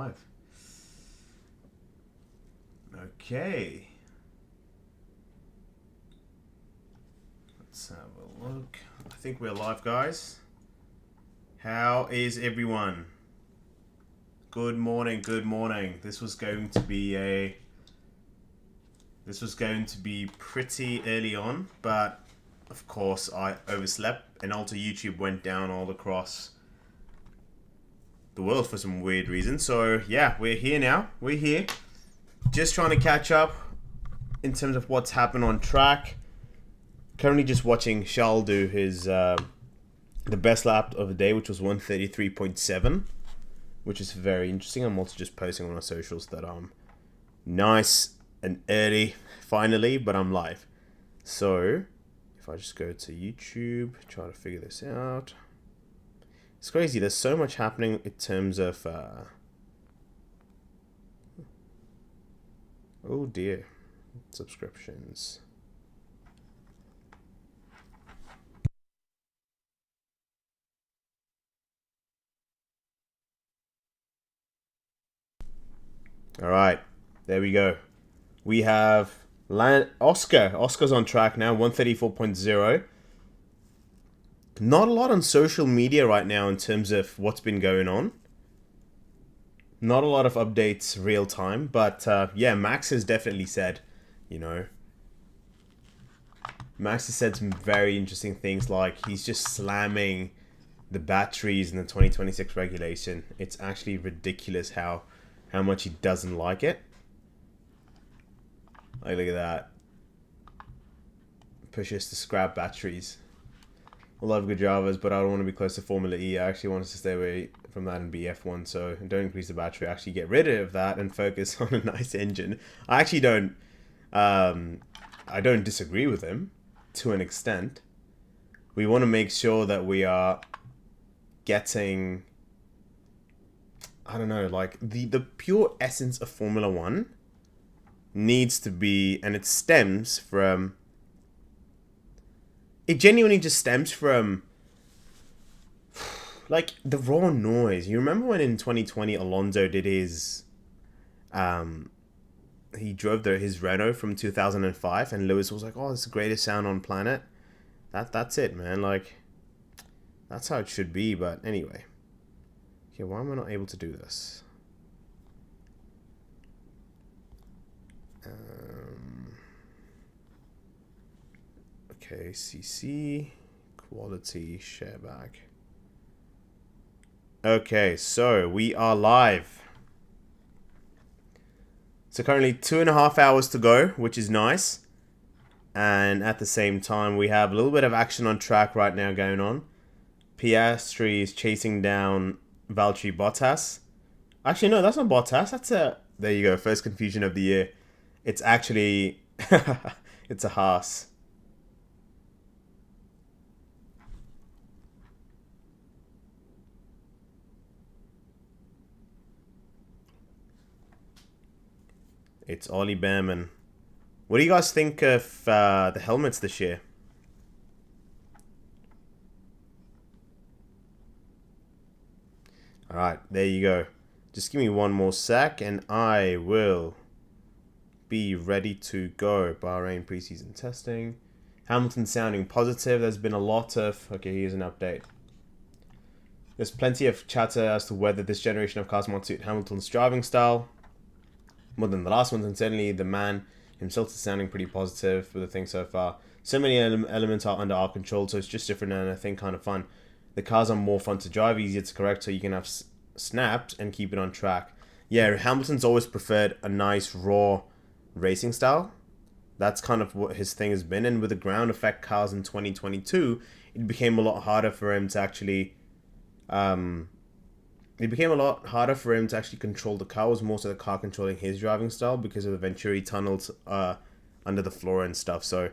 live. Okay. Let's have a look. I think we're live, guys. How is everyone? Good morning, good morning. This was going to be pretty early on, but of course I overslept and also YouTube went down all across the world for some weird reason. So yeah, we're here now. We're here. Just trying to catch up in terms of what's happened on track. Currently just watching Charles do his the best lap of the day, which was 133.7, which is very interesting. I'm also just posting on our socials that I'm nice and early finally, but I'm live. So if I just go to YouTube, try to figure this out. It's crazy. There's so much happening in terms of oh dear, subscriptions. All right, there we go. We have Oscar. Oscar's on track now, 134.0. Not a lot on social media right now in terms of what's been going on. Not a lot of updates real time, but yeah, Max has definitely said, Max has said some very interesting things, like he's just slamming the batteries in the 2026 regulation. It's actually ridiculous how much he doesn't like it. Like, look at that. Pushes to scrap batteries. I love good drivers, but I don't want to be close to Formula E. I actually want us to stay away from that and be F1. So don't increase the battery. Actually get rid of that and focus on a nice engine. I actually don't. I don't disagree with him to an extent. We want to make sure that we are getting, I don't know, like the pure essence of Formula One needs to be, and it stems from. It genuinely just stems from, like, the raw noise. You remember when in 2020 Alonso did his, he drove his Renault from 2005, and Lewis was like, "Oh, it's the greatest sound on planet." That's it, man. Like, that's how it should be. But anyway, okay, why am I not able to do this? Okay, CC, quality, share back. Okay, so we are live. So currently 2.5 hours to go, which is nice. And at the same time, we have a little bit of action on track right now going on. Piastri is chasing down Valtteri Bottas. Actually, no, that's not Bottas. That's there you go, first confusion of the year. It's actually, it's a Haas. It's Ollie Behrman. What do you guys think of the helmets this year? Alright, there you go. Just give me one more sec and I will be ready to go. Bahrain preseason testing. Hamilton sounding positive. There's been a lot of... Okay, here's an update. There's plenty of chatter as to whether this generation of cars might suit Hamilton's driving style more than the last ones, and certainly the man himself is sounding pretty positive with the thing so far. So many elements are under our control, so it's just different and I think kind of fun. The cars are more fun to drive, easier to correct, so you can have snaps and keep it on track. Yeah, Hamilton's always preferred a nice raw racing style. That's kind of what his thing has been, and with the ground effect cars in 2022, it became a lot harder for him to actually control the car. It was more so the car controlling his driving style because of the Venturi tunnels under the floor and stuff. So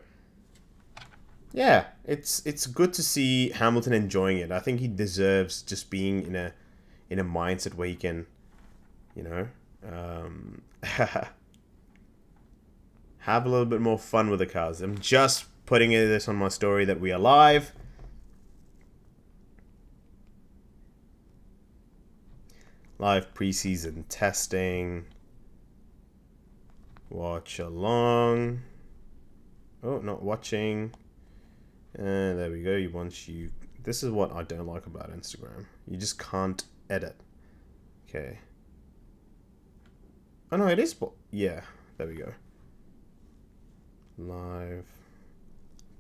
yeah, it's good to see Hamilton enjoying it. I think he deserves just being in a mindset where he can, have a little bit more fun with the cars. I'm just putting this on my story that we are live. Live preseason testing. Watch along. Oh, not watching. And there we go. This is what I don't like about Instagram. You just can't edit. Okay. Oh no, it is. Yeah, there we go. Live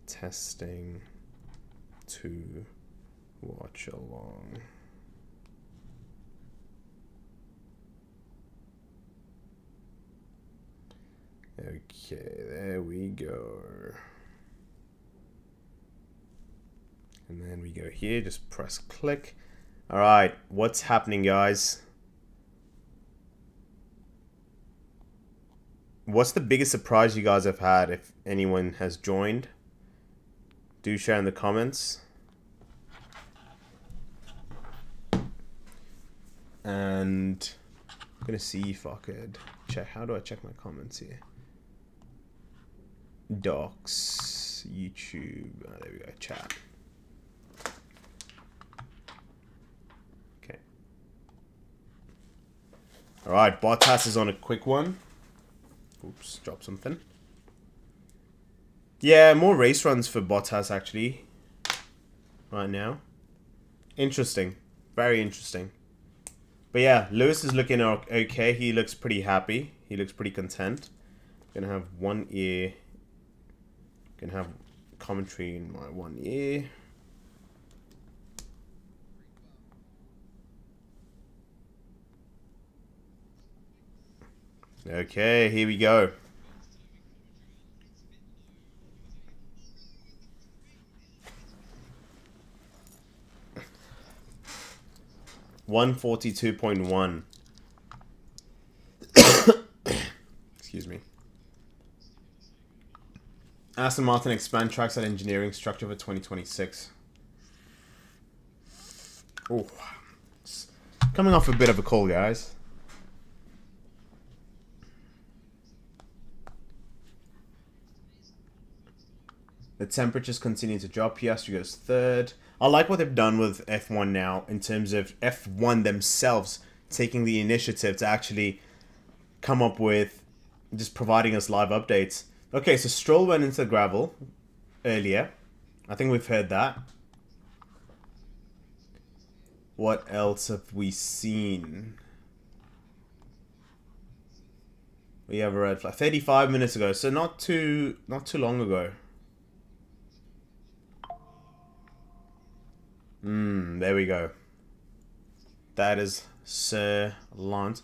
testing to watch along. Okay, there we go. And then we go here, just press click. All right, what's happening, guys? What's the biggest surprise you guys have had, if anyone has joined? Do share in the comments. And I'm gonna see if I could check. How do I check my comments here? Docs, YouTube. Oh, there we go. Chat. Okay. All right, Bottas is on a quick one. Oops, dropped something. Yeah, more race runs for Bottas actually. Right now. Interesting. Very interesting. But yeah, Lewis is looking okay. He looks pretty happy. He looks pretty content. Gonna have one ear. Gonna have commentary in my one ear. Okay, here we go. $142.1. Excuse me. Aston Martin expand tracks and engineering structure for 2026. Oh, coming off a bit of a cold, guys. The temperatures continue to drop. Piastri goes third. I like what they've done with F1 now in terms of F1 themselves taking the initiative to actually come up with just providing us live updates. Okay, so Stroll went into the gravel earlier. I think we've heard that. What else have we seen? We have a red flag 35 minutes ago, so not too long ago. There we go. That is Sir Lance.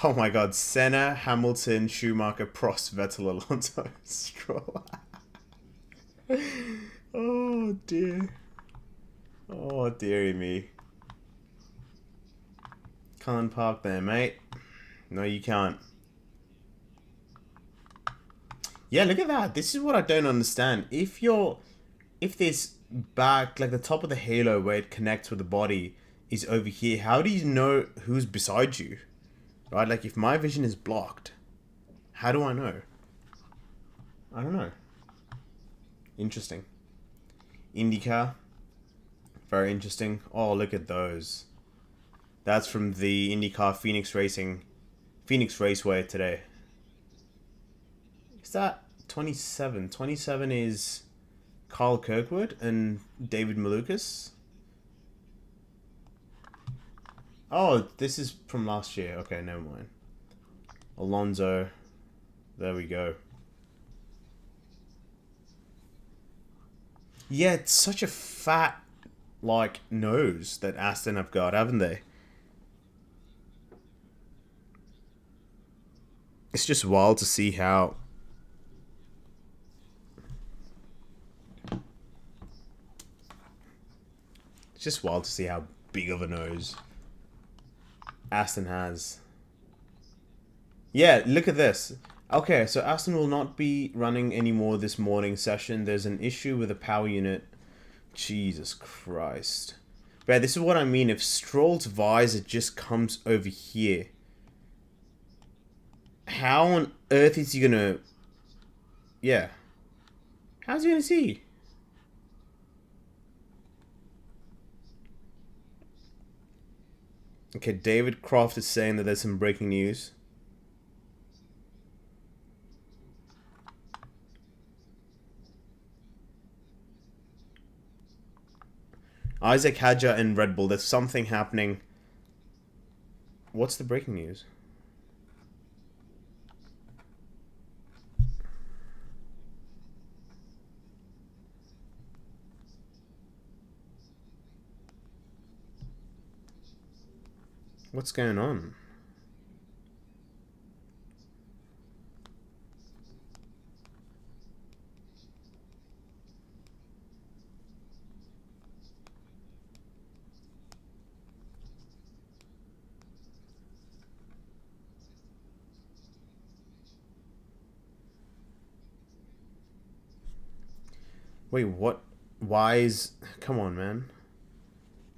Oh my god, Senna, Hamilton, Schumacher, Prost, Vettel, Alonso, Stroll. Oh dear. Oh dearie me. Can't park there, mate. No, you can't. Yeah, look at that. This is what I don't understand. If this back, like the top of the halo where it connects with the body is over here, how do you know who's beside you? Right? Like if my vision is blocked, how do I know? I don't know. Interesting. IndyCar. Very interesting. Oh, look at those. That's from the IndyCar Phoenix Raceway today. Is that 27? 27 is Carl Kirkwood and David Malukas. Oh, this is from last year. Okay, never mind. Alonso. There we go. Yeah, it's such a fat, like, nose that Aston have got, haven't they? It's just wild to see how... It's just wild to see how big of a nose Aston has. Yeah, look at this. Okay, so Aston will not be running anymore this morning session. There's an issue with the power unit. Jesus Christ. But yeah, this is what I mean. If Stroll's visor just comes over here, how on earth is he gonna... Yeah. How's he gonna see? Okay, David Croft is saying that there's some breaking news. Isaac Hadjar and Red Bull, there's something happening. What's the breaking news? What's going on? Wait, what? Why is... Come on, man.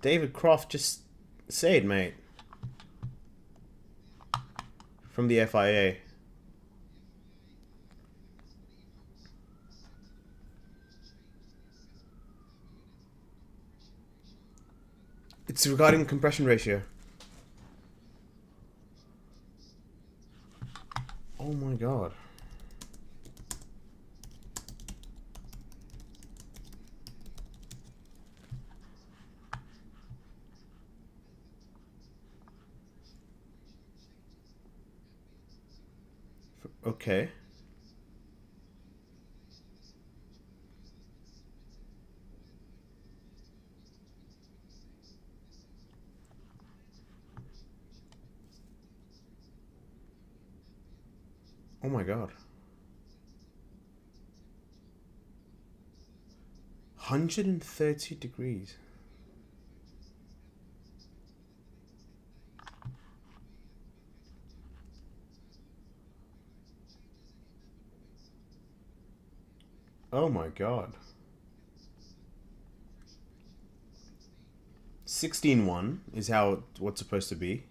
David Croft, just say it, mate. From the FIA. It's regarding compression ratio. Oh my god. Okay. Oh my god. 130 degrees. Oh my god. 16-1 is how what's supposed to be.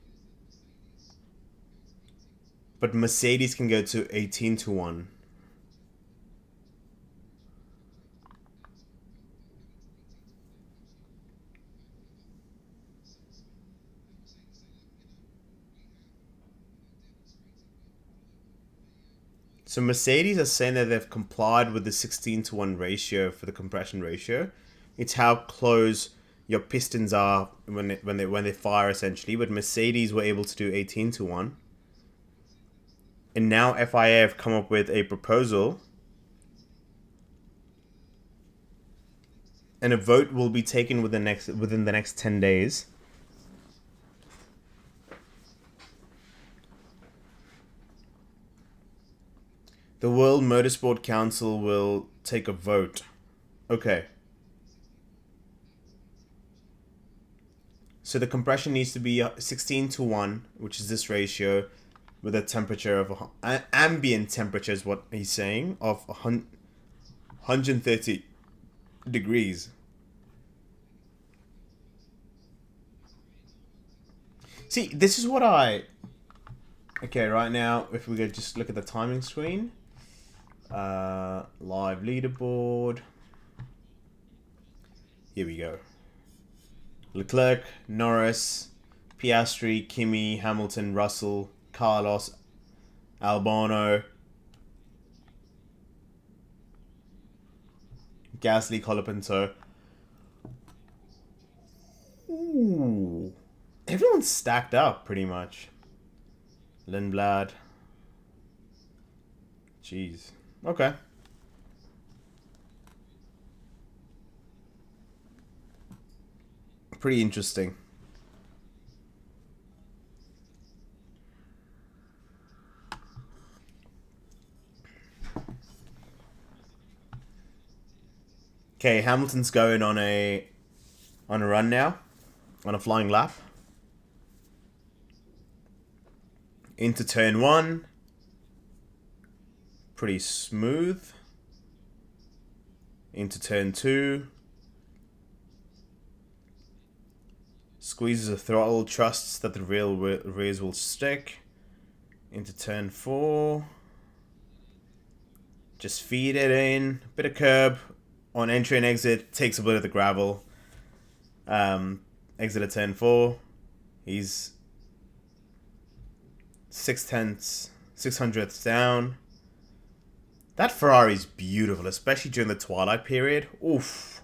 But Mercedes can go to 18-1. So Mercedes are saying that they've complied with the 16-1 ratio for the compression ratio. It's how close your pistons are when they fire essentially. But Mercedes were able to do 18-1. And now FIA have come up with a proposal, and a vote will be taken within the next 10 days. The World Motorsport Council will take a vote. Okay. So the compression needs to be 16-1, which is this ratio, with a temperature of ambient temperature is what he's saying, of 130 degrees. See, this is what I... Okay, right now, if we could just look at the timing screen. Live leaderboard. Here we go. Leclerc, Norris, Piastri, Kimi, Hamilton, Russell, Carlos, Albano, Gasly, Colapinto. Ooh. Everyone's stacked up, pretty much. Lindblad. Jeez. Okay. Pretty interesting. Okay, Hamilton's going on a run now, on a flying lap. Into turn 1. Pretty smooth. Into turn 2. Squeezes the throttle, trusts that the rears will stick. Into turn 4. Just feed it in. Bit of curb. On entry and exit, takes a bit of the gravel. Exit at turn 4. He's six hundredths down. That Ferrari's beautiful, especially during the twilight period. Oof.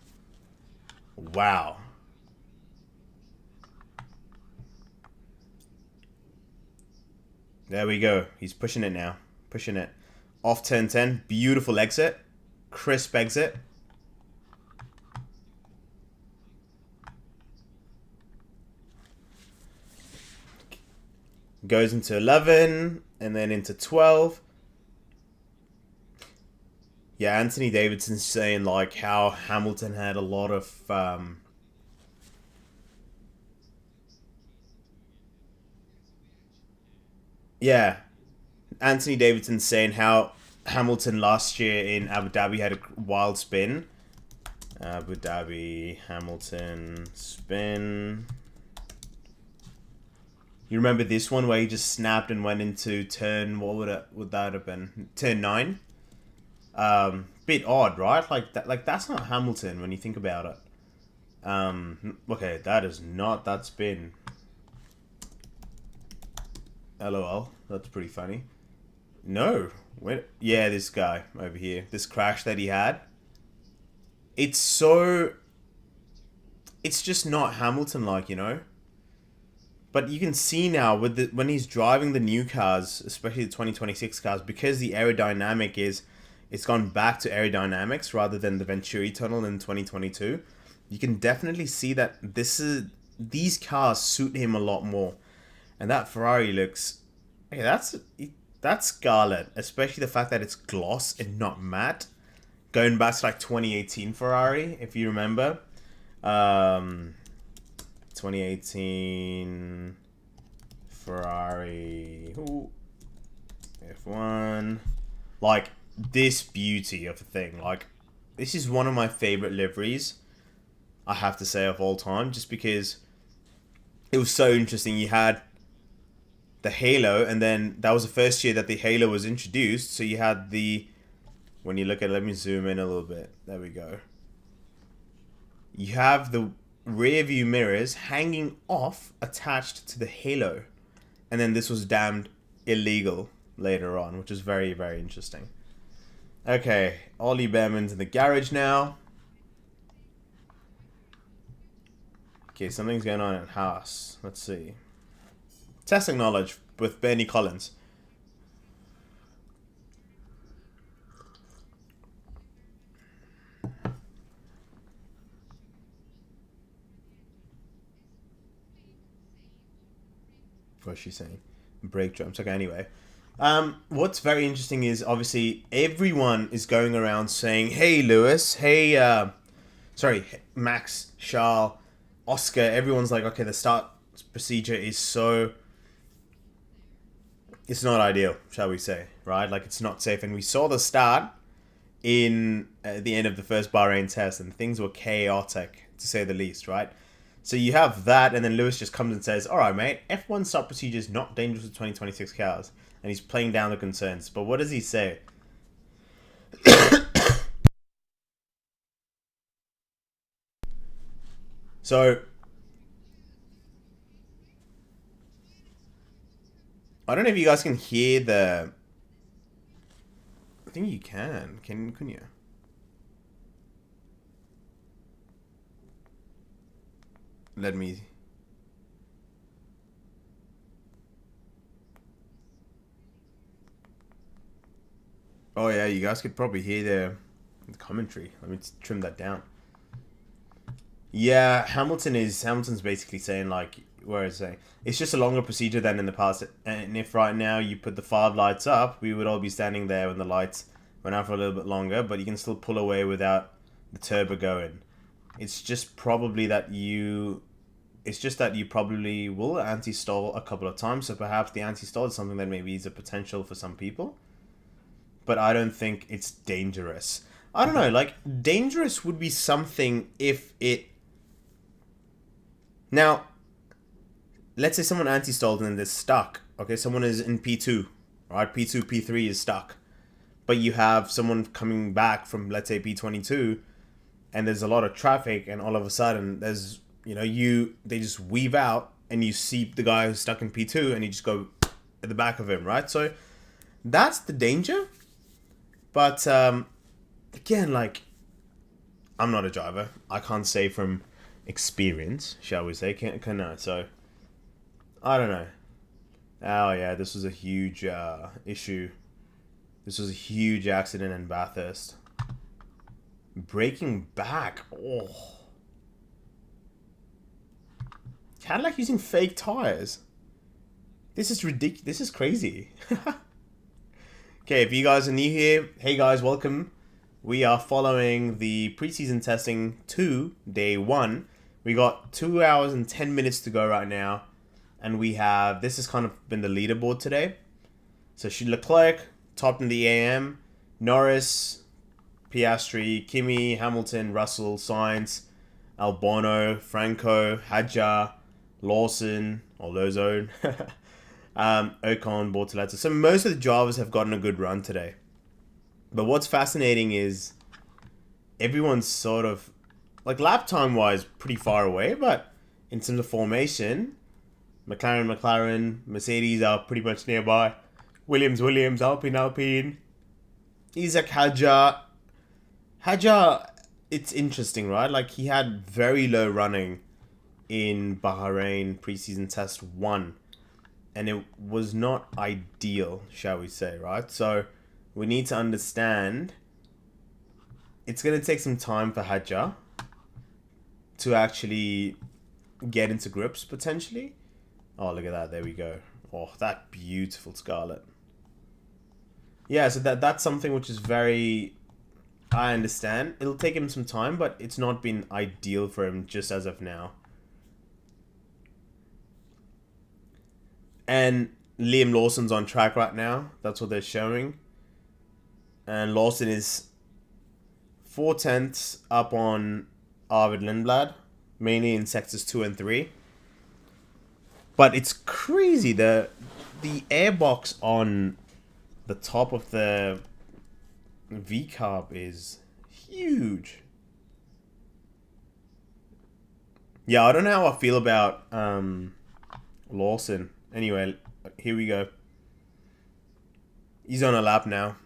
Wow. There we go. He's pushing it now. Pushing it. Off turn 10. Beautiful exit. Crisp exit. Goes into 11 and then into 12. Yeah, Anthony Davidson's saying like how Hamilton had a lot of yeah, Anthony Davidson saying how Hamilton last year in Abu Dhabi had a wild spin. Abu Dhabi, Hamilton, spin. You remember this one where he just snapped and went into turn, what would that have been? Turn 9? Bit odd, right? Like that's not Hamilton when you think about it. Okay, that is not that spin. LOL, that's pretty funny. No. Yeah, this guy over here. This crash that he had. It's just not Hamilton-like, you know? But you can see now with when he's driving the new cars, especially the 2026 cars, because the aerodynamic it's gone back to aerodynamics rather than the Venturi tunnel in 2022. You can definitely see that these cars suit him a lot more. And that Ferrari looks... Hey, that's scarlet. Especially the fact that it's gloss and not matte. Going back to like 2018 Ferrari, if you remember. 2018 Ferrari F1. Like, this beauty of a thing. Like, this is one of my favorite liveries, I have to say, of all time. Just because it was so interesting. You had the halo, and then that was the first year that the halo was introduced. So you had the... When you look at it, let me zoom in a little bit. There we go. You have the rear view mirrors hanging off, attached to the halo. And then this was damned illegal later on, which is very, very interesting. Okay, Ollie Behrman's in the garage now. Okay, something's going on at Haas. Let's see. Testing knowledge with Bernie Collins. What's she saying? Brake drums. Okay, anyway. What's very interesting is obviously everyone is going around saying, hey, Lewis, hey, Max, Charles, Oscar. Everyone's like, okay, the start procedure is so... It's not ideal, shall we say, right? Like, it's not safe. And we saw the start in the end of the first Bahrain test, and things were chaotic, to say the least, right? So you have that, and then Lewis just comes and says, all right, mate, F1 start procedure is not dangerous with 2026 cars. And he's playing down the concerns. But what does he say? So, I don't know if you guys can hear the... I think you can. Couldn't you? Let me... Oh yeah, you guys could probably hear the commentary. Let me trim that down. Yeah, Hamilton's basically saying, like, where is it? It's just a longer procedure than in the past. And if right now you put the 5 lights up, we would all be standing there when the lights went out for a little bit longer, but you can still pull away without the turbo going. It's just probably that you probably will anti-stall a couple of times, so perhaps the anti-stall is something that maybe is a potential for some people. But I don't think it's dangerous. I don't know, like, dangerous would be something if it... Now, let's say someone anti-stalled and they're stuck. Okay, someone is in P2, right? P2, P3 is stuck. But you have someone coming back from, let's say, P22, and there's a lot of traffic, and all of a sudden, there's, you know, they just weave out, and you see the guy who's stuck in P2, and you just go, at the back of him, right? So that's the danger. But again, like, I'm not a driver. I can't say from experience, shall we say? Can I? So I don't know. Oh yeah, this was a huge issue. This was a huge accident in Bathurst. Breaking back. Oh. Cadillac using fake tires. This is ridiculous. This is crazy. Okay, if you guys are new here, hey guys, welcome. We are following the preseason testing 2, day 1. We got 2 hours and 10 minutes to go right now. And we have, this has kind of been the leaderboard today. So Leclerc, topped in the AM. Norris, Piastri, Kimi, Hamilton, Russell, Sainz, Albano, Franco, Hadjar, Lawson, or Lozone, Ocon, Bortoleto. So most of the drivers have gotten a good run today. But what's fascinating is everyone's sort of, like lap time wise, pretty far away. But in terms of formation, McLaren, Mercedes are pretty much nearby. Williams, Alpine. Isaac Hadjar, it's interesting, right? Like, he had very low running in Bahrain preseason test 1. And it was not ideal, shall we say, right? So we need to understand it's going to take some time for Hadjar to actually get into grips, potentially. Oh, look at that. There we go. Oh, that beautiful Scarlet. Yeah, so that's something which is very... I understand. It'll take him some time, but it's not been ideal for him just as of now. And Liam Lawson's on track right now. That's what they're showing. And Lawson is 4/10 up on Arvid Lindblad, mainly in sectors 2 and 3. But it's crazy. The airbox on the top of the V-carb is huge. Yeah, I don't know how I feel about Lawson. Anyway, here we go. He's on a lap now.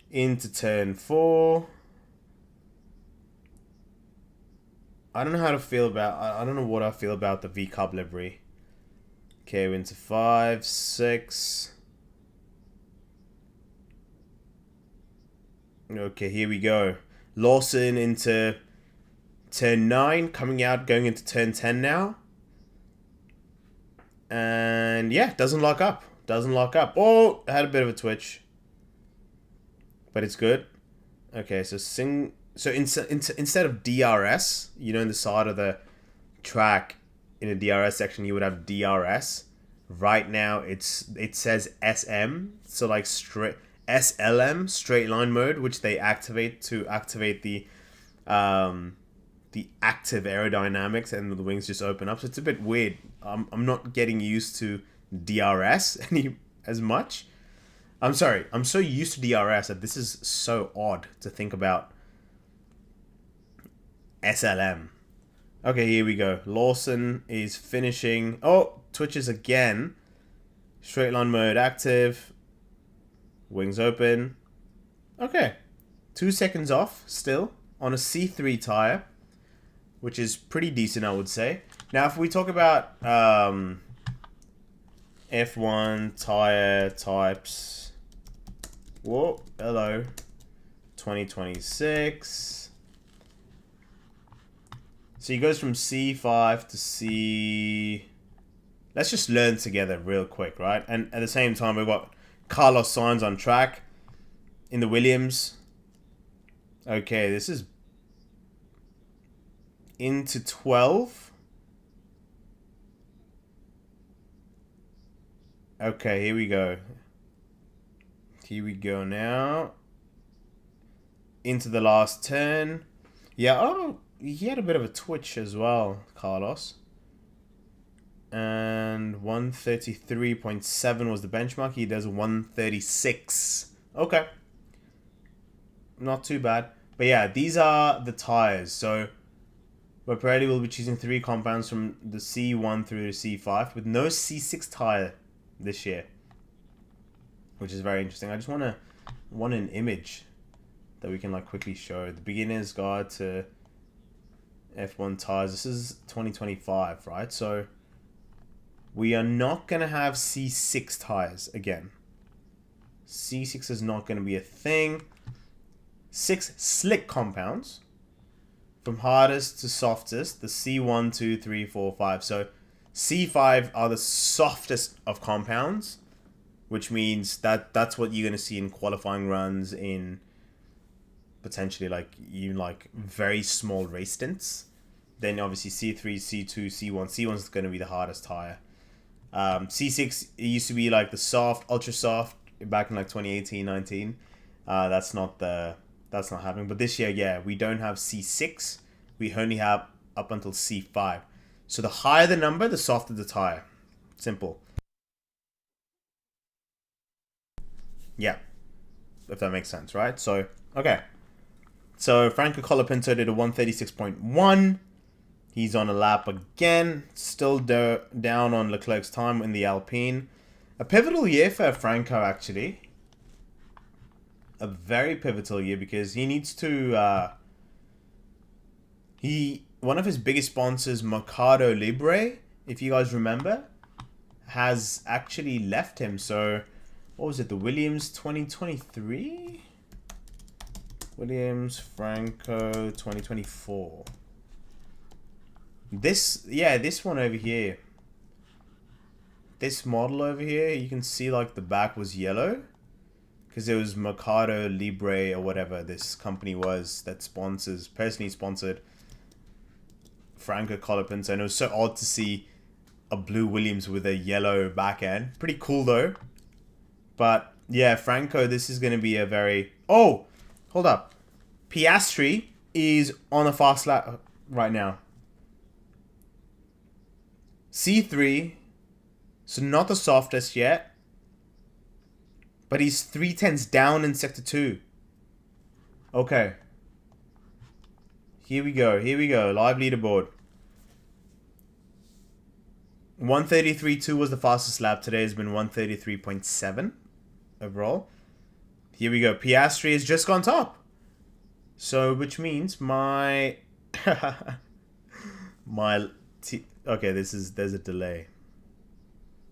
Into turn 4. I don't know how to feel about... I don't know what I feel about the V-carb livery. Okay, we're into 5, 6... Okay, here we go. Lawson into turn 9, coming out, going into turn 10 now. And yeah, doesn't lock up. Oh, I had a bit of a twitch. But it's good. Okay, so instead of DRS, you know, in the side of the track, in a DRS section, you would have DRS. Right now, it says SM, so like SLM, straight line mode, which they activate to activate the active aerodynamics, and the wings just open up. So it's a bit weird. I'm not getting used to DRS as much. I'm sorry. I'm so used to DRS that this is so odd to think about SLM. Okay, here we go. Lawson is finishing. Oh, twitches again. Straight line mode active. Wings open. Okay. 2 seconds off still on a C3 tire, which is pretty decent, I would say. Now, if we talk about F1 tire types. Whoa, hello. 2026. So he goes from C5 to C... Let's just learn together real quick, right? And at the same time, we've got Carlos Sainz on track in the Williams. Okay, this is into 12. Okay, here we go. Here we go now. Into the last turn. Yeah, oh, he had a bit of a twitch as well, Carlos. And 133.7 was the benchmark. He does 136. Okay. Not too bad. But yeah, these are the tires. So Pirelli will be choosing 3 compounds from the C1 through the C5 with no C6 tire this year, which is very interesting. I just want an image that we can like quickly show. The beginner's guide to F1 tires. This is 2025, right? So we are not going to have C6 tires again. C6 is not going to be a thing. 6 slick compounds. From hardest to softest, the C1, 2, 3, 4, 5. So C5 are the softest of compounds, which means that that's what you're going to see in qualifying runs, in potentially like very small race stints. Then obviously C3, C2, C1. C1 is going to be the hardest tire. C6, it used to be like the soft, ultra soft back in like 2018, 19. That's not happening. But this year, yeah, we don't have C6. We only have up until C5. So the higher the number, the softer the tire. Simple. Yeah. If that makes sense, right? So, okay. So Franco Colapinto did a 136.1. He's on a lap again. Still down on Leclerc's time in the Alpine. A pivotal year for Franco, actually. A very pivotal year because he needs to... one of his biggest sponsors, Mercado Libre, if you guys remember, has actually left him. So, what was it? The Williams 2023? Williams, Franco 2024. This one over here. This model over here, you can see like the back was yellow. Because it was Mercado Libre or whatever this company was that personally sponsored Franco Colapinto. And it was so odd to see a blue Williams with a yellow back end. Pretty cool though. But yeah, Franco, this is going to be a very... Oh! Hold up. Piastri is on a fast lap right now. C3. So not the softest yet. But he's 3/10 down in Sector 2. Okay. Here we go. Live leaderboard. 133.2 was the fastest lap. Today has been 133.7 overall. Here we go. Piastri has just gone top. So, which means my... okay, there's a delay.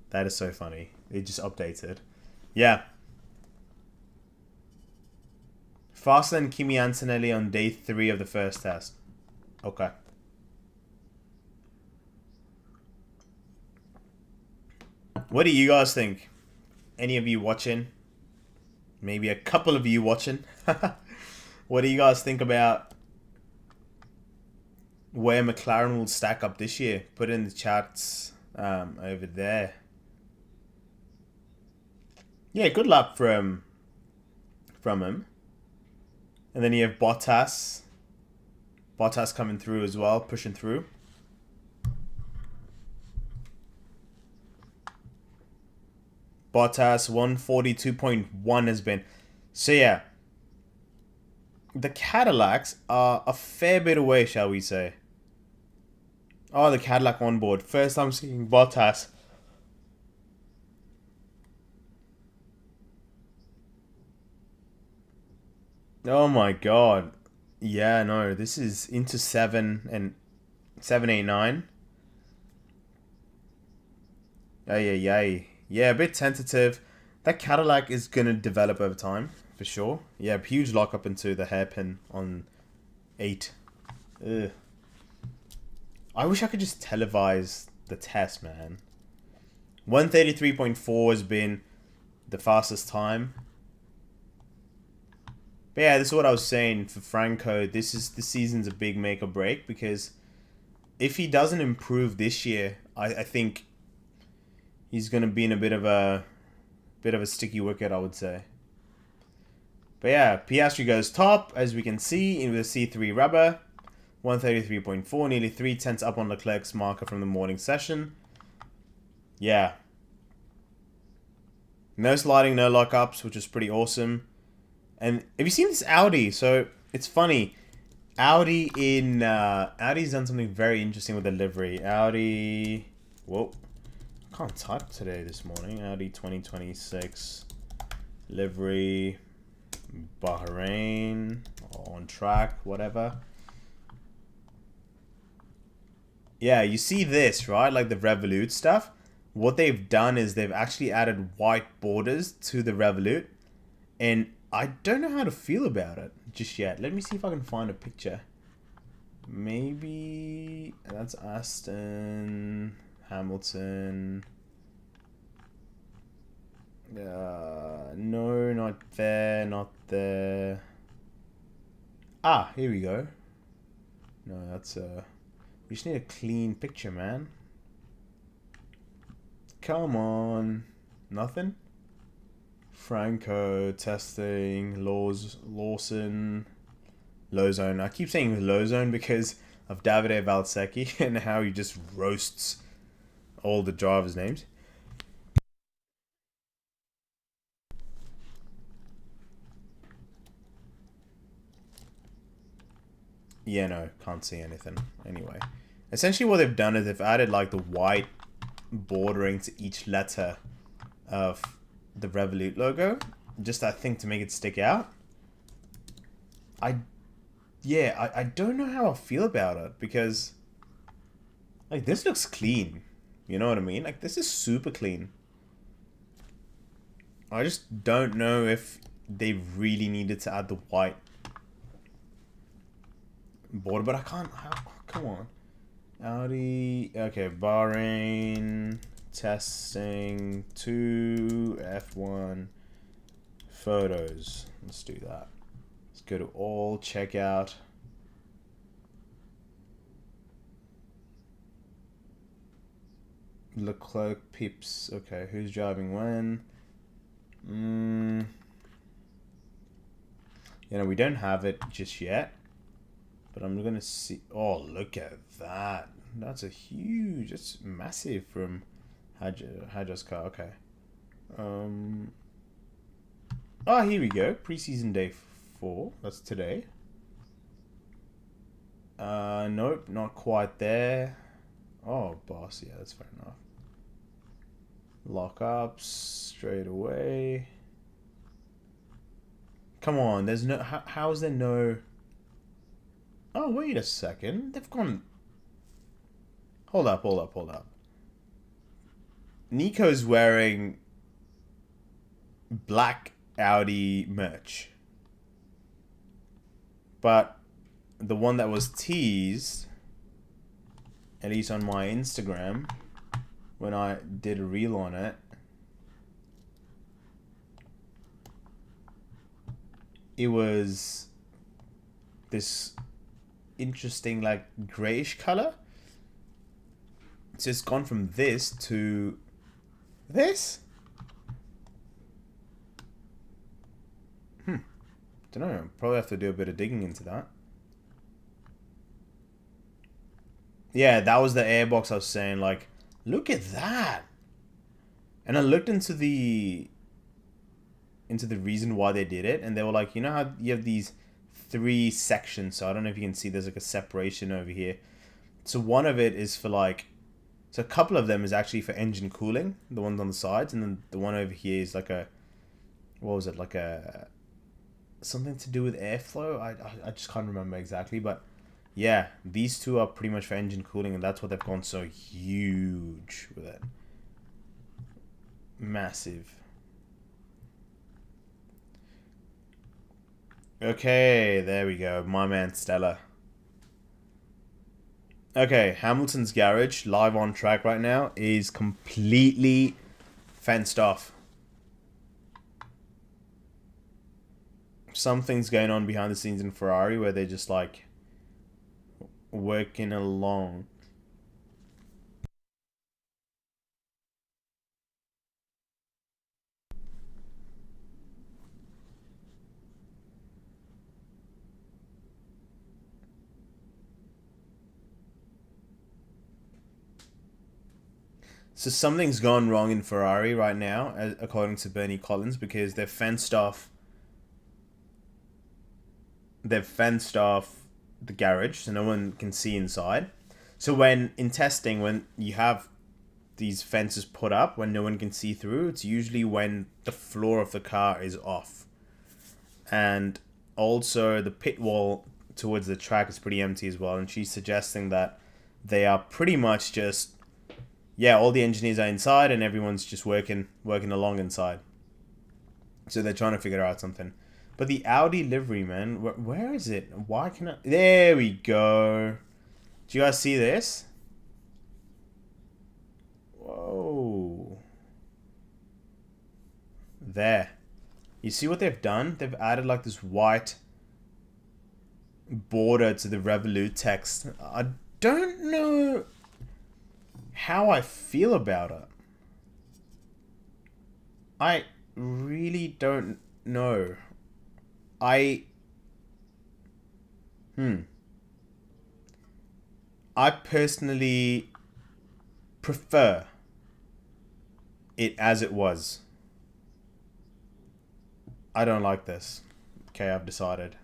That is so funny. It just updated. Yeah. Faster than Kimi Antonelli on day 3 of the first test. Okay. What do you guys think? Any of you watching? Maybe a couple of you watching. What do you guys think about where McLaren will stack up this year? Put it in the chats over there. Yeah, good luck from him. And then you have Bottas. Bottas coming through as well, pushing through. Bottas 142.1 has been. So yeah. The Cadillacs are a fair bit away, shall we say. Oh, the Cadillac on board. First time seeing Bottas. Oh my god. Yeah, no, this is into 7 and 7, 8, 9. Yeah, a bit tentative. That Cadillac is going to develop over time, for sure. Yeah, huge lock up into the hairpin on 8. Ugh. I wish I could just televise the test, man. 133.4 has been the fastest time. But yeah, this is what I was saying for Franco. This season's a big make or break, because if he doesn't improve this year, I think he's gonna be in a bit of a sticky wicket, I would say. But yeah, Piastri goes top, as we can see, in the C3 rubber. 133.4, nearly 3/10 up on Leclerc's marker from the morning session. Yeah. No sliding, no lockups, which is pretty awesome. And have you seen this Audi? So it's funny. Audi's done something very interesting with the livery. Audi, whoa, Can't type today this morning. Audi 2026 livery, Bahrain, or on track, whatever. Yeah, you see this, right? Like the Revolut stuff. What they've done is they've actually added white borders to the Revolut. And I don't know how to feel about it just yet. Let me see if I can find a picture. Maybe that's Aston, Hamilton. No, not there, not there. Ah, here we go. No, that's we just need a clean picture, man. Come on. Nothing? Franco, testing, Lawson, Lozone. I keep saying Lozone because of Davide Valsecchi and how he just roasts all the drivers' names. Yeah, no, can't see anything. Anyway, essentially what they've done is they've added like the white bordering to each letter of the Revolut logo, just I think to make it stick out. I don't know how I feel about it because like this looks clean. You know what I mean? Like this is super clean. I just don't know if they really needed to add the white border, but I can't. Come on, Audi. Okay, Bahrain testing 2 F1 photos. Let's do that. Let's go to all checkout. Leclerc pips. Okay, who's driving when? You know, we don't have it just yet. But I'm gonna see. Oh, look at that. That's a huge. It's massive from Hadja's car. Okay. Oh, here we go. Preseason day 4. That's today. Nope, not quite there. Oh, boss. Yeah, that's fair enough. Lock ups straight away. Come on. There's no. How is there no? Oh, wait a second. They've gone. Hold up. Nico's wearing black Audi merch. But the one that was teased, at least on my Instagram, when I did a reel on it, it was this interesting like grayish color. It's just gone from this to this. Don't know. Probably have to do a bit of digging into that. Yeah, that was the airbox I was saying. Like, look at that. And I looked into the reason why they did it, and they were like, you know how you have these 3 sections. So I don't know if you can see. There's like a separation over here. So one of it is for like. So a couple of them is actually for engine cooling. The ones on the sides, and then the one over here is like a. What was it? Like a. Something to do with airflow. I just can't remember exactly, but yeah, these 2 are pretty much for engine cooling, and that's what they've gone so huge with it. Massive. Okay, there we go. My man Stella. Okay, Hamilton's garage, live on track right now, is completely fenced off. Something's going on behind the scenes in Ferrari where they're just like working along. So something's gone wrong in Ferrari right now, according to Bernie Collins, because they've fenced off the garage so no one can see inside. So when in testing, when you have these fences put up when no one can see through. It's usually when the floor of the car is off. And also the pit wall towards the track is pretty empty as well. And she's suggesting that they are pretty much just, yeah, all the engineers are inside and everyone's just working along inside. So they're trying to figure out something. But the Audi livery, man, where is it? Why can I... There we go. Do you guys see this? Whoa. There. You see what they've done? They've added like this white border to the Revolut text. I don't know how I feel about it. I really don't know. I personally prefer it as it was. I don't like this. Okay, I've decided.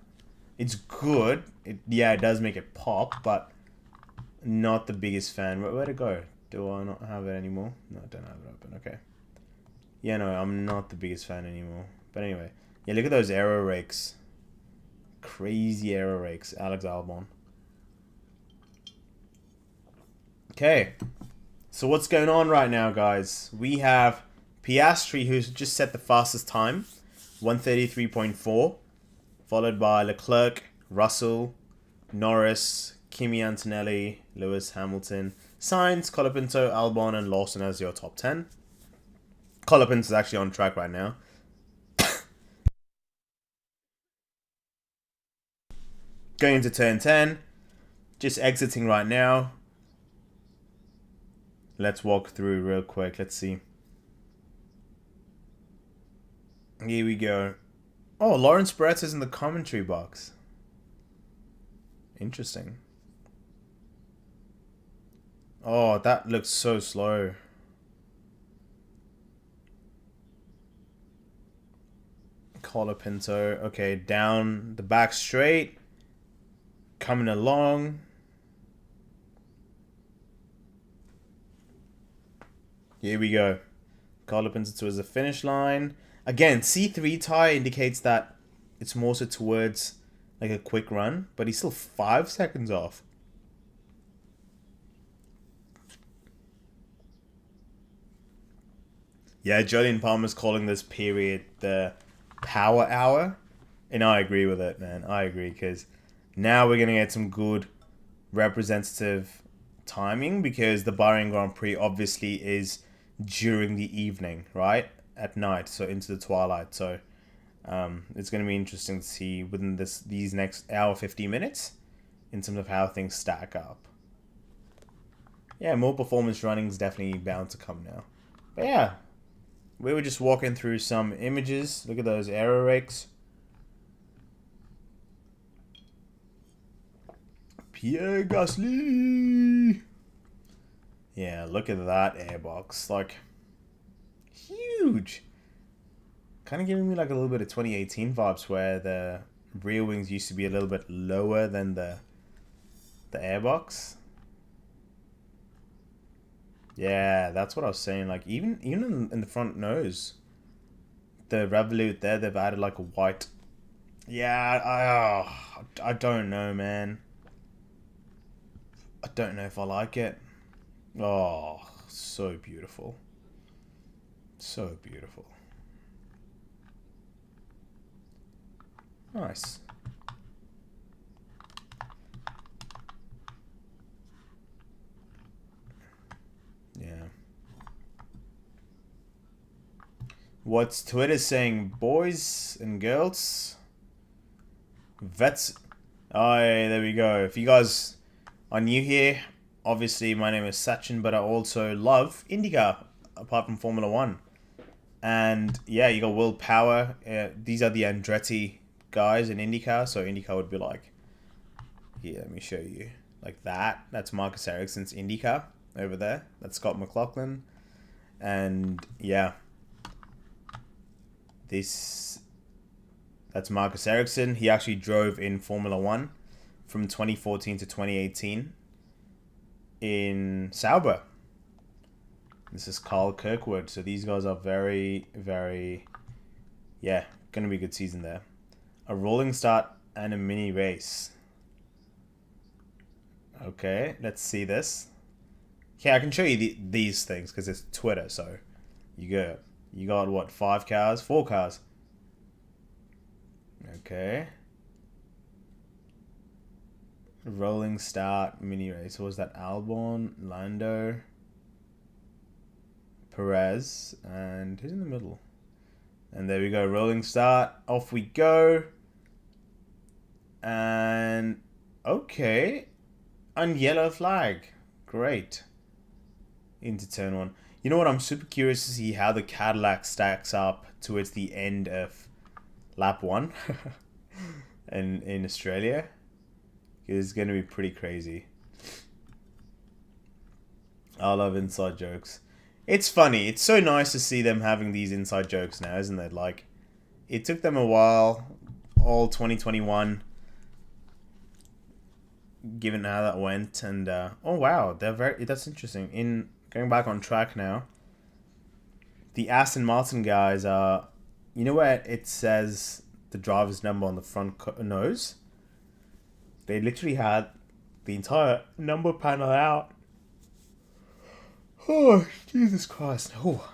It's good. Yeah, it does make it pop, but not the biggest fan. Where'd it go? Do I not have it anymore? No, I don't have it open. Okay. Yeah, no, I'm not the biggest fan anymore. But anyway. Yeah, look at those aero rakes. Crazy aero rakes. Alex Albon. Okay. So what's going on right now, guys? We have Piastri, who's just set the fastest time. 1:33.4. Followed by Leclerc, Russell, Norris, Kimi Antonelli, Lewis Hamilton, Sainz, Colapinto, Albon, and Lawson as your top 10. Colapinto's actually on track right now. Going into turn 10. Just exiting right now. Let's walk through real quick. Let's see. Here we go. Oh, Lawrence Barrett is in the commentary box. Interesting. Oh, that looks so slow. Colapinto. Okay, down the back straight. Coming along. Here we go. Colapinto towards the finish line. Again, C3 tire indicates that it's more so towards like a quick run, but he's still 5 seconds off. Yeah, Jolyon Palmer's calling this period the power hour, and I agree with it, man. I agree, because now we're going to get some good representative timing, because the Bahrain Grand Prix obviously is during the evening, right? At night, so into the twilight. So it's going to be interesting to see within these next hour 50 minutes in terms of how things stack up. Yeah, more performance running is definitely bound to come now. But yeah, we were just walking through some images. Look at those aero rakes. Pierre Gasly. Yeah, look at that airbox. Like, huge. Kind of giving me like a little bit of 2018 vibes, where the rear wings used to be a little bit lower than the airbox. Yeah, that's what I was saying. Like, even in the front nose, the Revolut there, they've added like a white. Yeah, I don't know, man. I don't know if I like it. Oh, so beautiful. So beautiful. Nice. Yeah. What's Twitter saying, boys and girls? Vets. Oh, yeah, there we go. If you guys are new here, obviously my name is Sachin, but I also love IndyCar, apart from Formula 1. And yeah, you got Will Power. These are the Andretti guys in IndyCar. So IndyCar would be like, here, let me show you. Like that. That's Marcus Ericsson's IndyCar over there. That's Scott McLaughlin. And yeah, that's Marcus Ericsson. He actually drove in Formula 1 from 2014 to 2018 in Sauber. This is Carl Kirkwood. So these guys are very, very, yeah, going to be a good season there. A rolling start and a mini race. Okay, let's see this. Yeah, I can show you these things because it's Twitter. So you got what, 5 cars, 4 cars. Okay. Rolling start mini race. What was that? Albon, Lando, Perez, and who's in the middle? And there we go. Rolling start. Off we go. And okay. And yellow flag. Great. Into turn 1. You know what? I'm super curious to see how the Cadillac stacks up towards the end of lap 1 in Australia. It's going to be pretty crazy. I love inside jokes. It's funny. It's so nice to see them having these inside jokes now, isn't it? Like, it took them a while, all 2021, given how that went. And, oh wow, that's interesting. In going back on track now, the Aston Martin guys are, you know where it says the driver's number on the front nose? They literally had the entire number panel out. Oh, Jesus Christ. Oh.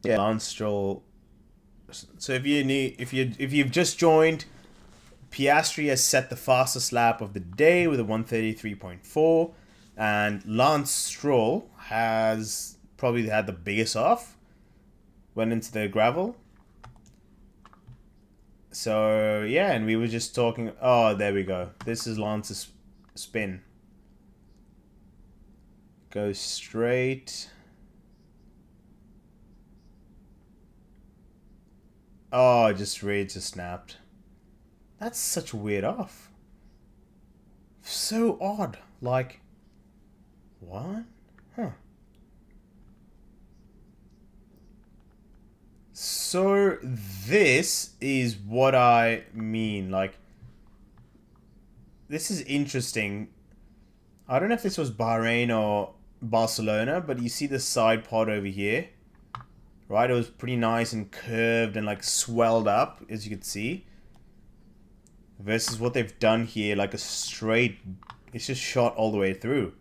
Yeah, Lance Stroll. So if you've just joined, Piastri has set the fastest lap of the day with a 1:33.4, and Lance Stroll has probably had the biggest off. Went into the gravel. So, yeah, and we were just talking... Oh, there we go. This is Lance's spin. Goes straight. Oh, just snapped. That's such a weird off. So odd. Like, what? Huh. So this is what I mean. Like, this is interesting. I don't know if this was Bahrain or Barcelona, but you see the side pod over here, right? It was pretty nice and curved and like swelled up, as you could see. Versus what they've done here, like a straight, it's just shot all the way through.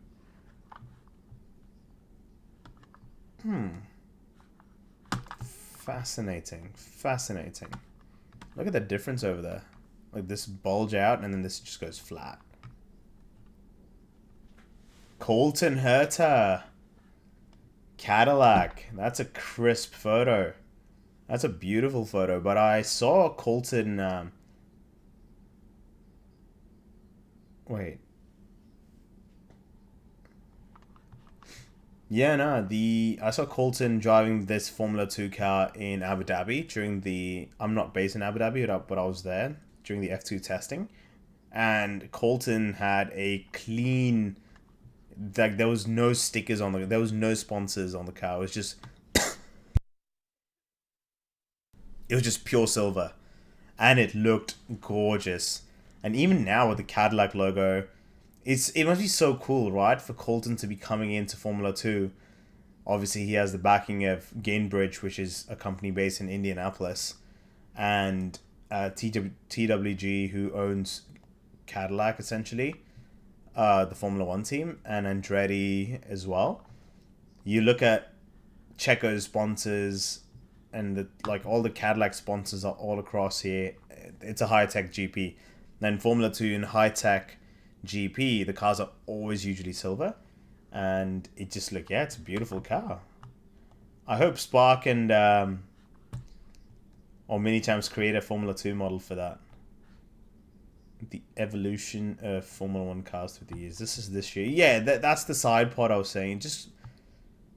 Fascinating. Look at the difference over there. Like this bulge out and then this just goes flat. Colton Herta. Cadillac. That's a crisp photo. That's a beautiful photo. But I saw Colton... Wait. Yeah, no, I saw Colton driving this Formula 2 car in Abu Dhabi during the... I'm not based in Abu Dhabi, but I was there during the F2 testing. And Colton had a clean... Like, there was no stickers on the... There was no sponsors on the car. It was just... It was just pure silver. And it looked gorgeous. And even now with the Cadillac logo... It must be so cool, right, for Colton to be coming into Formula 2. Obviously, he has the backing of Gainbridge, which is a company based in Indianapolis, and TWG, who owns Cadillac, essentially, the Formula 1 team, and Andretti as well. You look at Checo's sponsors, and all the Cadillac sponsors are all across here. It's a high-tech GP. Then Formula 2 in high-tech GP, the cars are always usually silver, and it just it's a beautiful car. I hope Spark and or Mini Champs create a Formula 2 model for that. The evolution of Formula 1 cars through the years. This is this year. Yeah, that's the side pod I was saying. It just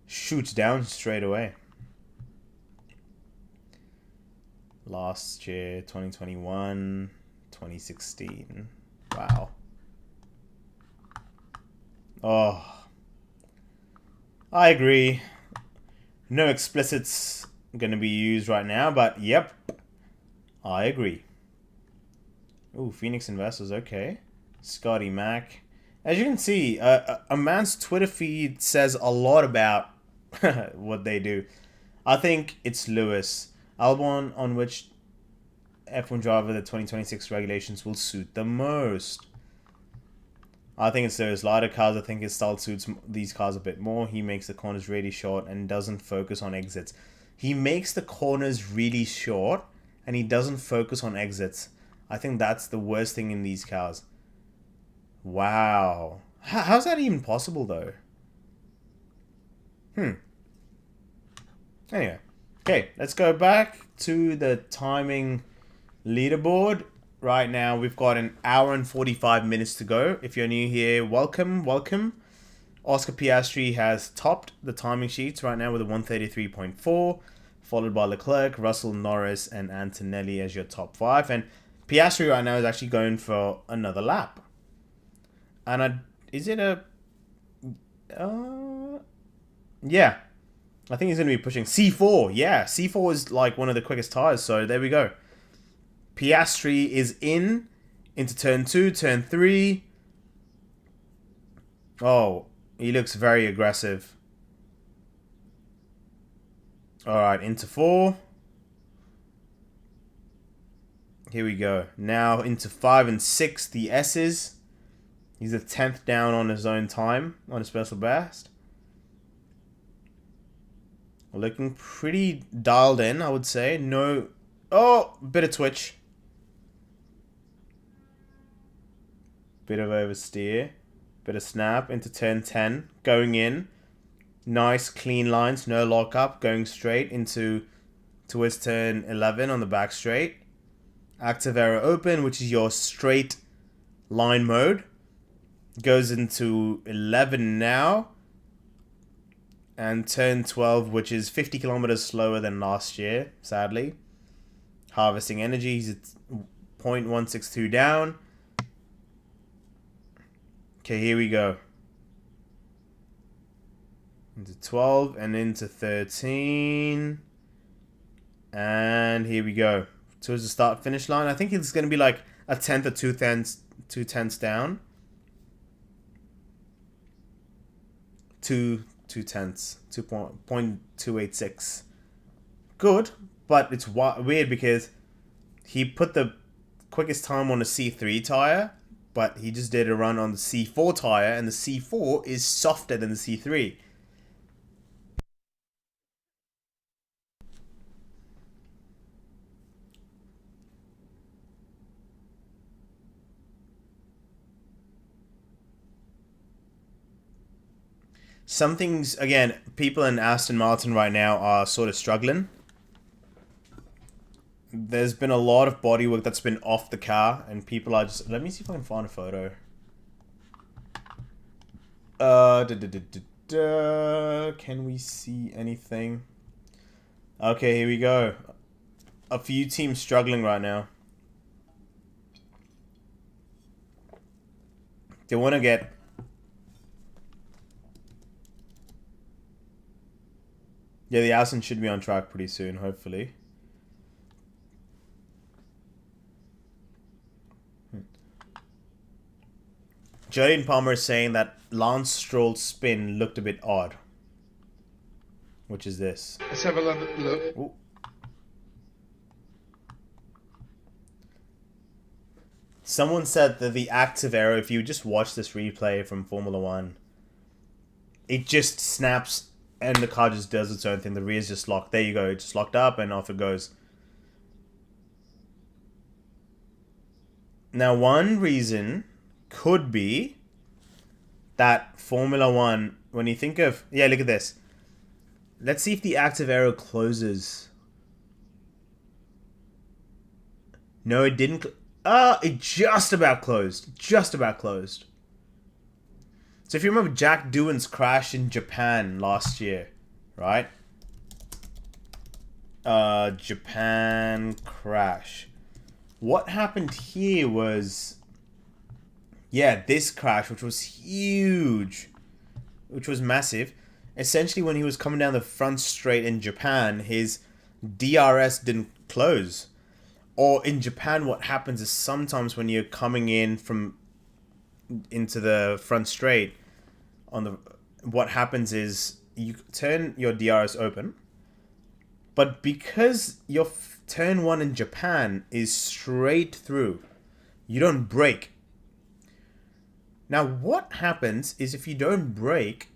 shoots down straight away. Last year, 2021, 2016. Wow. Oh, I agree. No explicits going to be used right now, but yep, I agree. Ooh, Phoenix Investors, okay. Scotty Mac. As you can see, a man's Twitter feed says a lot about what they do. I think it's Lewis Albon, on which F1 driver the 2026 regulations will suit the most. I think it's those lighter cars. I think his style suits these cars a bit more. He makes the corners really short and doesn't focus on exits. He makes the corners really short and he doesn't focus on exits. I think that's the worst thing in these cars. Wow. How's that even possible, though? Anyway. Okay, let's go back to the timing leaderboard. Right now, we've got an hour and 45 minutes to go. If you're new here, welcome. Oscar Piastri has topped the timing sheets right now with a 133.4, followed by Leclerc, Russell, Norris, and Antonelli as your top 5. And Piastri right now is actually going for another lap. And is it a... yeah. I think he's going to be pushing C4. Yeah, C4 is like one of the quickest tires, so there we go. Piastri is into turn 2, turn 3. Oh, he looks very aggressive. Alright, into 4. Here we go. Now into 5 and 6, the S's. He's a 10th down on his own time, on his personal best. Looking pretty dialed in, I would say. No... Oh, bit of twitch. Bit of oversteer. Bit of snap into turn 10. Going in. Nice clean lines. No lockup. Going straight towards turn 11 on the back straight. Active arrow open, which is your straight line mode. Goes into 11 now. And turn 12, which is 50 kilometers slower than last year, sadly. Harvesting energy. He's at 0.162 down. Okay, here we go. Into 12 and into 13. And here we go. Towards the start-finish line. I think it's going to be like a tenth or two tenths down. Two tenths. 2.286. Good, but it's weird because he put the quickest time on a C3 tire, but he just did a run on the C4 tire, and the C4 is softer than the C3. Some things, again, people in Aston Martin right now are sort of struggling. There's been a lot of bodywork that's been off the car, and people are just... Let me see if I can find a photo. Can we see anything? Okay, here we go. A few teams struggling right now. They want to get... Yeah, the Aston should be on track pretty soon, hopefully. Jolene Palmer is saying that Lance Stroll's spin looked a bit odd. Which is this? Let's have a look. Ooh. Someone said that the active arrow, if you just watch this replay from Formula 1, it just snaps and the car just does its own thing. The rear's just locked. There you go. It's just locked up and off it goes. Now, one reason could be that Formula 1, when you think of... Yeah, look at this. Let's see if the active arrow closes. No, it didn't. It just about closed. Just about closed. So if you remember Jack Doohan's crash in Japan last year, right? Japan crash. What happened here was... Yeah, this crash, which was huge. Which was massive. Essentially, when he was coming down the front straight in Japan, his DRS didn't close. Or in Japan, what happens is sometimes when you're coming in from into the front straight, what happens is you turn your DRS open, but because your turn 1 in Japan is straight through, you don't brake. Now, what happens is if you don't brake,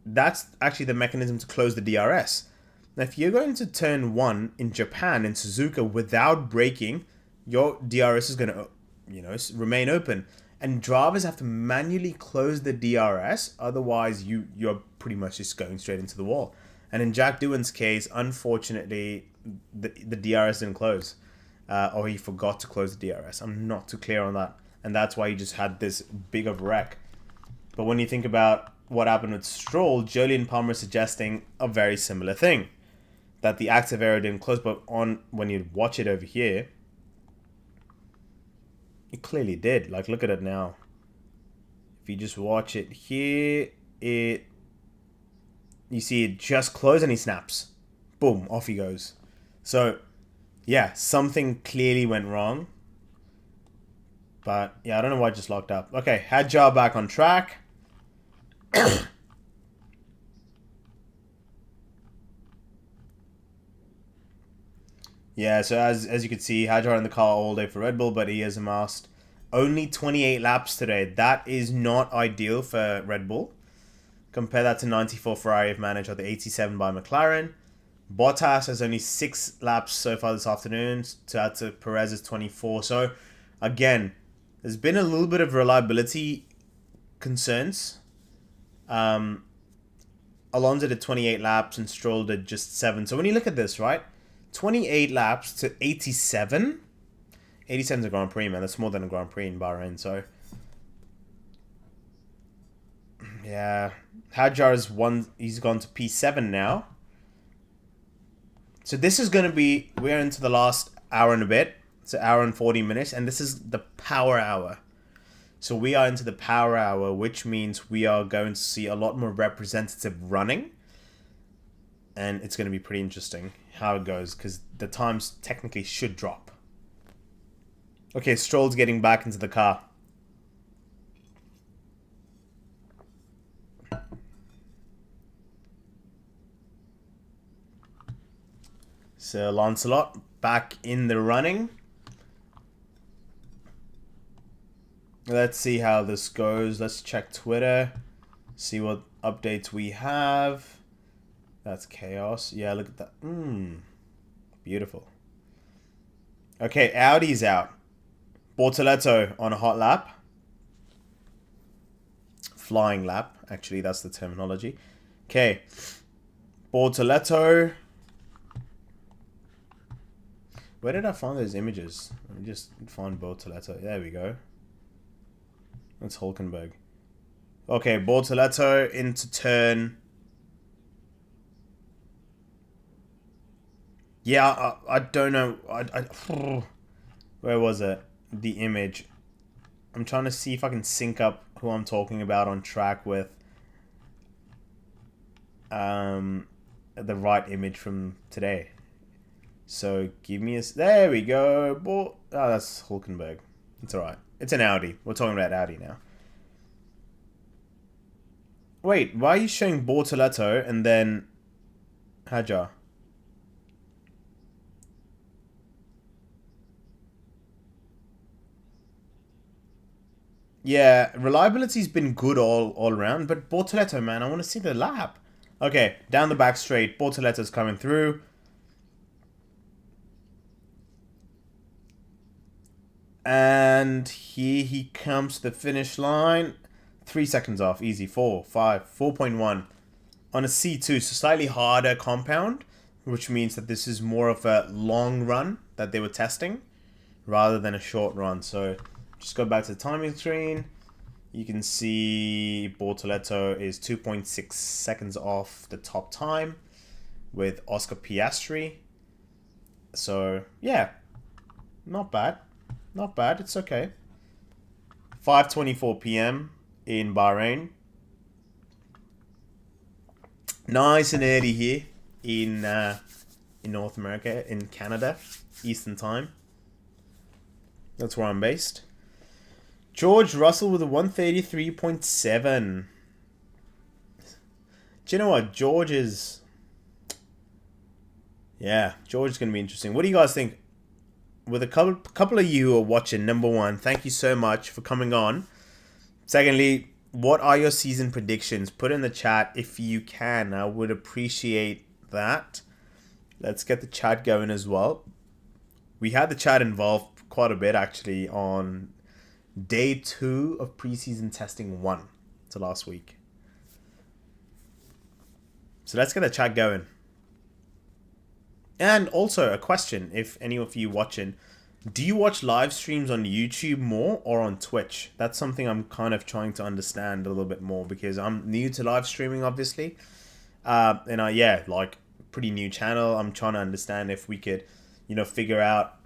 that's actually the mechanism to close the DRS. Now, if you're going to turn 1 in Japan, in Suzuka, without braking, your DRS is going to, remain open. And drivers have to manually close the DRS, otherwise you're pretty much just going straight into the wall. And in Jack Doohan's case, unfortunately, the DRS didn't close. Or he forgot to close the DRS. I'm not too clear on that. And that's why he just had this big of a wreck. But when you think about what happened with Stroll, Jolyon Palmer is suggesting a very similar thing. That the active area didn't close, but when you watch it over here, it clearly did. Like, look at it now. If you just watch it here, you see it just close and he snaps. Boom, off he goes. So, yeah, something clearly went wrong. But, yeah, I don't know why it just locked up. Okay, Hadjar back on track. Yeah, so as you can see, Hadjar in the car all day for Red Bull, but he has amassed only 28 laps today. That is not ideal for Red Bull. Compare that to 94 Ferrari have managed, or the 87 by McLaren. Bottas has only 6 laps so far this afternoon, to add to Perez's 24. So, again, there's been a little bit of reliability concerns. Alonso did 28 laps and Stroll did just 7. So when you look at this, right? 28 laps to 87. 87 is a Grand Prix, man. That's more than a Grand Prix in Bahrain. So, yeah. Hadjar's won. He's gone to P7 now. So this is going to be... We're into the last hour and a bit. It's an hour and 40 minutes. And this is the power hour. So we are into the power hour, which means we are going to see a lot more representative running. And it's going to be pretty interesting how it goes, because the times technically should drop. Okay, Stroll's getting back into the car. So Lancelot back in the running. Let's see how this goes. Let's check Twitter. See what updates we have. That's chaos. Yeah, look at that. Beautiful. Okay, Audi's out. Bortoleto on a hot lap. Flying lap. Actually, that's the terminology. Okay. Bortoleto. Where did I find those images? Let me just find Bortoleto. There we go. That's Hulkenberg. Okay, Bortoleto into turn. Yeah, I don't know. Where was it? The image. I'm trying to see if I can sync up who I'm talking about on track with the right image from today. So give me a... There we go. Oh, that's Hulkenberg. It's alright. It's an Audi. We're talking about Audi now. Wait, why are you showing Bortoleto and then Hadjar? Yeah, reliability's been good all around, but Bortoleto, man, I want to see the lap. Okay, down the back straight, Bortoleto's coming through. And here he comes to the finish line. 3 seconds off, easy, 4, 5, 4.1. On a C2, so slightly harder compound, which means that this is more of a long run that they were testing, rather than a short run, so... Just go back to the timing screen. You can see Bortoleto is 2.6 seconds off the top time with Oscar Piastri. So, yeah. Not bad. Not bad. It's okay. 5:24 p.m. in Bahrain. Nice and early here in North America, in Canada, Eastern Time. That's where I'm based. George Russell with a 133.7. Do you know what? George is... Yeah, George is going to be interesting. What do you guys think? With a couple of you who are watching, number one, thank you so much for coming on. Secondly, what are your season predictions? Put in the chat if you can. I would appreciate that. Let's get the chat going as well. We had the chat involved quite a bit actually on day 2 of preseason testing 1. So last week. So let's get the chat going. And also a question, if any of you watching, do you watch live streams on YouTube more or on Twitch? That's something I'm kind of trying to understand a little bit more because I'm new to live streaming, obviously. Pretty new channel. I'm trying to understand if we could, figure out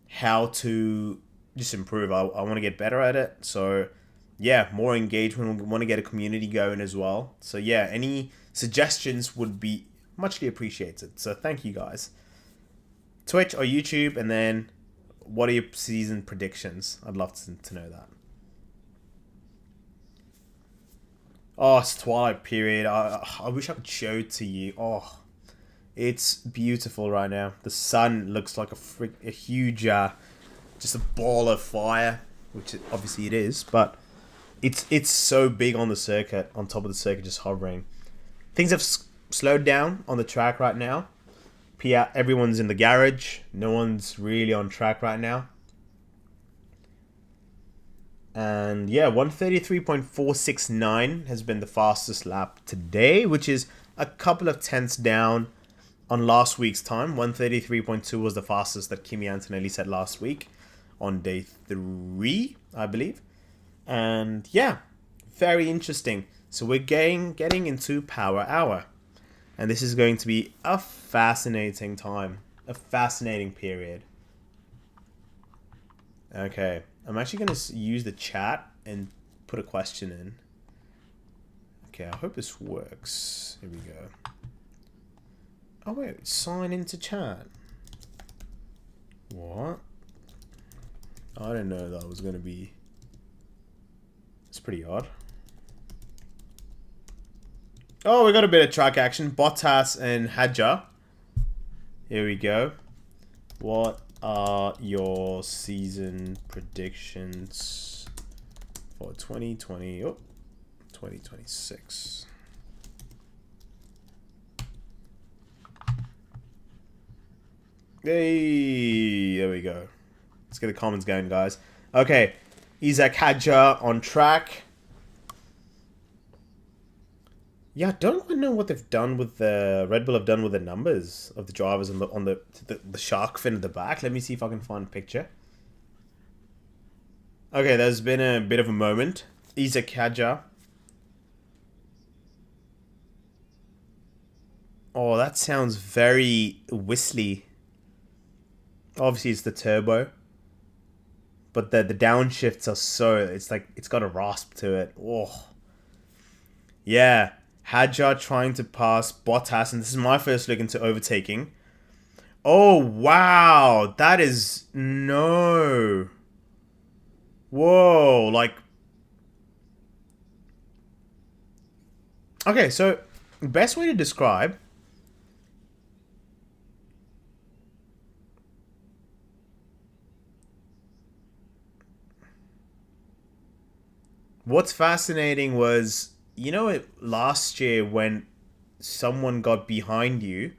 how to just improve. I want to get better at it. So, yeah, more engagement. We want to get a community going as well. So, yeah, any suggestions would be muchly appreciated. So thank you guys. Twitch or YouTube, and then what are your season predictions? I'd love to know that. Oh, it's twilight period. I wish I could show it to you. Oh, it's beautiful right now. The sun looks like a huge, just a ball of fire, which obviously it is, but it's so big on the circuit, on top of the circuit, just hovering. Things have slowed down on the track right now. Everyone's in the garage. No one's really on track right now. And yeah, 133.469 has been the fastest lap today, which is a couple of tenths down on last week's time. 133.2 was the fastest that Kimi Antonelli set last week on day 3, I believe. And yeah, very interesting. So we're getting into Power Hour. And this is going to be a fascinating time. A fascinating period. Okay. I'm actually going to use the chat and put a question in. Okay, I hope this works. Here we go. Oh, wait. Sign into chat. What? I didn't know that was going to be... It's pretty odd. Oh, we got a bit of track action. Bottas and Hadjar. Here we go. What are your season predictions for 2026? Hey, there we go. Let's get the comments going, guys. Okay, Isaac Hadjar on track. Yeah, I don't know what they've done with the Red Bull have done with the numbers of the drivers on the shark fin at the back. Let me see if I can find a picture. Okay, there's been a bit of a moment. Isaac Hadjar. Oh, that sounds very whistly. Obviously, it's the turbo, but the downshifts are so it's got a rasp to it. Oh, yeah. Hadjar trying to pass Bottas, and this is my first look into overtaking. Oh, wow. That is... No. Whoa. Okay, so best way to describe... What's fascinating was... last year when someone got behind you,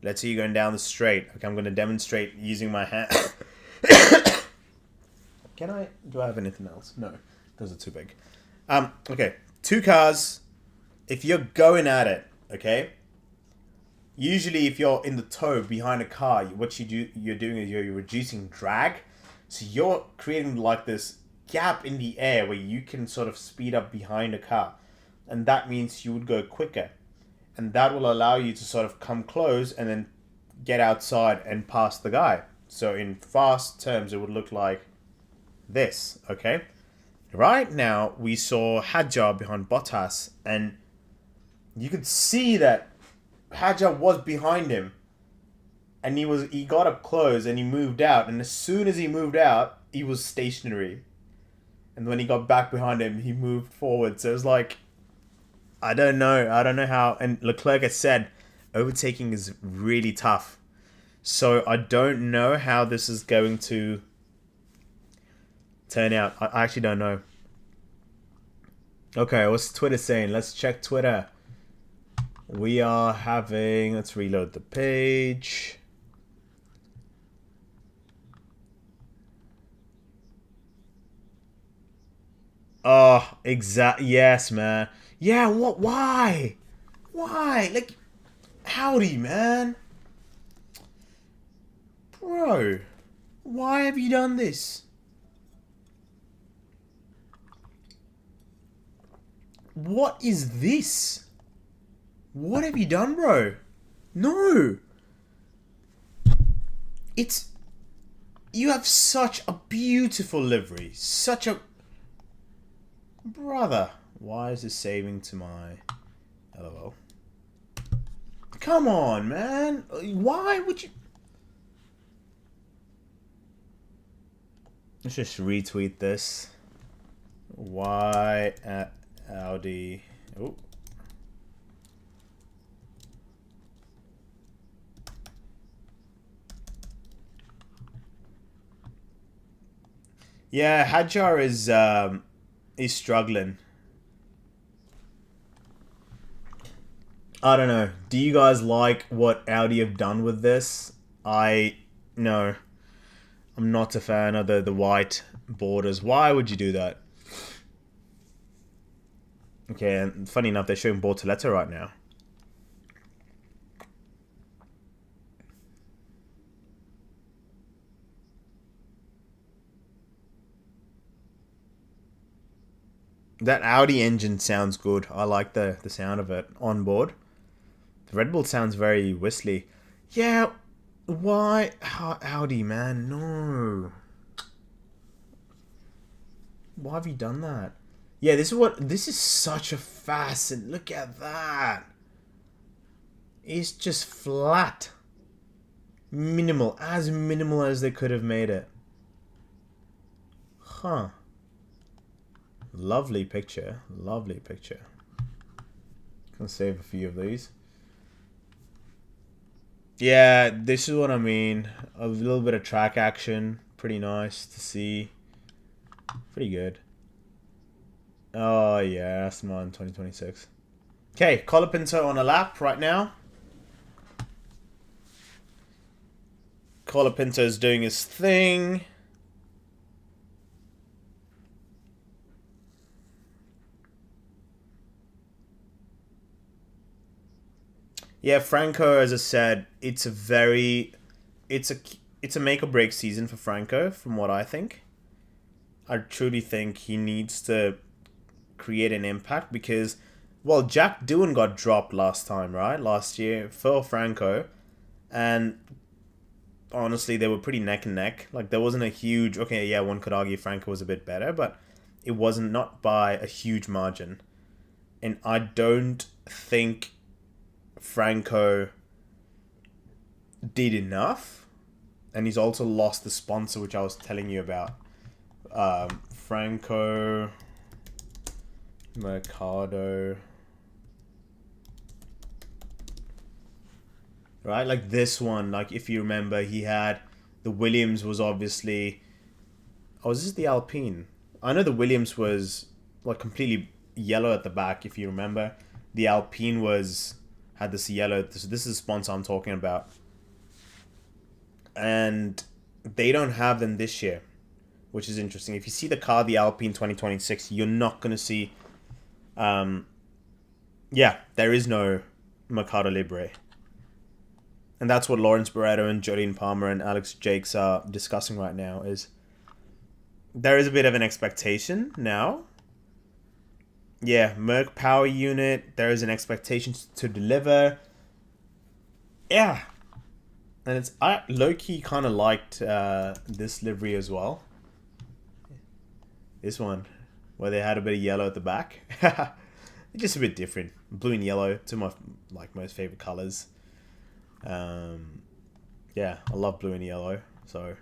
let's say you're going down the straight. Okay, I'm going to demonstrate using my hand. Do I have anything else? No, those are too big. Okay, 2 cars. If you're going at it, okay, usually if you're in the tow behind a car, what you're doing is you're reducing drag. So you're creating like this gap in the air where you can sort of speed up behind a car. And that means you would go quicker. And that will allow you to sort of come close and then get outside and pass the guy. So in fast terms, it would look like this, okay? Right now, we saw Hadjar behind Bottas. And you could see that Hadjar was behind him. And he got up close and he moved out. And as soon as he moved out, he was stationary. And when he got back behind him, he moved forward. So it was like, I don't know. I don't know how. And Leclerc has said overtaking is really tough. So I don't know how this is going to turn out. I actually don't know. Okay, what's Twitter saying? Let's check Twitter. We are having... Let's reload the page. Oh, yes, man. Yeah, what? Why? Why? Like, howdy, man. Bro, why have you done this? What is this? What have you done, bro? No. It's... You have such a beautiful livery. Such a... Brother. Why is this saving to my... LOL. Come on, man. Why would you... Let's just retweet this. Why at Audi... Oh. Yeah, Hadjar is struggling. I don't know. Do you guys like what Audi have done with this? No. I'm not a fan of the white borders. Why would you do that? Okay, and funny enough, they're showing Bortoleto right now. That Audi engine sounds good. I like the sound of it on board. The Red Bull sounds very whistly. Yeah, why? Audi, man, no. Why have you done that? Yeah, this is such a fast, look at that. It's just flat. Minimal, as minimal as they could have made it. Huh. Lovely picture. Lovely picture. Can save a few of these. Yeah, this is what I mean. A little bit of track action. Pretty nice to see. Pretty good. Oh, yeah. Aston Martin 2026. Okay, Colapinto on a lap right now. Colapinto's doing his thing. Yeah, Franco, as I said, it's a make or break season for Franco, from what I think. I truly think he needs to create an impact because, well, Jack Doohan got dropped last time, right? Last year for Franco, and honestly, they were pretty neck and neck. Like, there wasn't a huge... Okay, yeah, one could argue Franco was a bit better, but it wasn't not by a huge margin. And I don't think Franco did enough, and he's also lost the sponsor, which I was telling you about. Franco Mercado, right? Like this one, like if you remember, he had the Williams was obviously... Oh, is this the Alpine? I know the Williams was like completely yellow at the back, if you remember. The Alpine had this yellow. This is the sponsor I'm talking about. And they don't have them this year, which is interesting. If you see the car, the Alpine 2026, you're not going to see... yeah, there is no Mercado Libre. And that's what Lawrence Barretto and Jolene Palmer and Alex Jakes are discussing right now, is there is a bit of an expectation now. Yeah, Merc Power Unit, there is an expectation to deliver. Yeah. And I low-key kind of liked this livery as well. This one, where they had a bit of yellow at the back. Just a bit different. Blue and yellow, two of my most favorite colors. Yeah, I love blue and yellow. So,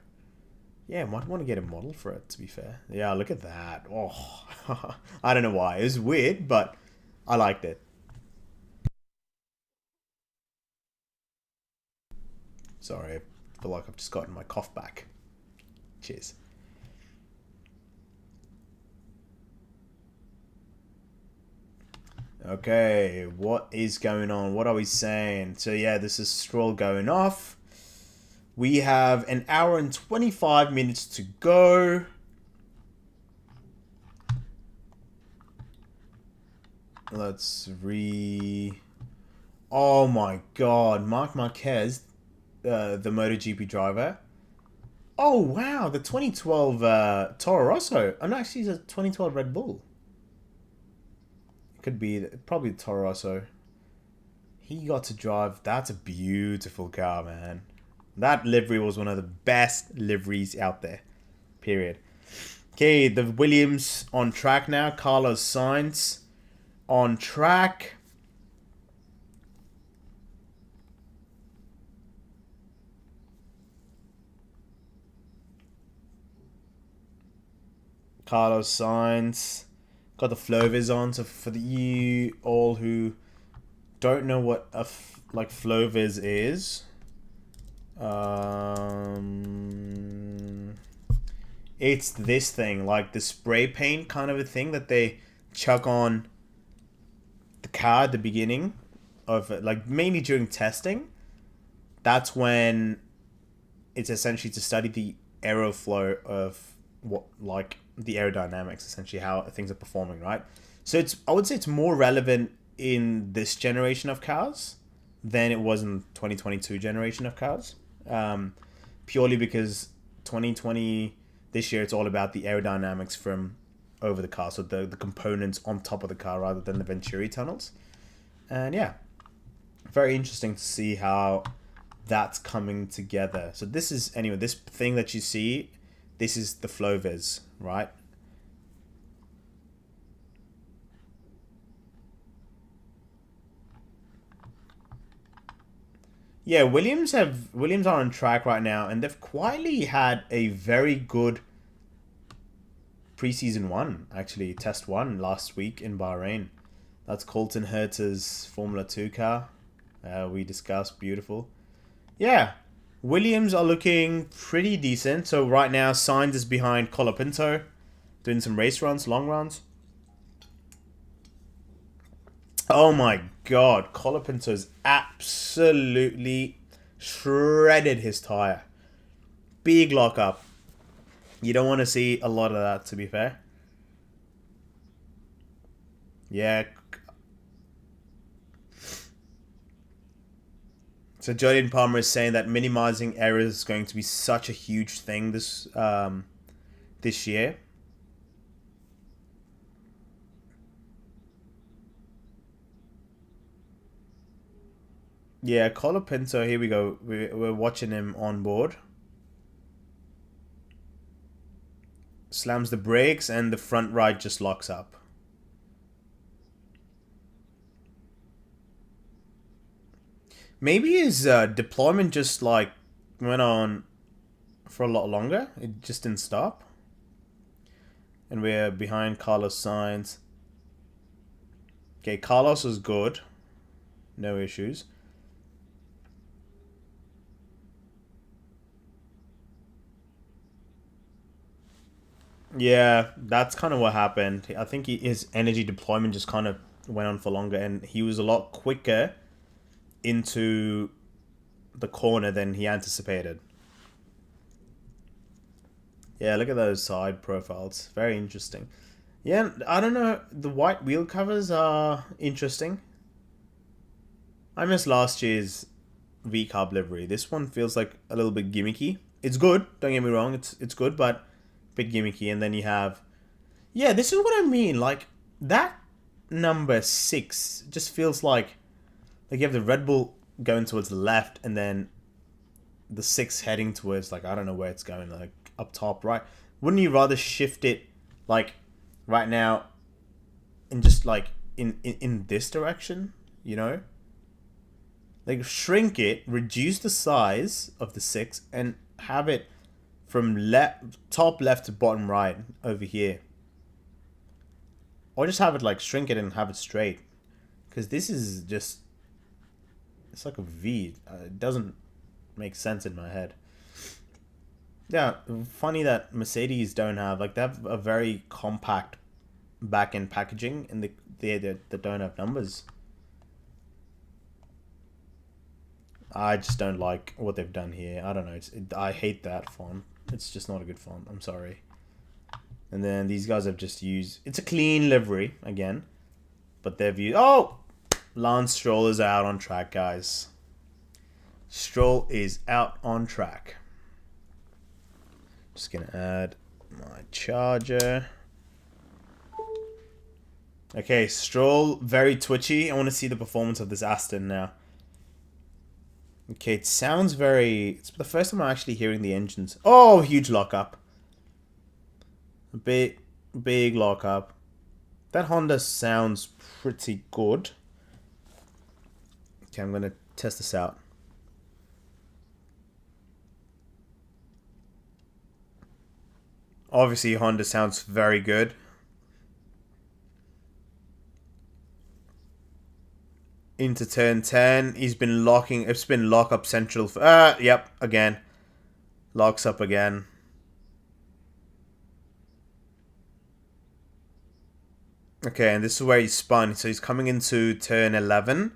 Yeah, might want to get a model for it, to be fair. Yeah, look at that. Oh, I don't know why. It was weird, but I liked it. Sorry, I feel like I've just gotten my cough back. Cheers. Okay, what is going on? What are we saying? So yeah, this is Stroll going off. We have an hour and 25 minutes to go. Let's Oh my god, Marc Marquez, the MotoGP driver. Oh wow, the 2012 Toro Rosso. Oh no, actually, it's a 2012 Red Bull. It could be probably the Toro Rosso. He got to drive. That's a beautiful car, man. That livery was one of the best liveries out there. Period. Okay, the Williams on track now. Carlos Sainz on track. Carlos Sainz. Got the Flovis on. So for you all who don't know what a Flovis is, it's this thing, like the spray paint kind of a thing that they chuck on the car at the beginning of it, like mainly during testing. That's when it's essentially to study the aeroflow of what, like the aerodynamics, essentially how things are performing, right? So I would say it's more relevant in this generation of cars than it was in 2022 generation of cars, purely because 2020 this year it's all about the aerodynamics from over the car, so the components on top of the car rather than the Venturi tunnels. And yeah, very interesting to see how that's coming together. So this is, anyway, this thing that you see, this is the Flovis, right? Yeah, Williams are on track right now, and they've quietly had a very good preseason one, actually, test one last week in Bahrain. That's Colton Herta's Formula 2 car. We discussed, beautiful. Yeah, Williams are looking pretty decent. So right now, Sainz is behind Colapinto, doing some race runs, long runs. Oh my god, Colapinto's absolutely shredded his tire. Big lockup. You don't want to see a lot of that, to be fair. Yeah. So Jolyon Palmer is saying that minimizing errors is going to be such a huge thing this year. Yeah, Colapinto, here we go. We're watching him on board. Slams the brakes and the front right just locks up. Maybe his deployment just like went on for a lot longer. It just didn't stop. And we're behind Carlos Sainz. Okay, Carlos was good. No issues. Yeah, that's kind of what happened. I think his energy deployment just kind of went on for longer, and he was a lot quicker into the corner than he anticipated. Yeah, look at those side profiles. Very interesting. Yeah, I don't know. The white wheel covers are interesting. I missed last year's V-carb livery. This one feels like a little bit gimmicky. It's good. Don't get me wrong. It's good, but a bit gimmicky. And then you have, yeah, this is what I mean. Like that number 6 just feels like you have the Red Bull going towards the left, and then the 6 heading towards, like, I don't know where it's going, like up top, right? Wouldn't you rather shift it like right now and just like in this direction, you know? Like shrink it, reduce the size of the 6, and have it from top left to bottom right over here. Or just have it like shrink it and have it straight. Because this is just... It's like a V. It doesn't make sense in my head. Yeah, funny that Mercedes don't have... Like, they have a very compact back-end packaging. And they don't have numbers. I just don't like what they've done here. I don't know. I hate that font. It's just not a good font. I'm sorry. And then these guys have just used... It's a clean livery, again. But they've used... Oh! Lance Stroll is out on track, guys. Stroll is out on track. Just going to add my charger. Okay, Stroll, very twitchy. I want to see the performance of this Aston now. Okay, it sounds very... It's the first time I'm actually hearing the engines. Oh, huge lockup. Big lockup. That Honda sounds pretty good. Okay, I'm going to test this out. Obviously, Honda sounds very good. Into turn 10. He's been locking... It's been lock up central. Yep, again. Locks up again. Okay, and this is where he spun. So he's coming into turn 11.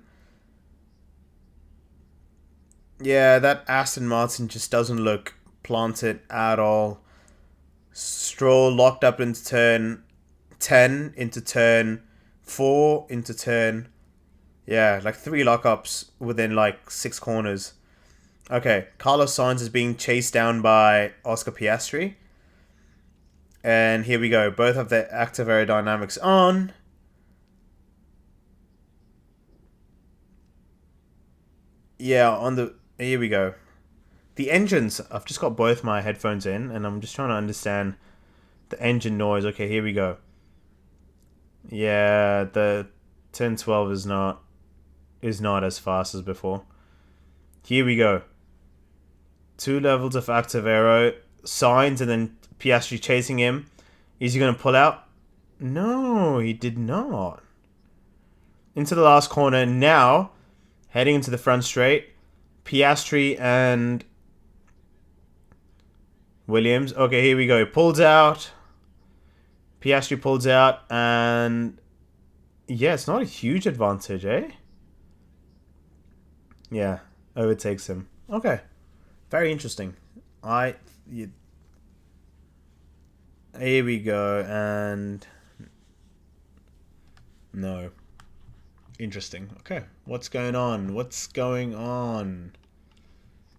Yeah, that Aston Martin just doesn't look planted at all. Stroll locked up into turn 10, into turn 4, into turn... Yeah, like 3 lockups within like 6 corners. Okay, Carlos Sainz is being chased down by Oscar Piastri. And here we go. Both have their active aerodynamics on. Yeah, on the... Here we go. The engines... I've just got both my headphones in, and I'm just trying to understand the engine noise. Okay, here we go. Yeah, the 1012 is not as fast as before. Here we go. 2 levels of active aero. Sainz and then Piastri chasing him. Is he going to pull out? No, he did not. Into the last corner now. Heading into the front straight. Piastri and Williams. Okay, here we go. Pulls out. Piastri pulls out. And yeah, it's not a huge advantage, eh? Yeah, overtakes him. Okay. Very interesting. Here we go, and... No. Interesting. Okay, what's going on? What's going on?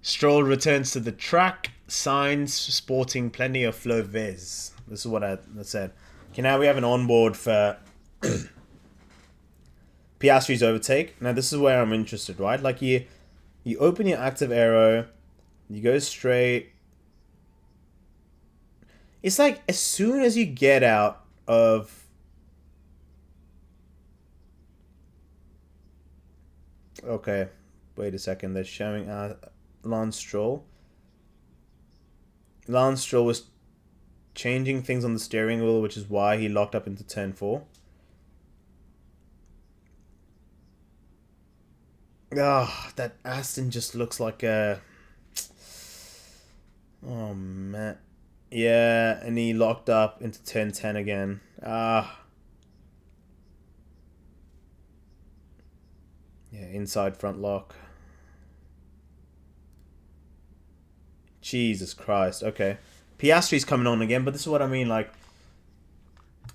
Stroll returns to the track. Sainz sporting plenty of flow viz. This is what I said. Okay, now we have an onboard for Piastri's overtake. Now this is where I'm interested, right? Like you open your active aero, you go straight. It's like as soon as you get out of... Okay, wait a second. They're showing Lance Stroll. Lance Stroll was changing things on the steering wheel, which is why he locked up into turn 4. Oh, that Aston just looks like a... Oh, man. Yeah, and he locked up into turn 10 again. Yeah, inside front lock. Jesus Christ. Okay. Piastri's coming on again, but this is what I mean, like...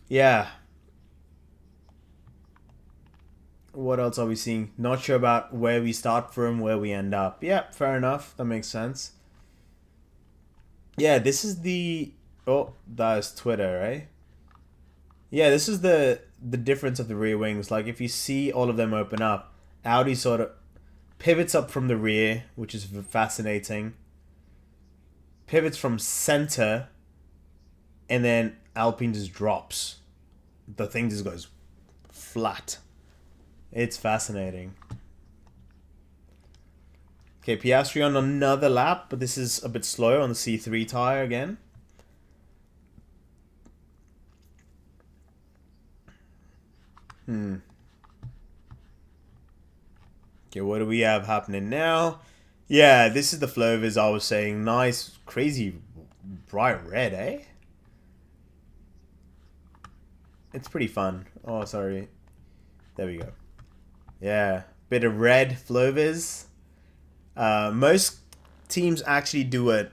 Yeah. What else are we seeing? Not sure about where we start from, where we end up. Yeah, fair enough. That makes sense. Yeah, this is the... Oh, that is Twitter, right? Yeah, this is the difference of the rear wings. Like, if you see all of them open up, Audi sort of pivots up from the rear, which is fascinating. Pivots from center, and then Alpine just drops. The thing just goes flat. It's fascinating. Okay, Piastri on another lap, but this is a bit slow on the C3 tire again. Okay, what do we have happening now? Yeah, this is the Flovers I was saying. Nice, crazy, bright red, eh? It's pretty fun. Oh, sorry. There we go. Yeah, bit of red Flovers. Most teams actually do a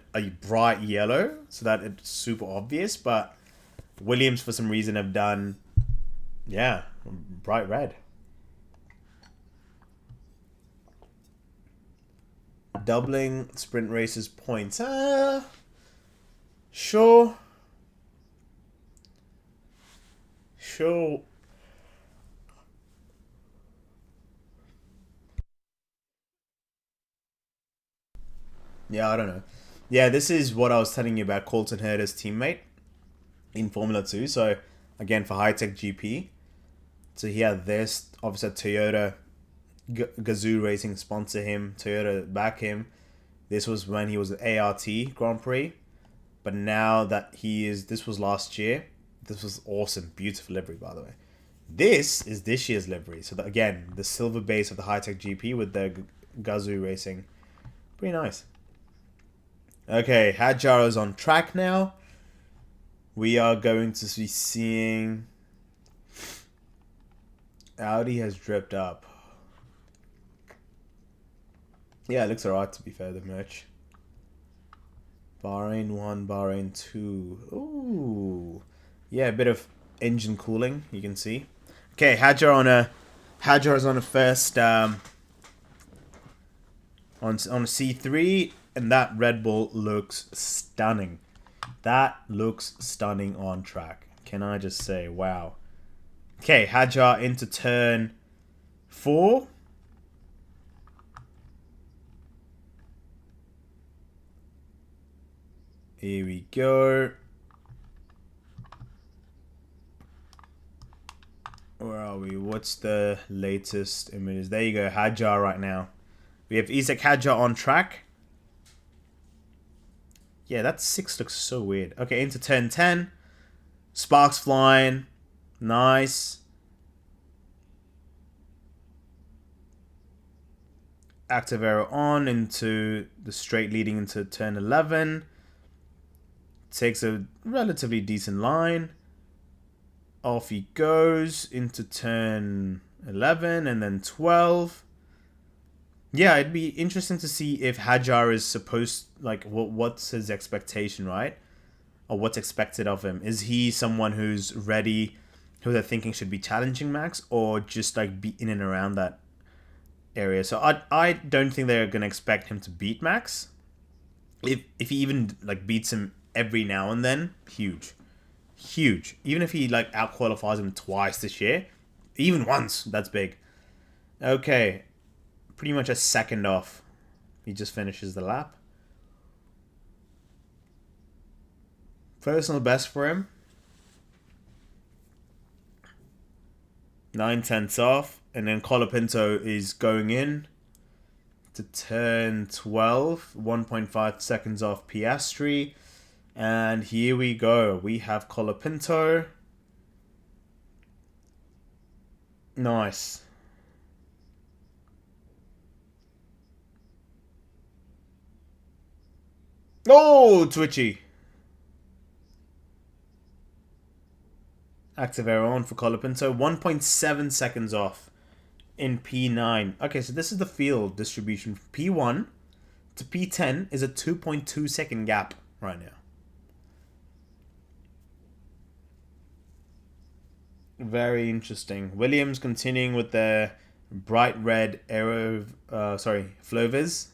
bright yellow so that it's super obvious, but Williams for some reason have done, yeah, bright red. Doubling sprint races points. Sure. Sure. Yeah, I don't know. Yeah, this is what I was telling you about Colton Herta's teammate in Formula 2. So, again, for High Tech GP. So, he had this. Obviously, Toyota Gazoo Racing sponsor him. Toyota back him. This was when he was at ART Grand Prix. But now that this was last year. This was awesome. Beautiful livery, by the way. This is this year's livery. So, again, the silver base of the High Tech GP with the Gazoo Racing. Pretty nice. Okay, Hadjar is on track now. We are going to be seeing... Audi has dripped up. Yeah, it looks alright to be fair, the merch. Bahrain 1, Bahrain 2. Ooh. Yeah, a bit of engine cooling, you can see. Okay, Hadjar is on a first on a C3, and that Red Bull looks stunning. That looks stunning on track. Can I just say, wow. Okay, Hadjar into turn 4. Here we go. Where are we? What's the latest images? There you go, Hadjar right now. We have Isaac Hadjar on track. Yeah, that 6 looks so weird. Okay, into turn 10. Sparks flying. Nice. Active arrow on into the straight leading into turn 11. Takes a relatively decent line. Off he goes into turn 11 and then 12. Yeah, it'd be interesting to see if Hadjar is supposed, like, what's his expectation, right? Or what's expected of him. Is he someone who's ready, who they're thinking should be challenging Max, or just, like, be in and around that area? So I don't think they're going to expect him to beat Max. If he even, like, beats him every now and then, huge. Huge. Even if he, like, out-qualifies him twice this year, even once, that's big. Okay. Pretty much a second off. He just finishes the lap. Personal best for him. 9/10 off. And then Colapinto is going in to turn 12. 1.5 seconds off Piastri. And here we go. We have Colapinto. Nice. Oh, twitchy. Active arrow on for Colapinto. 1.7 seconds off in P9. Okay, so this is the field distribution. P1 to P10 is a 2.2 second gap right now. Very interesting. Williams continuing with their bright red arrow, Flovers.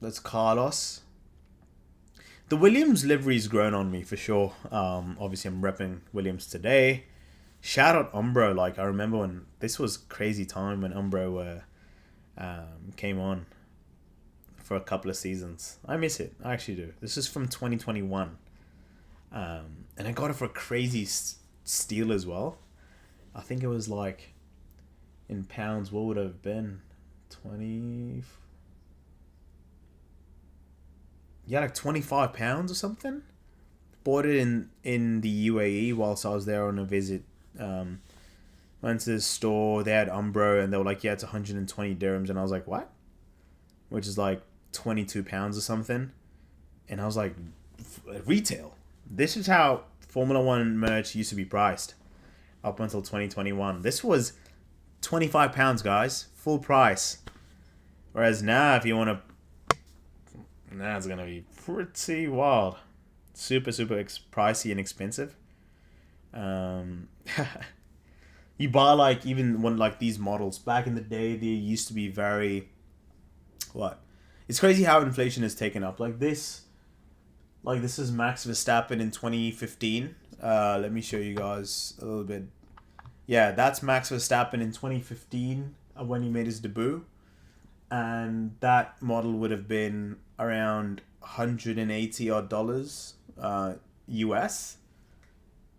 That's Carlos. The Williams livery's grown on me for sure. Obviously, I'm repping Williams today. Shout out Umbro. Like, I remember when this was crazy time when Umbro came on for a couple of seasons. I miss it. I actually do. This is from 2021. And I got it for a crazy steal as well. I think it was like, in pounds, what would it have been? 20. Yeah, like 25 pounds or something. Bought it in the UAE whilst I was there on a visit. Went to the store, they had Umbro, and they were like, yeah, it's 120 dirhams. And I was like, what? Which is like 22 pounds or something. And I was like, retail? This is how Formula One merch used to be priced up until 2021. This was 25 pounds, guys. Full price. Whereas now, if you want to... Now it's going to be pretty wild. Super, super pricey and expensive. You buy like even one like these models back in the day, they used to be very what? It's crazy how inflation has taken up. Like this is Max Verstappen in 2015. Let me show you guys a little bit. Yeah, that's Max Verstappen in 2015 when he made his debut, and that model would have been around 180 odd dollars US.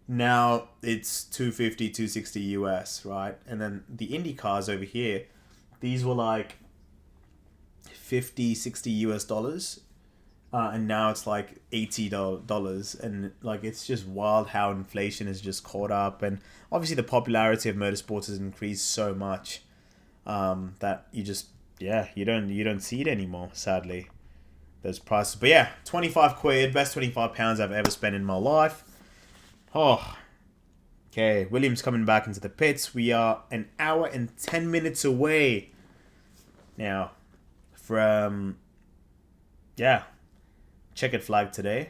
Now it's 250, 260 US, right? And then the Indy cars over here, these were like 50, 60 US dollars. And now it's like $80. And like, it's just wild how inflation has just caught up. And obviously the popularity of motorsports has increased so much that you just, yeah, you don't see it anymore, sadly. Those prices. But yeah, 25 quid, best 25 pounds I've ever spent in my life. Oh, okay. Williams coming back into the pits. We are an hour and 10 minutes away now from, yeah, checkered flag today.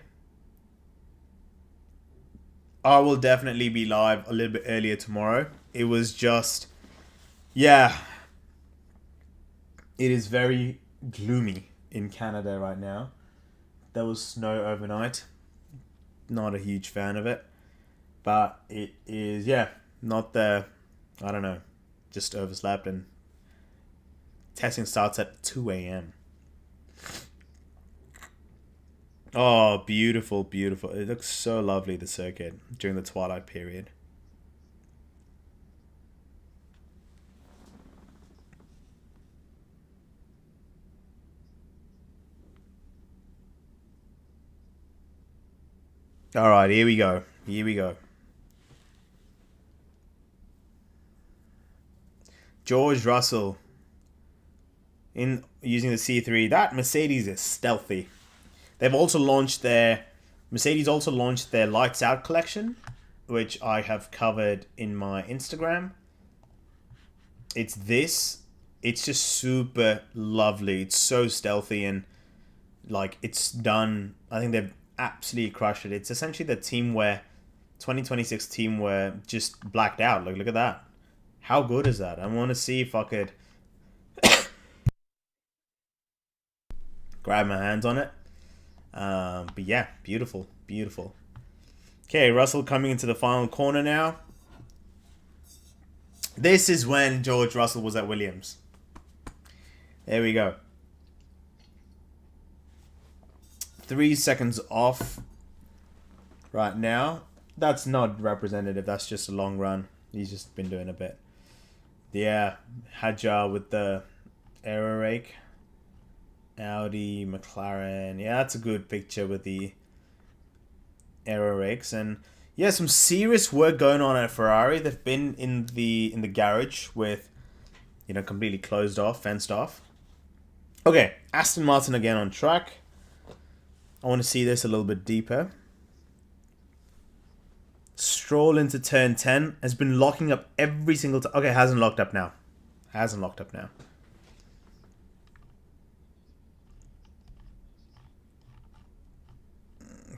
I will definitely be live a little bit earlier tomorrow. It was just, yeah, it is very gloomy in Canada right now. There was snow overnight. Not a huge fan of it. But it is, yeah, not the, I don't know, just overslept, and testing starts at 2 a.m. Oh, beautiful, beautiful. It looks so lovely, the circuit, during the twilight period. All right, here we go. Here we go. George Russell in using the C3. That Mercedes is stealthy. Mercedes also launched their Lights Out collection, which I have covered in my Instagram. It's just super lovely. It's so stealthy, and like, it's done. I think they've absolutely crushed it. It's essentially the 2026 team where just blacked out. Like, look at that. How good is that? I want to see if I could grab my hands on it. But yeah, beautiful, beautiful. Okay, Russell coming into the final corner now. This is when George Russell was at Williams. There we go. 3 seconds off right now. That's not representative. That's just a long run. He's just been doing a bit. Yeah, Hadjar with the aero rake. Audi, McLaren. Yeah, that's a good picture with the aero rakes. And yeah, some serious work going on at Ferrari. They've been in the garage with, completely closed off, fenced off. Okay, Aston Martin again on track. I want to see this a little bit deeper. Stroll into turn 10 has been locking up every single time. Okay, hasn't locked up now.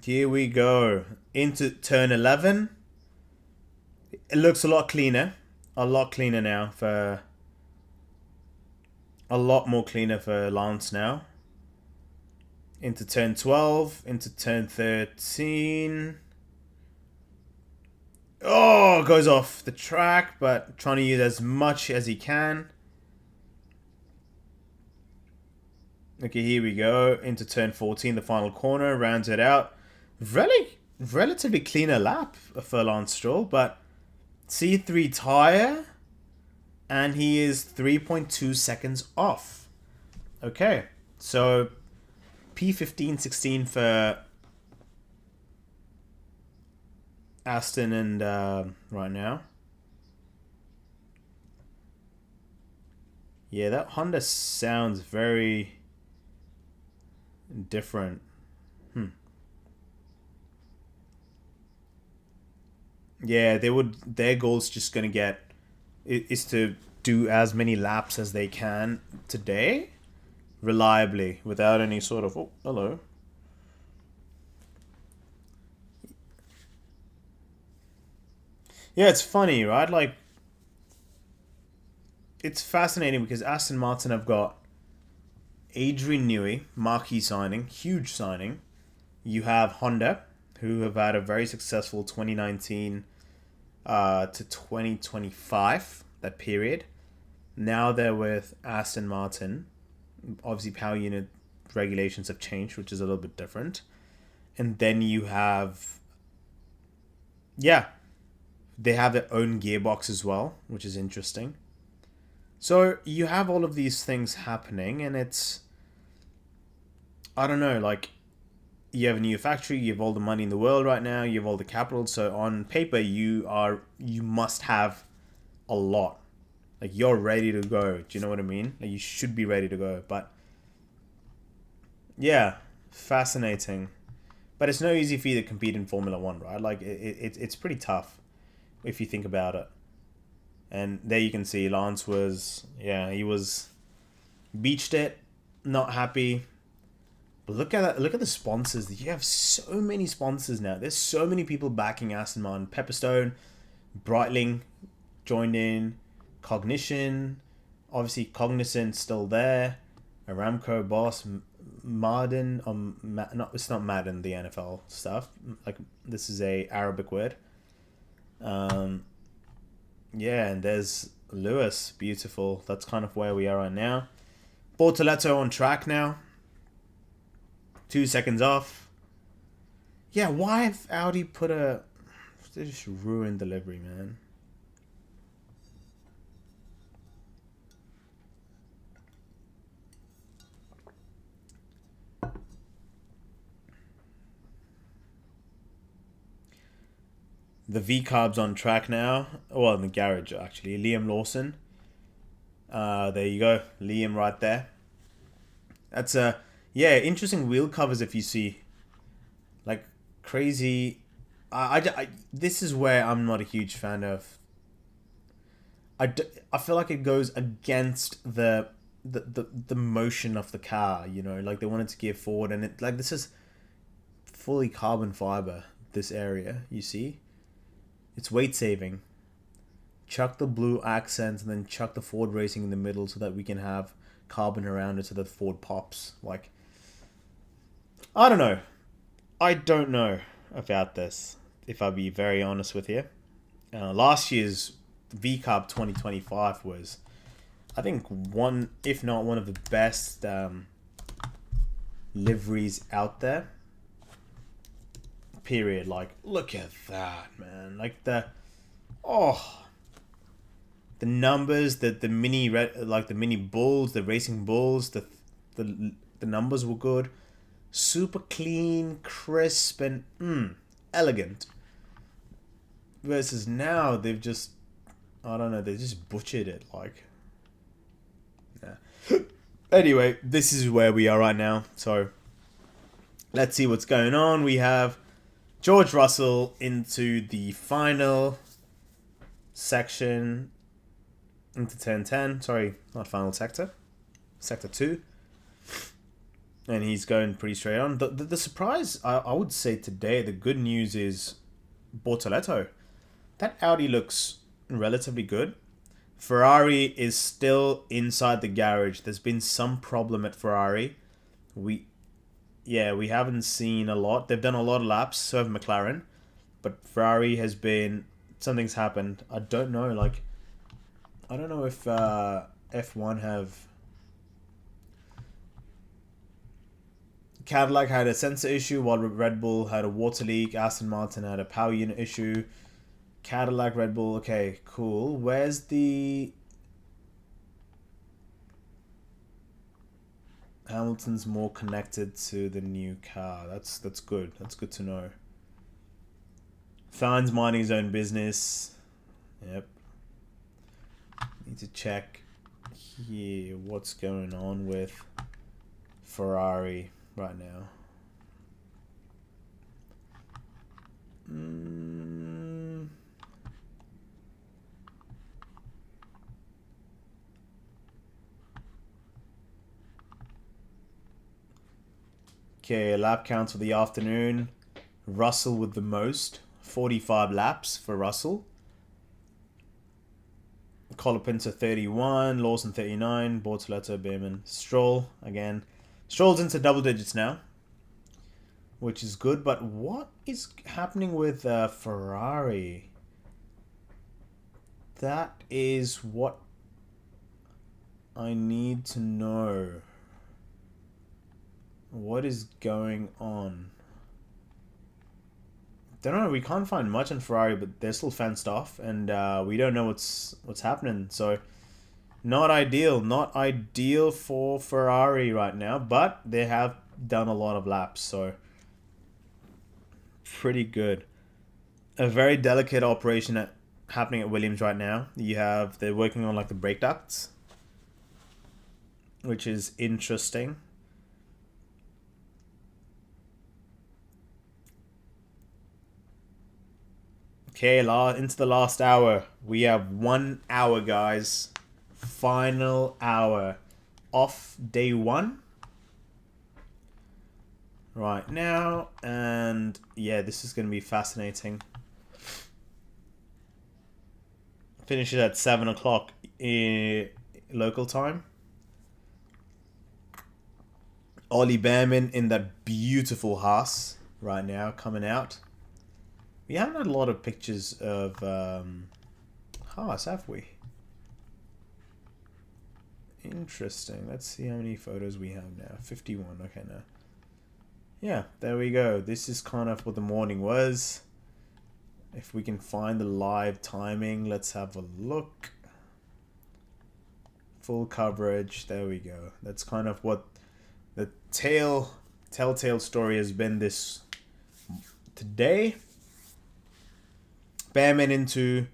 Here we go. Into turn 11. It looks a lot cleaner. A lot cleaner now for... A lot more cleaner for Lance now. Into turn 12. Into turn 13. Oh, goes off the track, but trying to use as much as he can. Okay, here we go. Into turn 14, the final corner. Rounds it out. Relatively cleaner lap for Lance Stroll, but C3 tyre. And he is 3.2 seconds off. Okay, so P15-16 for Aston and right now. Yeah, that Honda sounds very different. Yeah, their goal's just gonna get is to do as many laps as they can today reliably without any sort of oh hello. Yeah, it's funny, right? Like it's fascinating because Aston Martin have got Adrian Newey, marquee signing, huge signing. You have Honda, who have had a very successful 2019 to 2025, that period. Now they're with Aston Martin. Obviously, power unit regulations have changed, which is a little bit different. And then you have, yeah, they have their own gearbox as well, which is interesting. So you have all of these things happening, and it's, I don't know, like, you have a new factory, you have all the money in the world right now, you have all the capital, so on paper you must have a lot. Like you're ready to go. Do you know what I mean? Like you should be ready to go. But yeah, fascinating. But it's no easy for you to compete in Formula One, right? Like it's pretty tough if you think about it. And there you can see Lance was he was beached it, not happy. But look at that! Look at the sponsors. You have so many sponsors now. There's so many people backing Aston Martin. Pepperstone, Breitling joined in. Cognition, obviously Cognizant still there. Aramco, Boss, Marden. Not it's not Madden, the NFL stuff. Like this is a Arabic word. Yeah, and there's Lewis. Beautiful. That's kind of where we are right now. Bortoleto on track now. 2 seconds off. Yeah, why have Audi put a... They just ruined the livery, man. The V-Carb's on track now. Well, in the garage, actually. Liam Lawson. There you go. Liam right there. That's a... Yeah, interesting wheel covers if you see. Like, crazy... this is where I'm not a huge fan of. I feel like it goes against the motion of the car, you know? Like, they wanted to gear forward, and it like this is fully carbon fiber, this area, you see? It's weight saving. Chuck the blue accents and then chuck the Ford Racing in the middle so that we can have carbon around it so that Ford pops. Like, I don't know. I don't know about this, if I'll be very honest with you. Last year's V-Carb 2025 was, I think, one, if not one of the best liveries out there. Period. Like, look at that, man. Like the numbers, the mini like the mini bulls, the racing bulls, the numbers were good, super clean, crisp, and elegant. Versus now they've just, I don't know, they just butchered it. Like, yeah. Anyway, this is where we are right now. So let's see what's going on. We have George Russell into the final section, into turn 10. Sorry, not final sector. Sector 2. And he's going pretty straight on. The surprise, I would say today, the good news is Bortoleto. That Audi looks relatively good. Ferrari is still inside the garage. There's been some problem at Ferrari. We haven't seen a lot. They've done a lot of laps, so have McLaren. But Ferrari has been... Something's happened. I don't know, like... I don't know if F1 have... Cadillac had a sensor issue, while Red Bull had a water leak. Aston Martin had a power unit issue. Cadillac, Red Bull, okay, cool. Where's the Hamilton's more connected to the new car. That's good. That's good to know. Fines minding his own business. Yep. Need to check here what's going on with Ferrari right now. Okay, lap counts for the afternoon. Russell with the most. 45 laps for Russell. Colapinto 31, Lawson 39, Bortoleto, Behrman, Stroll again. Stroll's into double digits now, which is good. But what is happening with Ferrari? That is what I need to know. What is going on? Don't know. We can't find much on Ferrari, but they're still fenced off, and we don't know what's happening. So, not ideal. Not ideal for Ferrari right now, but they have done a lot of laps, so pretty good. A very delicate operation happening at Williams right now. They're working on like the brake ducts, which is interesting. Okay, into the last hour. We have 1 hour, guys. Final hour. Off day 1. Right now. And yeah, this is going to be fascinating. Finishes at 7 o'clock local time. Ollie Behrman in that beautiful Haas right now coming out. We haven't had a lot of pictures of Haas, have we? Interesting. Let's see how many photos we have now. 51. Okay, now. Yeah, there we go. This is kind of what the morning was. If we can find the live timing, let's have a look. Full coverage. There we go. That's kind of what the telltale story has been this today. Behrman into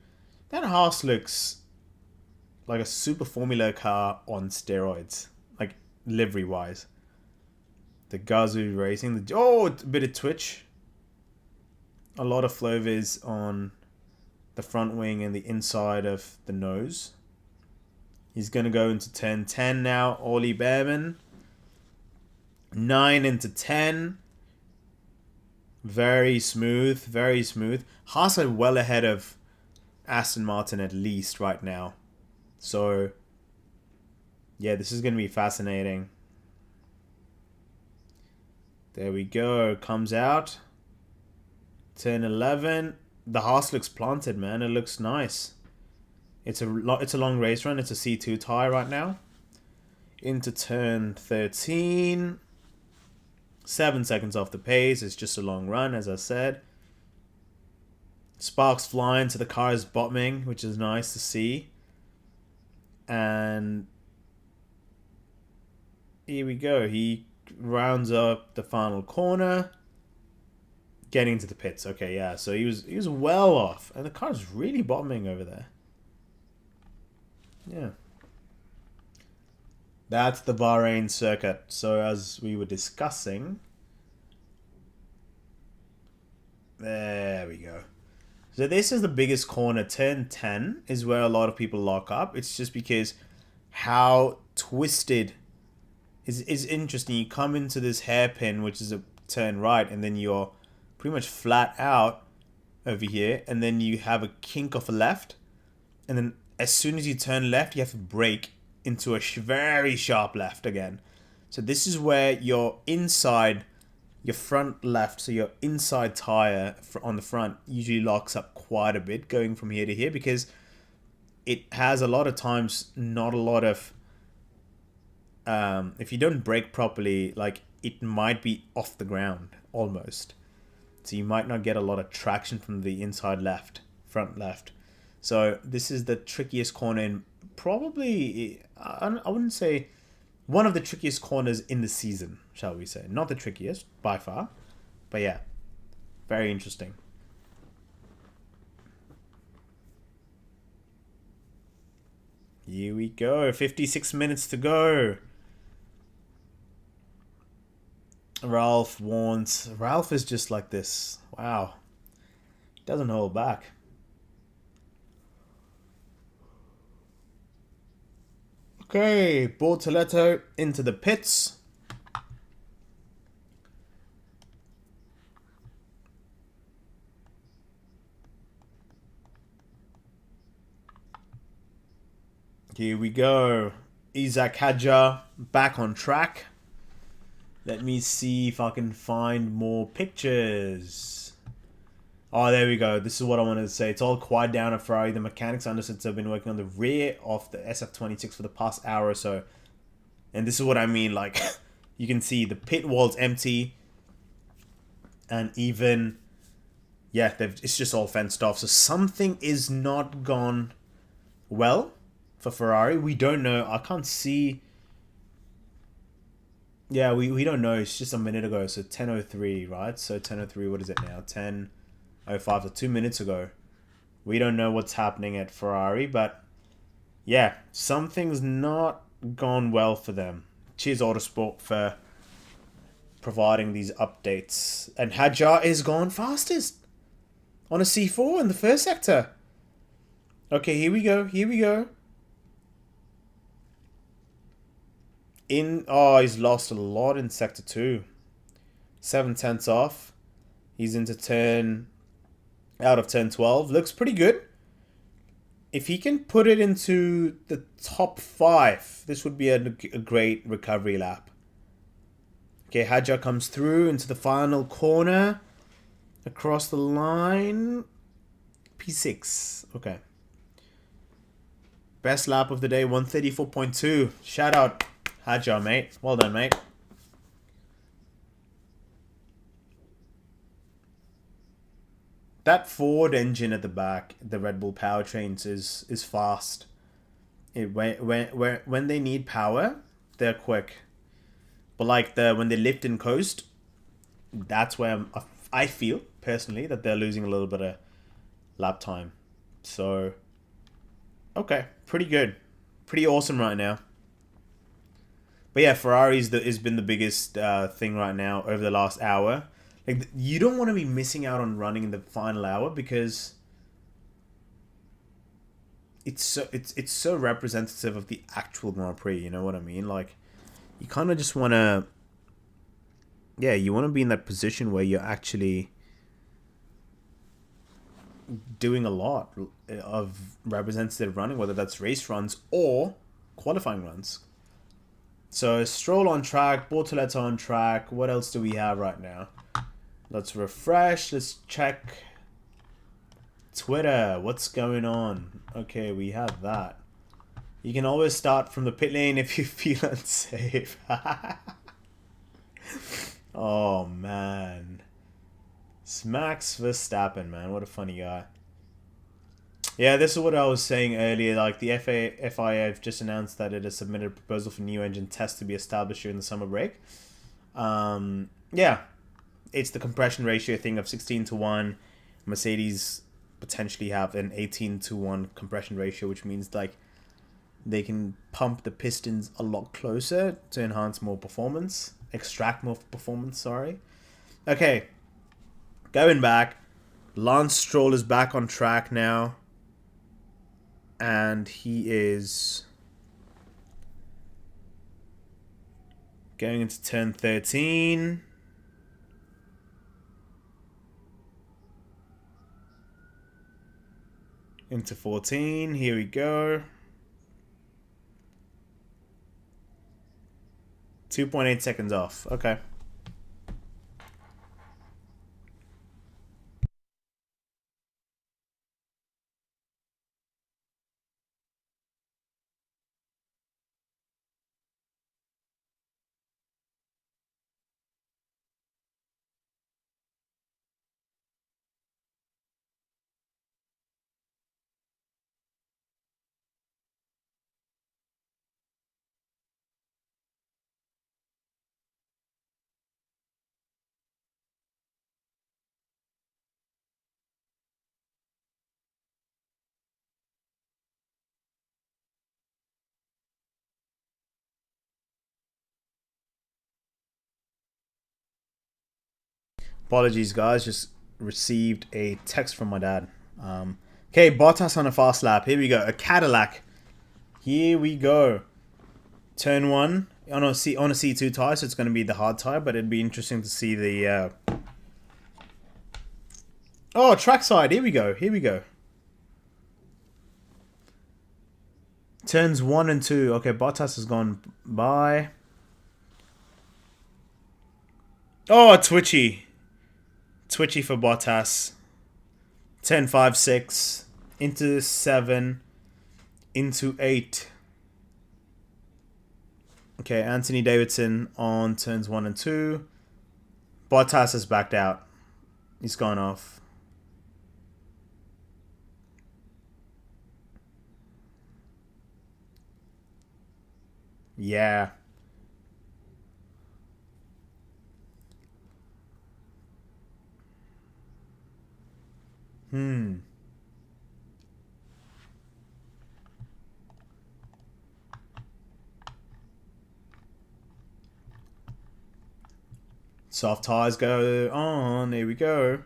that. Haas looks like a super Formula car on steroids, like livery wise. The Gazoo Racing, a bit of twitch, a lot of flow viz on the front wing and the inside of the nose. He's going to go into turn 10 now. Ollie Behrman, 9 into 10. Very smooth, very smooth. Haas are well ahead of Aston Martin at least right now. So, yeah, this is going to be fascinating. There we go. Comes out. Turn 11. The Haas looks planted, man. It looks nice. It's a long race run. It's a C2 tire right now. Into turn 13. 7 seconds off the pace. It's just a long run, as I said. Sparks flying, so the car is bottoming, which is nice to see. And here we go. He rounds up the final corner, getting into the pits. Okay, yeah. So he was well off, and the car's really bottoming over there. Yeah. That's the Bahrain circuit. So as we were discussing, there we go. So this is the biggest corner. Turn 10 is where a lot of people lock up. It's just because how twisted is interesting. You come into this hairpin, which is a turn right, and then you're pretty much flat out over here, and then you have a kink off a left, and then as soon as you turn left, you have to brake into a very sharp left again. So this is where your front left, so your inside tire on the front usually locks up quite a bit going from here to here, because it has a lot of times not a lot of if you don't brake properly, like it might be off the ground almost, so you might not get a lot of traction from the inside front left. So this is the trickiest corner in probably, I wouldn't say one of the trickiest corners in the season, shall we say. Not the trickiest, by far. But yeah, very interesting. Here we go. 56 minutes to go. Ralph warns. Ralph is just like this. Wow. He doesn't hold back. Okay, Bortoletto into the pits. Here we go. Isaac Hadjar back on track. Let me see if I can find more pictures. Oh, there we go. This is what I wanted to say. It's all quiet down at Ferrari. The mechanics understood have been working on the rear of the SF26 for the past hour or so. And this is what I mean. Like, you can see the pit wall's empty. And even, yeah, it's just all fenced off. So something is not gone well for Ferrari. We don't know. I can't see. Yeah, we don't know. It's just a minute ago. So 10:03, right? So 10:03, what is it now? 10:05, so 2 minutes ago. We don't know what's happening at Ferrari, but yeah, something's not gone well for them. Cheers Autosport for providing these updates. And Hadjar is gone fastest on a C4 in the first sector. Okay, here we go. Here we go. He's lost a lot in sector 2. 7/10 off. He's into turn out of turn 12. Looks pretty good. If he can put it into the top 5, this would be a great recovery lap. Okay, Hadjar comes through into the final corner. Across the line. P6. Okay. Best lap of the day, 134.2. Shout out, Hadjar, mate. Well done, mate. That Ford engine at the back, the Red Bull powertrains, is fast. When they need power, they're quick. But like when they lift and coast, that's where I feel personally that they're losing a little bit of lap time. So, okay, pretty good, pretty awesome right now. But yeah, Ferrari's has been the biggest thing right now over the last hour. Like, you don't want to be missing out on running in the final hour because it's so representative of the actual Grand Prix. You know what I mean? Like, you kind of just want to, yeah, you want to be in that position where you're actually doing a lot of representative running, whether that's race runs or qualifying runs. So Stroll on track, Bortoletto on track. What else do we have right now? Let's refresh. Let's check Twitter. What's going on? Okay, we have that. You can always start from the pit lane if you feel unsafe. Oh, man. It's Max Verstappen, man. What a funny guy. Yeah, this is what I was saying earlier. Like, the FIA have just announced that it has submitted a proposal for new engine tests to be established during the summer break. Yeah. It's the compression ratio thing of 16:1. Mercedes potentially have an 18:1 compression ratio, which means like they can pump the pistons a lot closer to enhance more performance, extract more performance, sorry. Okay, going back, Lance Stroll is back on track now, and he is going into turn 13. Into 14. Here we go. 2.8 seconds off. Okay. Apologies, guys. Just received a text from my dad. Okay, Bottas on a fast lap. Here we go. A Cadillac. Here we go. Turn 1 on a C2 tire, so it's going to be the hard tire, but it'd be interesting to see the... Oh, trackside. Here we go. Here we go. Turns 1 and 2. Okay, Bottas has gone by. Oh, twitchy. Twitchy for Bottas. Turn 5, 6. Into 7. Into 8. Okay, Anthony Davidson on turns 1 and 2. Bottas has backed out. He's gone off. Yeah. Soft tires go on. Here we go.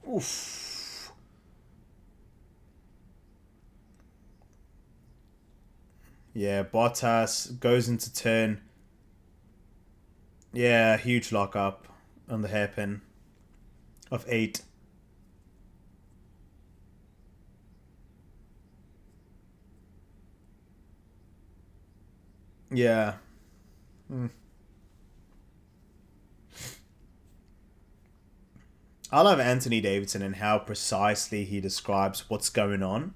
Oof. Yeah, Bottas goes into turn. Yeah, huge lockup on the hairpin of 8. Yeah. I love Anthony Davidson and how precisely he describes what's going on.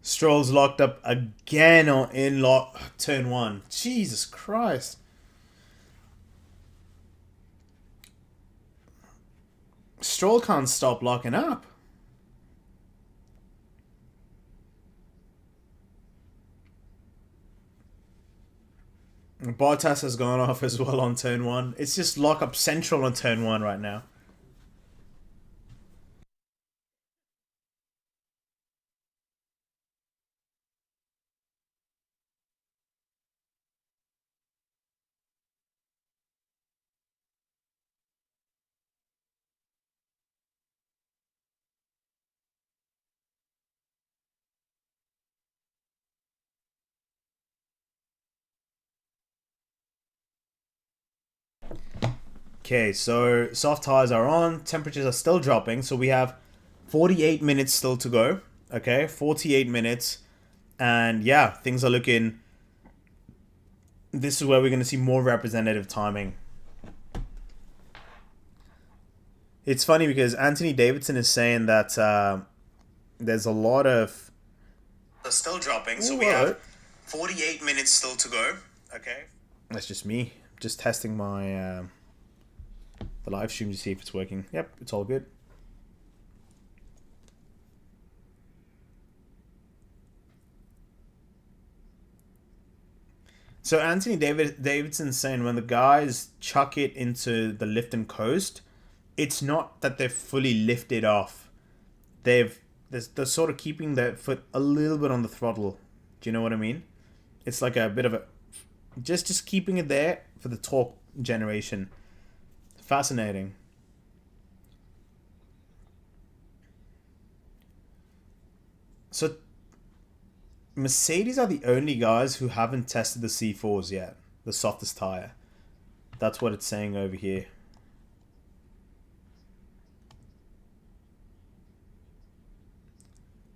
Stroll's locked up again in turn 1. Jesus Christ. Stroll can't stop locking up. Bottas has gone off as well on turn 1. It's just lock up central on turn 1 right now. Okay, so soft tires are on. Temperatures are still dropping. So we have 48 minutes still to go. Okay, 48 minutes. And yeah, things are looking... This is where we're going to see more representative timing. It's funny because Anthony Davidson is saying that there's a lot of... They're still dropping, so we have 48 minutes still to go. Okay. That's just me. Just testing my... the live stream to see if it's working. Yep, it's all good. So Anthony Davidson's saying when the guys chuck it into the lift and coast, it's not that they're fully lifted off. They're sort of keeping their foot a little bit on the throttle. Do you know what I mean? It's like a bit of a... Just keeping it there for the torque generation. Fascinating. So, Mercedes are the only guys who haven't tested the C4s yet. The softest tire. That's what it's saying over here.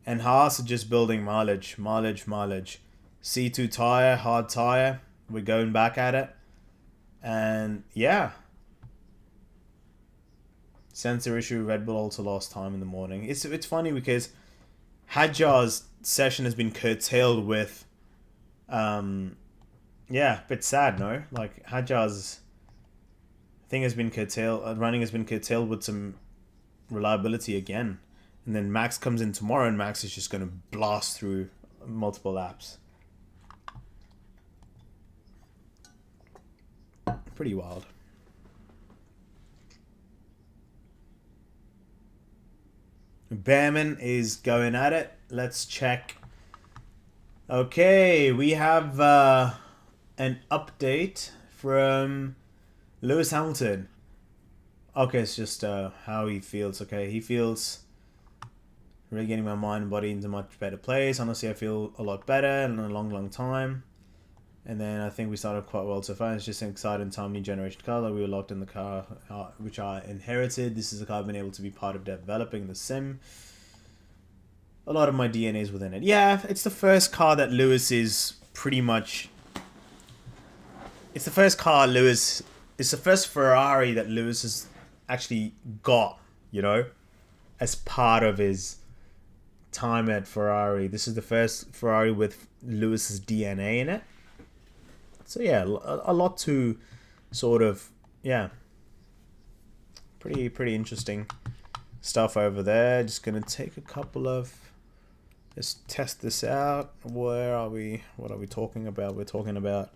And Haas are just building mileage. C2 tire, hard tire. We're going back at it. And, yeah. Sensor issue, Red Bull also lost time in the morning. It's funny because Hadjar's session has been curtailed with yeah, a bit sad, no? Like Hadjar's thing has been curtailed, running has been curtailed with some reliability again. And then Max comes in tomorrow and Max is just going to blast through multiple laps. Pretty wild. Behrman is going at it. Let's check. Okay, we have an update from Lewis Hamilton. Okay, it's just how he feels. Okay, he feels really getting my mind and body into a much better place. Honestly, I feel a lot better in a long time. And then I think we started quite well so far. It's just an exciting time, new generation car. Like we were locked in the car, which I inherited. This is a car I've been able to be part of developing the sim. A lot of my DNA is within it. Yeah, it's the first car that Lewis is pretty much... It's the first car Lewis... It's the first Ferrari that Lewis has actually got, you know, as part of his time at Ferrari. This is the first Ferrari with Lewis's DNA in it. So yeah, a lot to sort of, yeah, pretty interesting stuff over there. Just gonna take a couple of, let's test this out. Where are we? What are we talking about? We're talking about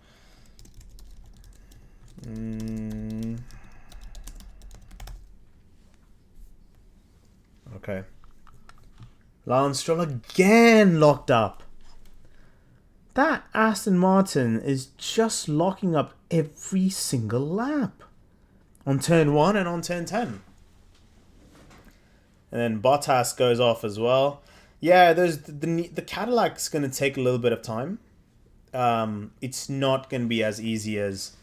okay. Lance Stroll again locked up. That Aston Martin is just locking up every single lap. On turn 1 and on turn 10. And then Bottas goes off as well. Yeah, there's the Cadillac's going to take a little bit of time. It's not going to be as easy as...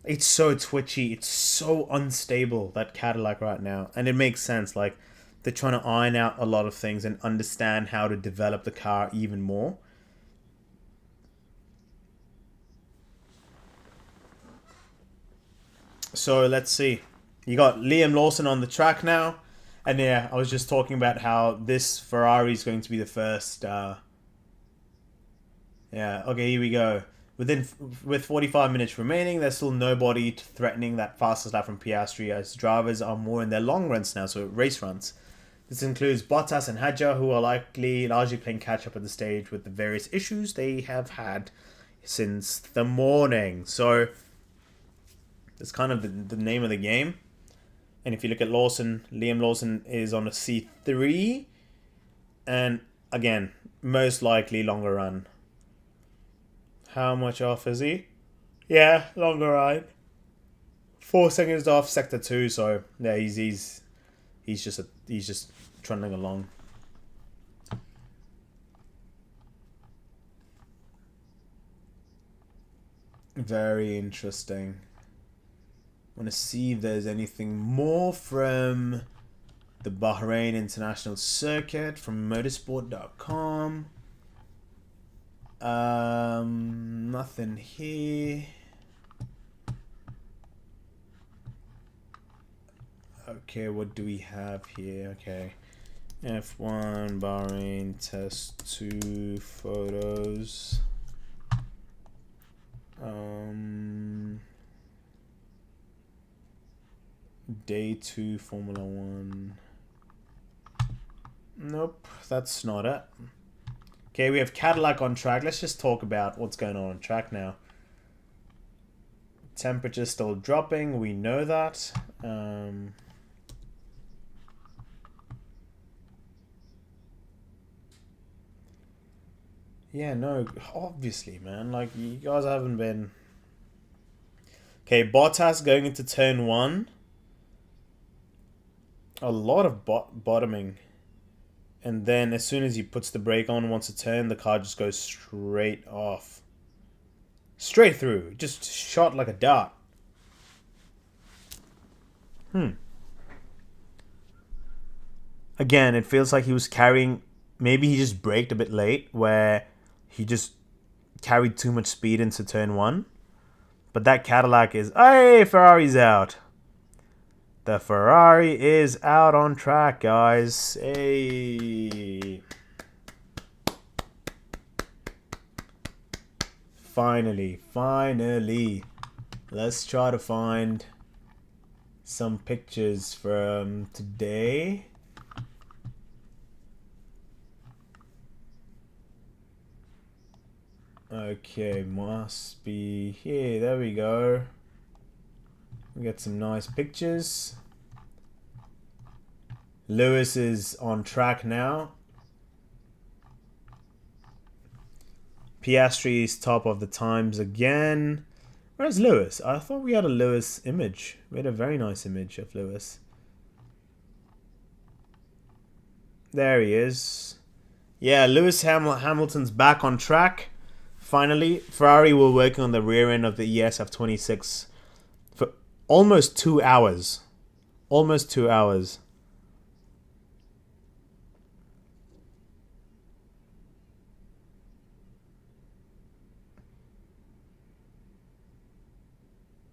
It's so twitchy. It's so unstable, that Cadillac right now. And it makes sense. Like, they're trying to iron out a lot of things and understand how to develop the car even more. So let's see. You got Liam Lawson on the track now. And yeah, I was just talking about how this Ferrari is going to be the first... yeah, okay, here we go. With 45 minutes remaining, there's still nobody threatening that fastest lap from Piastri, as drivers are more in their long runs now, so race runs. This includes Bottas and Hadjar, who are largely playing catch-up at the stage with the various issues they have had since the morning. So... It's kind of the name of the game. And if you look at Lawson, Liam Lawson is on a C3. And again, most likely longer run. How much off is he? Yeah, longer run. 4 seconds off sector 2. So yeah, he's just trundling along. Very interesting. I want to see if there's anything more from the Bahrain International Circuit from motorsport.com. Nothing here. Okay, what do we have here? Okay. F1 Bahrain Test 2 photos. Day 2 Formula 1. Nope, that's not it. Okay, we have Cadillac on track. Let's just talk about what's going on track now. Temperature still dropping. We know that. Yeah, no, obviously, man. Like, you guys haven't been... Okay, Bottas going into turn 1. A lot of bottoming. And then as soon as he puts the brake on, wants to turn, the car just goes straight off. Straight through. Just shot like a dart. Again, it feels like he was carrying... Maybe he just braked a bit late, where he just carried too much speed into turn 1. But that Cadillac is... Hey, Ferrari's out. The Ferrari is out on track, guys. Hey. Finally. Let's try to find some pictures from today. Okay, must be here. There we go. We get some nice pictures. Lewis is on track now. Piastri is top of the times again. Where's Lewis? I thought we had a Lewis image. We had a very nice image of Lewis. There he is. Yeah, Lewis Hamilton's back on track. Finally, Ferrari were working on the rear end of the ESF26 for almost 2 hours. Almost 2 hours.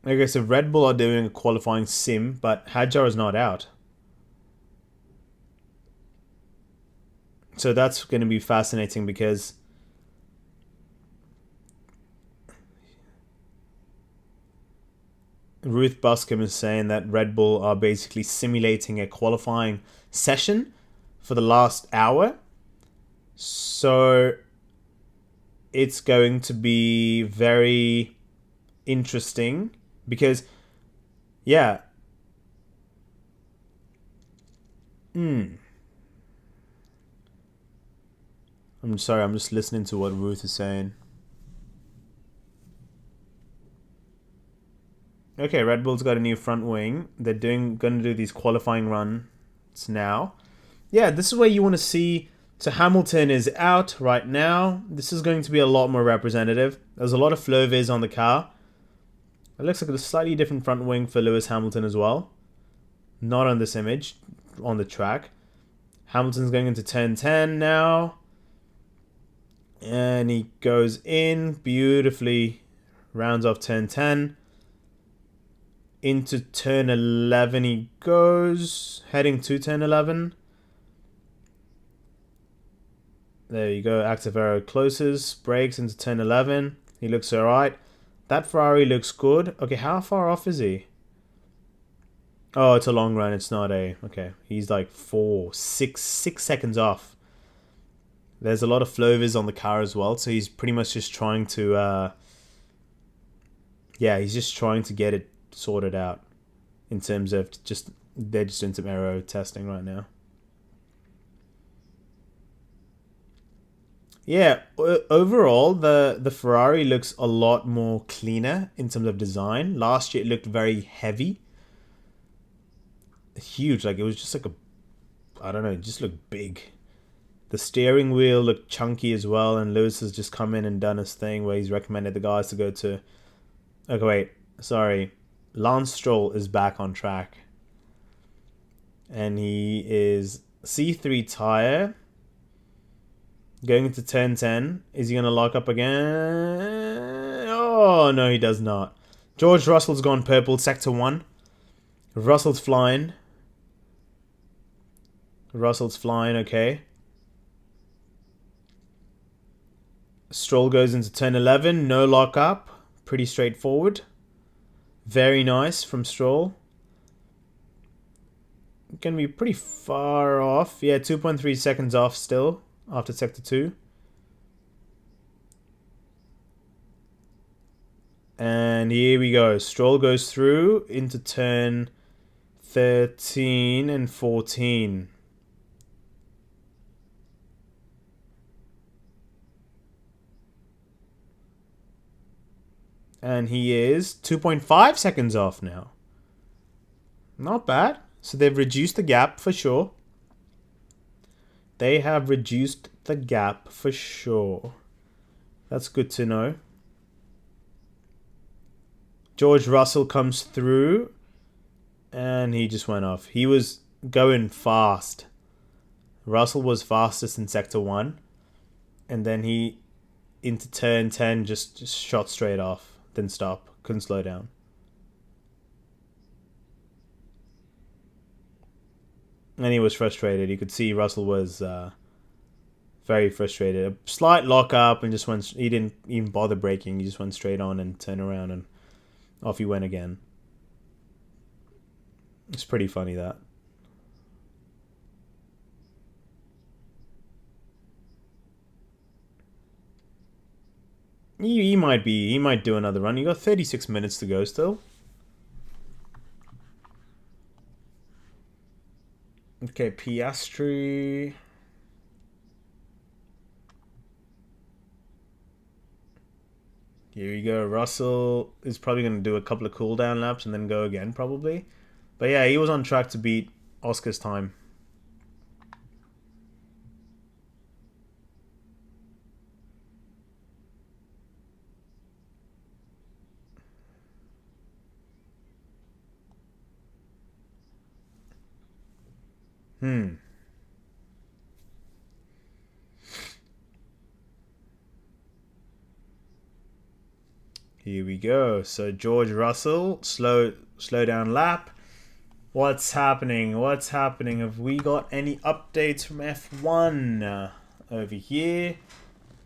Okay, so Red Bull are doing a qualifying sim, but Hadjar is not out. So that's going to be fascinating because Ruth Buscombe is saying that Red Bull are basically simulating a qualifying session for the last hour. So it's going to be very interesting because, yeah. I'm sorry, I'm just listening to what Ruth is saying. Okay, Red Bull's got a new front wing. They're going to do these qualifying runs now. Yeah, this is where you want to see. So Hamilton is out right now. This is going to be a lot more representative. There's a lot of flow viz on the car. It looks like a slightly different front wing for Lewis Hamilton as well. Not on this image, on the track. Hamilton's going into turn 10 now. And he goes in beautifully. Rounds off turn 10. Into turn 11 he goes. Heading to turn 11. There you go. Active arrow closes. Brakes into turn 11. He looks alright. That Ferrari looks good. Okay, how far off is he? Oh, it's a long run. It's not a... Okay, he's like 6 seconds off. There's a lot of flow viz on the car as well. So he's pretty much just trying to... he's just trying to get it sorted out. In terms of just... They're just doing some aero testing right now. Yeah, overall, the Ferrari looks a lot more cleaner in terms of design. Last year, it looked very heavy. Huge, like it was just like a... I don't know, it just looked big. The steering wheel looked chunky as well, and Lewis has just come in and done his thing where he's recommended the guys to go to... Okay, wait, sorry. Lance Stroll is back on track. And he is C3 tire... Going into turn 10. Is he going to lock up again? Oh, no, he does not. George Russell's gone purple. Sector 1. Russell's flying. Okay. Stroll goes into turn 11. No lock up. Pretty straightforward. Very nice from Stroll. Going to be pretty far off. Yeah, 2.3 seconds off still. After sector 2. And here we go. Stroll goes through into turn 13 and 14. And he is 2.5 seconds off now. Not bad. So they've reduced the gap for sure. They have reduced the gap for sure. That's good to know. George Russell comes through. And he just went off. He was going fast. Russell was fastest in Sector 1. And then he, into turn 10, just shot straight off. Didn't stop. Couldn't slow down. And he was frustrated. You could see Russell was very frustrated. A slight lock up and just went... He didn't even bother braking. He just went straight on and turned around and off he went again. It's pretty funny, that. He might do another run. You got 36 minutes to go still. Okay, Piastri. Here we go. Russell is probably going to do a couple of cooldown laps and then go again, probably. But yeah, he was on track to beat Oscar's time. Here we go. So George Russell, slow down lap. What's happening? What's happening? Have we got any updates from F1 over here?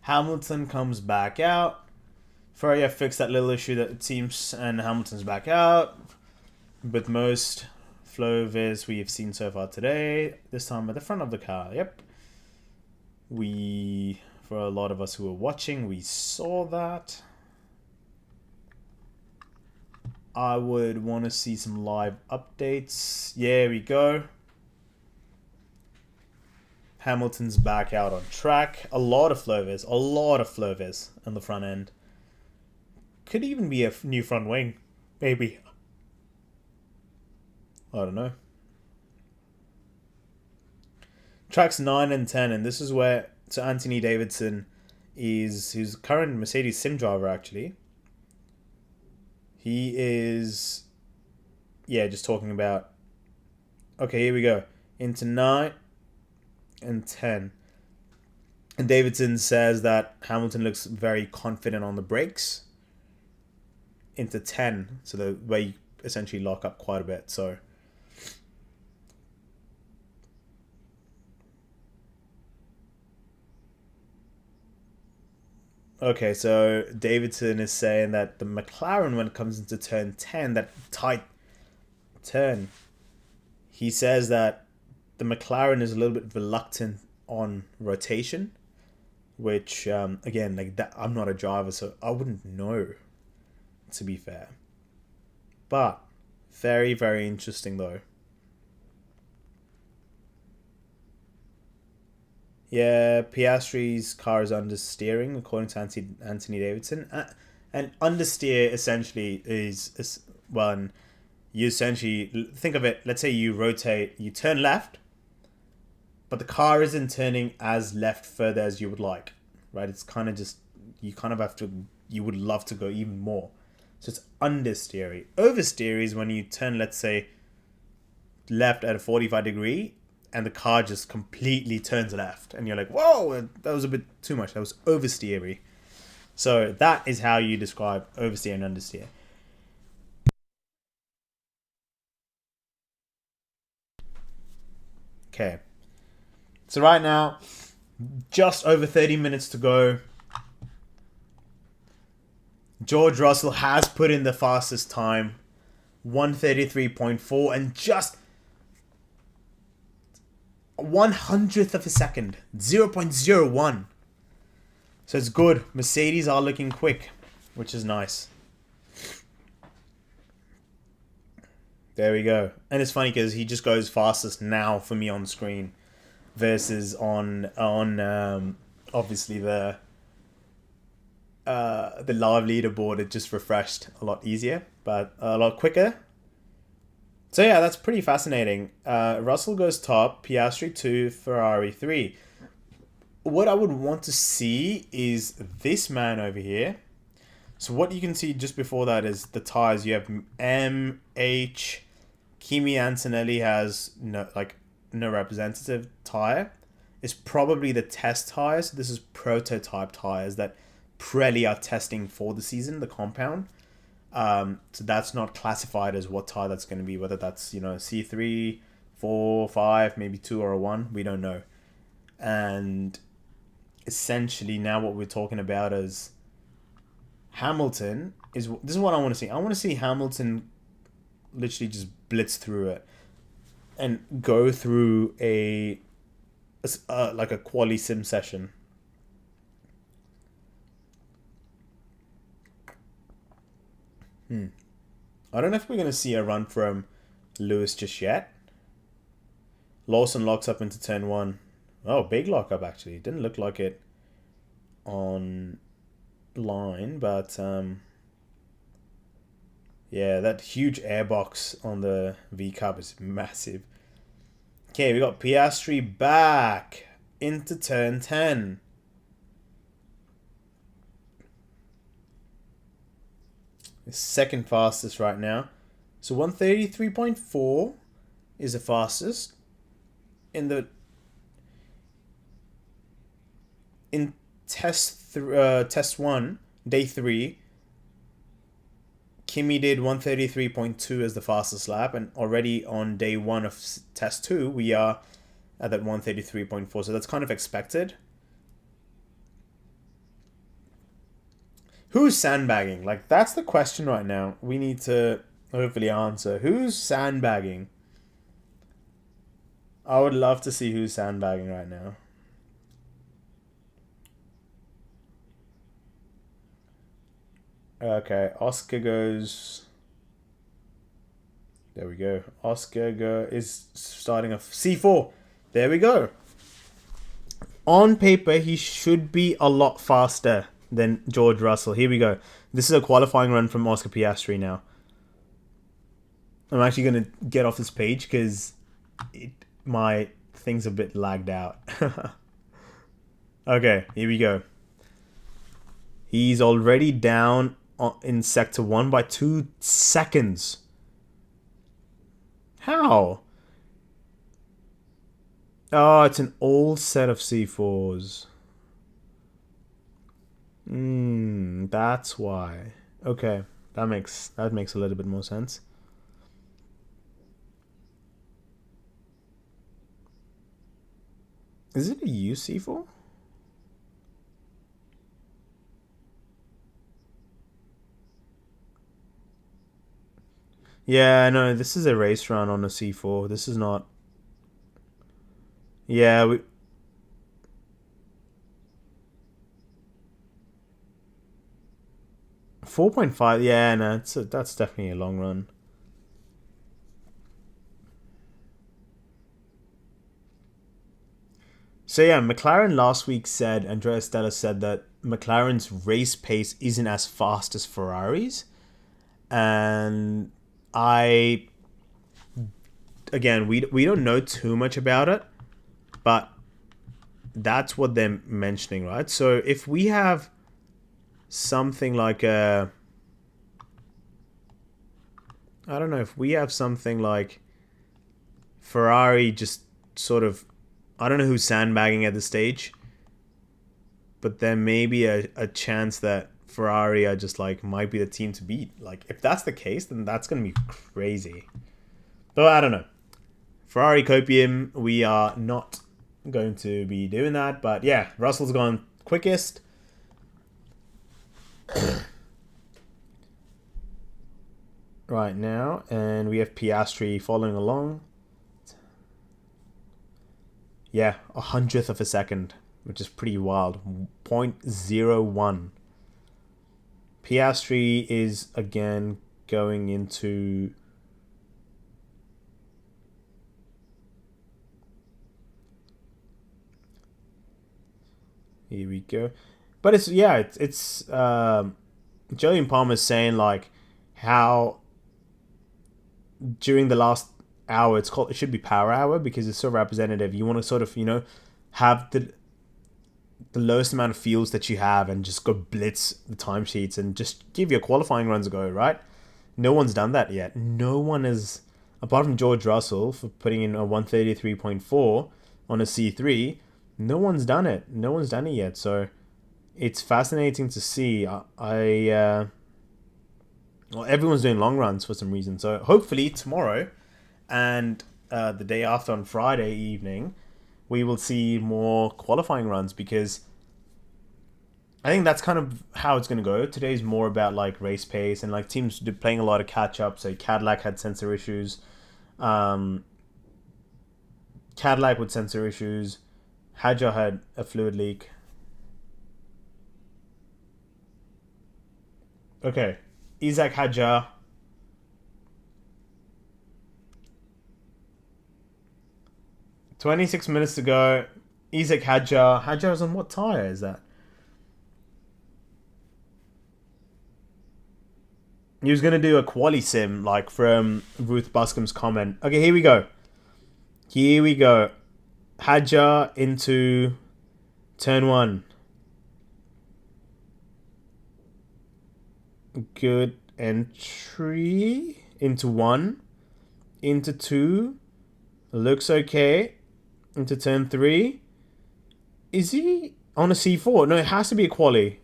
Hamilton comes back out. Ferrari fixed that little issue that it seems, and Hamilton's back out. With most flow viz we have seen so far today. This time at the front of the car. Yep. For a lot of us who were watching, we saw that. I would want to see some live updates. Yeah, we go. Hamilton's back out on track. A lot of flow viz on the front end. Could even be a new front wing. Maybe. I don't know. Tracks 9 and 10, and this is where Anthony Davidson who's current Mercedes sim driver actually. He is, yeah, just talking about, okay, here we go, into 9 and 10. And Davidson says that Hamilton looks very confident on the brakes. Into 10, so the way you essentially lock up quite a bit, so. Okay, so Davidson is saying that the McLaren, when it comes into turn 10, that tight turn, he says that the McLaren is a little bit reluctant on rotation, which, again, like that, I'm not a driver, so I wouldn't know, to be fair. But very, very interesting, though. Yeah, Piastri's car is understeering, according to Anthony Davidson. And understeer essentially is well, you essentially think of it. Let's say you turn left, but the car isn't turning as left further as you would like, right? It's kind of just you would love to go even more. So it's understeering. Oversteer is when you turn, let's say, left at a 45-degree and the car just completely turns left and you're like, whoa, that was a bit too much. That was oversteery. So that is how you describe oversteer and understeer. Okay. So right now, just over 30 minutes to go. George Russell has put in the fastest time, 1:33.4, and just 1/100th of a second, 0.01. So it's good. Mercedes are looking quick, which is nice. There we go. And it's funny because he just goes fastest now for me on screen versus on obviously the live leaderboard. It just refreshed a lot easier, but a lot quicker. So yeah, that's pretty fascinating. Russell goes top, Piastri 2, Ferrari 3. What I would want to see is this man over here. So what you can see just before that is the tires. You have MH. Kimi Antonelli has no representative tire. It's probably the test tires. This is prototype tires that Pirelli are testing for the season, the compound. So that's not classified as what tire that's going to be, whether that's, C3, 4, 5, maybe 2 or a 1. We don't know. And essentially now what we're talking about is Hamilton this is what I want to see. I want to see Hamilton literally just blitz through it and go through like a quali sim session. I don't know if we're going to see a run from Lewis just yet. Lawson locks up into turn one. Oh, big lockup actually. Didn't look like it on line, but yeah, that huge airbox on the V Cup is massive. Okay, we got Piastri back into turn 10. Second fastest right now. So 133.4 is the fastest in the test 1, day 3. Kimi did 133.2 as the fastest lap, and already on day 1 of test 2 we are at that 133.4, so that's kind of expected. Who's sandbagging? Like, that's the question right now. We need to hopefully answer. Who's sandbagging? I would love to see who's sandbagging right now. Okay, Oscar goes. There we go. Oscar is starting a C4. There we go. On paper, he should be a lot faster than George Russell. Here we go. This is a qualifying run from Oscar Piastri now. I'm actually going to get off this page because my thing's a bit lagged out. Okay, here we go. He's already down in Sector 1 by 2 seconds. How? Oh, it's an old set of C4s. That's why. Okay, that makes a little bit more sense. Is it a U C4? Yeah, no, this is a race run on a C4. This is not. Yeah, we. 4.5. Yeah, no, that's definitely a long run. So yeah, McLaren last week said, Andrea Stella said that McLaren's race pace isn't as fast as Ferrari's, and I, again, we don't know too much about it, but that's what they're mentioning, right? So if we have something like I don't know, if we have something like Ferrari just sort of, I don't know who's sandbagging at this stage, but there may be a chance that Ferrari are just like might be the team to beat. Like, if that's the case, then that's gonna be crazy. But I don't know. Ferrari copium, we are not going to be doing that. But yeah, Russell's gone quickest. Right now, and we have Piastri following along. Yeah, 100th of a second, which is pretty wild. 0.01. Piastri is again going into. Here we go. But it's Jillian Palmer's saying like how during the last hour it should be power hour because it's so representative. You want to sort of, have the lowest amount of fuels that you have and just go blitz the timesheets and just give your qualifying runs a go, right? No one's done that yet. No one is, apart from George Russell for putting in a 133.4 on a C3, no one's done it. No one's done it yet. So it's fascinating to see. Well, everyone's doing long runs for some reason. So hopefully tomorrow and the day after on Friday evening, we will see more qualifying runs because I think that's kind of how it's going to go. Today's more about like race pace and like teams playing a lot of catch up. So Cadillac had sensor issues. Cadillac with sensor issues. Hadjar had a fluid leak. Okay. Isaac Hadjar. 26 minutes to go. Isaac Hadjar. Hadjar's on what tyre is that? He was going to do a quali sim, like from Ruth Buscombe's comment. Okay, here we go. Here we go. Hadjar into turn 1. Good entry. Into 1. Into 2. Looks okay. Into turn 3. Is he on a C4? No, it has to be a quali.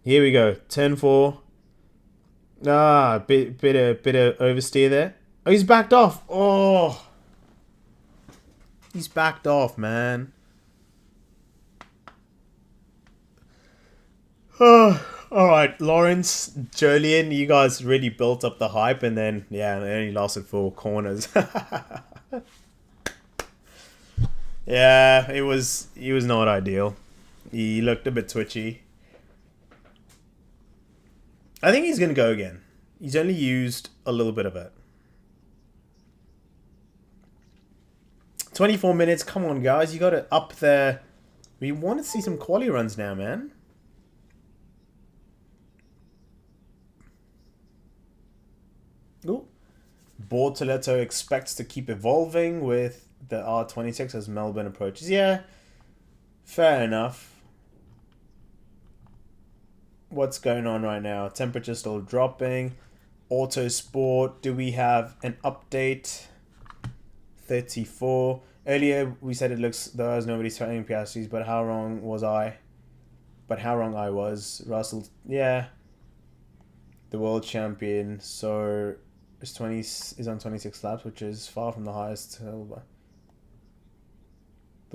Here we go. Turn 4. Ah, bit of oversteer there. Oh, he's backed off. Oh, he's backed off, man. Oh, all right, Lawrence, Jolien, you guys really built up the hype, and then yeah, it only lasted 4 corners. Yeah, he was not ideal. He looked a bit twitchy. I think he's going to go again. He's only used a little bit of it. 24 minutes. Come on, guys. You got to up there. We want to see some quali runs now, man. Ooh. Bortoletto expects to keep evolving with the R26 as Melbourne approaches. Yeah, fair enough. What's going on right now? Temperature still dropping. Auto Sport. Do we have an update? 34. Earlier we said it looks there was nobody threatening Piastri's, but how wrong was I? But how wrong I was. Russell, yeah. The world champion. So is on 26 laps, which is far from the highest. The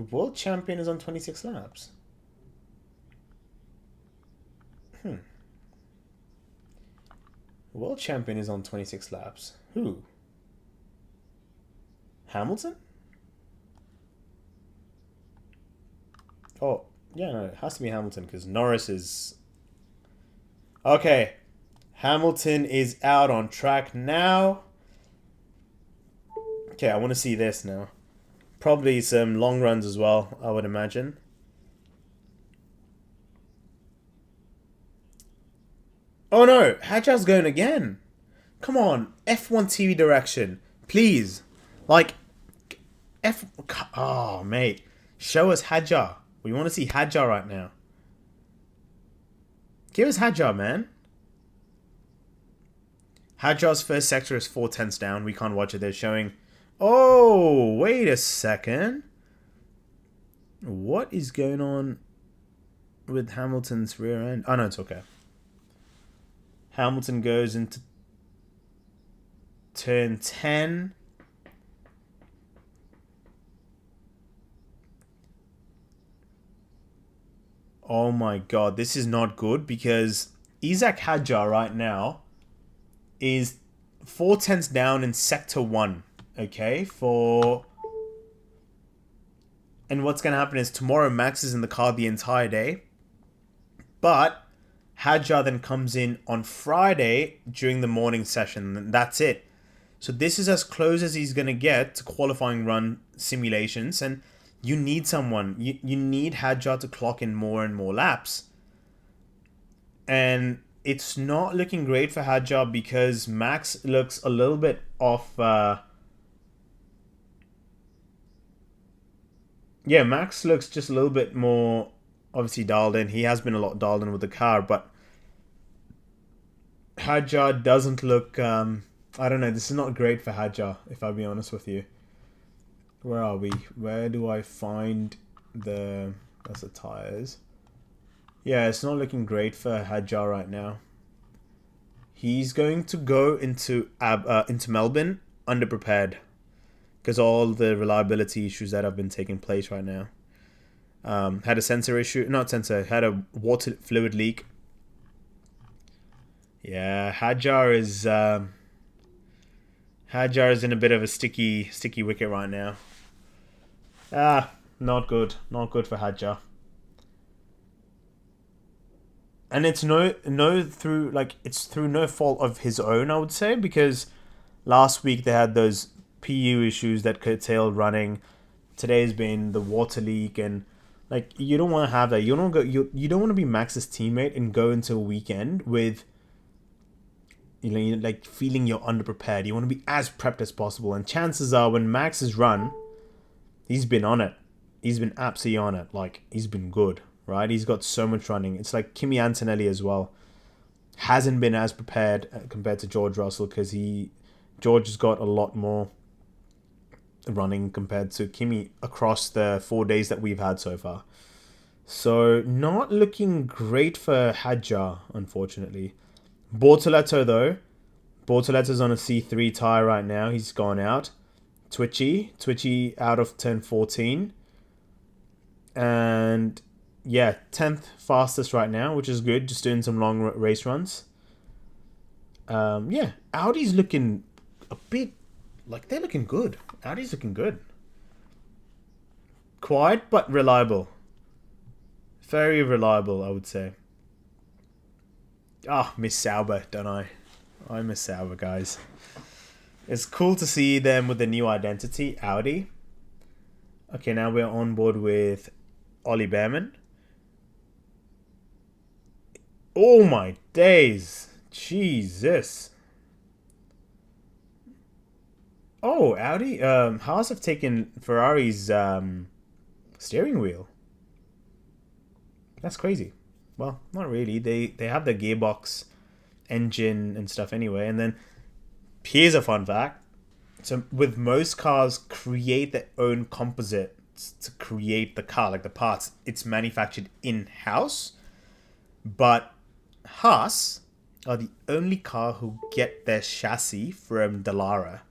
world champion is on 26 laps. The world champion is on 26 laps. Who? Hamilton? Oh, yeah, no, it has to be Hamilton because Norris is... Okay. Hamilton is out on track now. Okay, I want to see this now. Probably some long runs as well, I would imagine. Oh no, Hadjar's going again. Come on, F1 TV direction. Please. Like, Oh, mate. Show us Hadjar. We want to see Hadjar right now. Give us Hadjar, man. Hadjar's first sector is 4/10 down. We can't watch it. They're showing... Oh, wait a second. What is going on with Hamilton's rear end? Oh, no, it's okay. Hamilton goes into turn 10. Oh my god, this is not good because Isaac Hadjar right now is 4/10 down in sector 1. Okay, and what's going to happen is tomorrow Max is in the car the entire day. But Hadjar then comes in on Friday during the morning session. And that's it. So this is as close as he's going to get to qualifying run simulations. And you need someone. You need Hadjar to clock in more and more laps. And it's not looking great for Hadjar because Max looks a little bit off... Yeah, Max looks just a little bit more obviously dialed in. He has been a lot dialed in with the car, but Hadjar doesn't look... I don't know, this is not great for Hadjar, if I'll be honest with you. Where are we? Where do I find the... That's the tyres. Yeah, it's not looking great for Hadjar right now. He's going to go into Melbourne underprepared. Because all the reliability issues that have been taking place right now. Had a sensor issue. Not sensor. Had a water fluid leak. Yeah, Hadjar is in a bit of a sticky wicket right now. Not good. Not good for Hadjar. And it's through no fault of his own, I would say, because last week they had those PU issues that curtailed running. Today's been the water leak, and like you don't want to have that. You don't want to be Max's teammate and go into a weekend with like feeling you're underprepared. You want to be as prepped as possible. And chances are when Max has run, he's been on it. He's been absolutely on it. Like he's been good, right? He's got so much running. It's like Kimi Antonelli as well. Hasn't been as prepared compared to George Russell because George has got a lot more running compared to Kimi across the 4 days that we've had so far. So not looking great for Hadjar, unfortunately. Bortoletto though. Bortoletto's on a C3 tire right now. He's gone out. Twitchy out of turn 14. And yeah, 10th fastest right now, which is good. Just doing some long race runs. Yeah, Audi's looking a bit like they're looking good. Audi's looking good. Quiet but reliable. Very reliable, I would say. Miss Sauber, don't I? I miss Sauber, guys. It's cool to see them with a new identity, Audi. Okay, now we're on board with Ollie Behrman. Oh my days. Jesus. Oh, Audi. Haas have taken Ferrari's steering wheel. That's crazy. Well, not really. They have the gearbox, engine, and stuff anyway. And then here's a fun fact. So with most cars create their own composites to create the car, like the parts. It's manufactured in-house. But Haas are the only car who get their chassis from Dallara.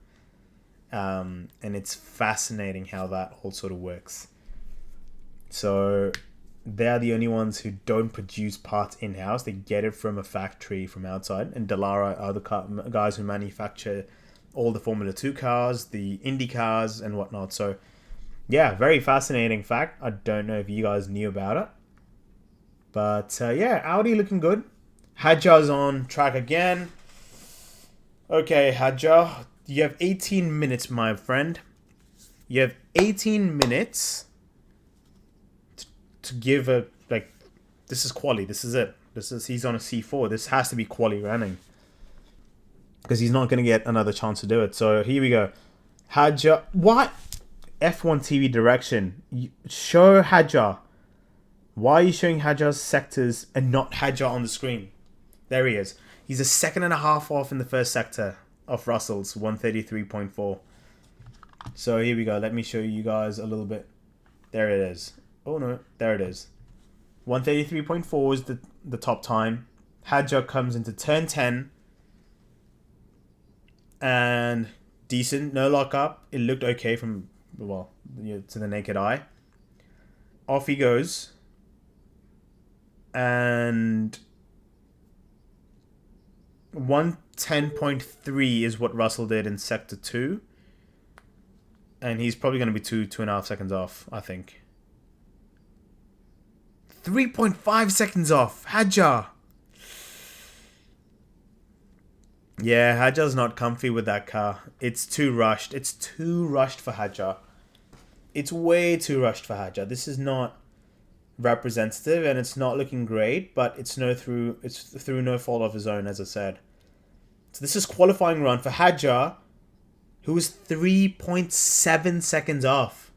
And it's fascinating how that all sort of works. So they're the only ones who don't produce parts in-house. They get it from a factory from outside. And Dallara are the guys who manufacture all the Formula 2 cars, the Indy cars, and whatnot. So, yeah, very fascinating fact. I don't know if you guys knew about it. But, yeah, Audi looking good. Hadjar's on track again. Okay, Hadjar, you have 18 minutes, my friend. You have 18 minutes to give a, like, this is quali. This is it. He's on a C4. This has to be quali running. Because he's not going to get another chance to do it. So, here we go. Hadjar. What? F1 TV direction. Show Hadjar. Why are you showing Hadjar's sectors and not Hadjar on the screen? There he is. He's a second and a half off in the first sector of Russell's 133.4. So here we go. Let me show you guys a little bit. There it is. Oh no, there it is. 133.4 is the top time. Hadjar comes into turn 10. And decent, no lockup. It looked okay from, well, to the naked eye. Off he goes. And 110.3 is what Russell did in sector 2. And he's probably going to be 2.5 seconds off, I think. 3.5 seconds off. Hadjar. Yeah, Hadjar's not comfy with that car. It's too rushed. It's too rushed for Hadjar. It's way too rushed for Hadjar. This is not representative and it's not looking great, but it's through no fault of his own, as I said. So this is qualifying run for Hadjar, who is 3.7 seconds off.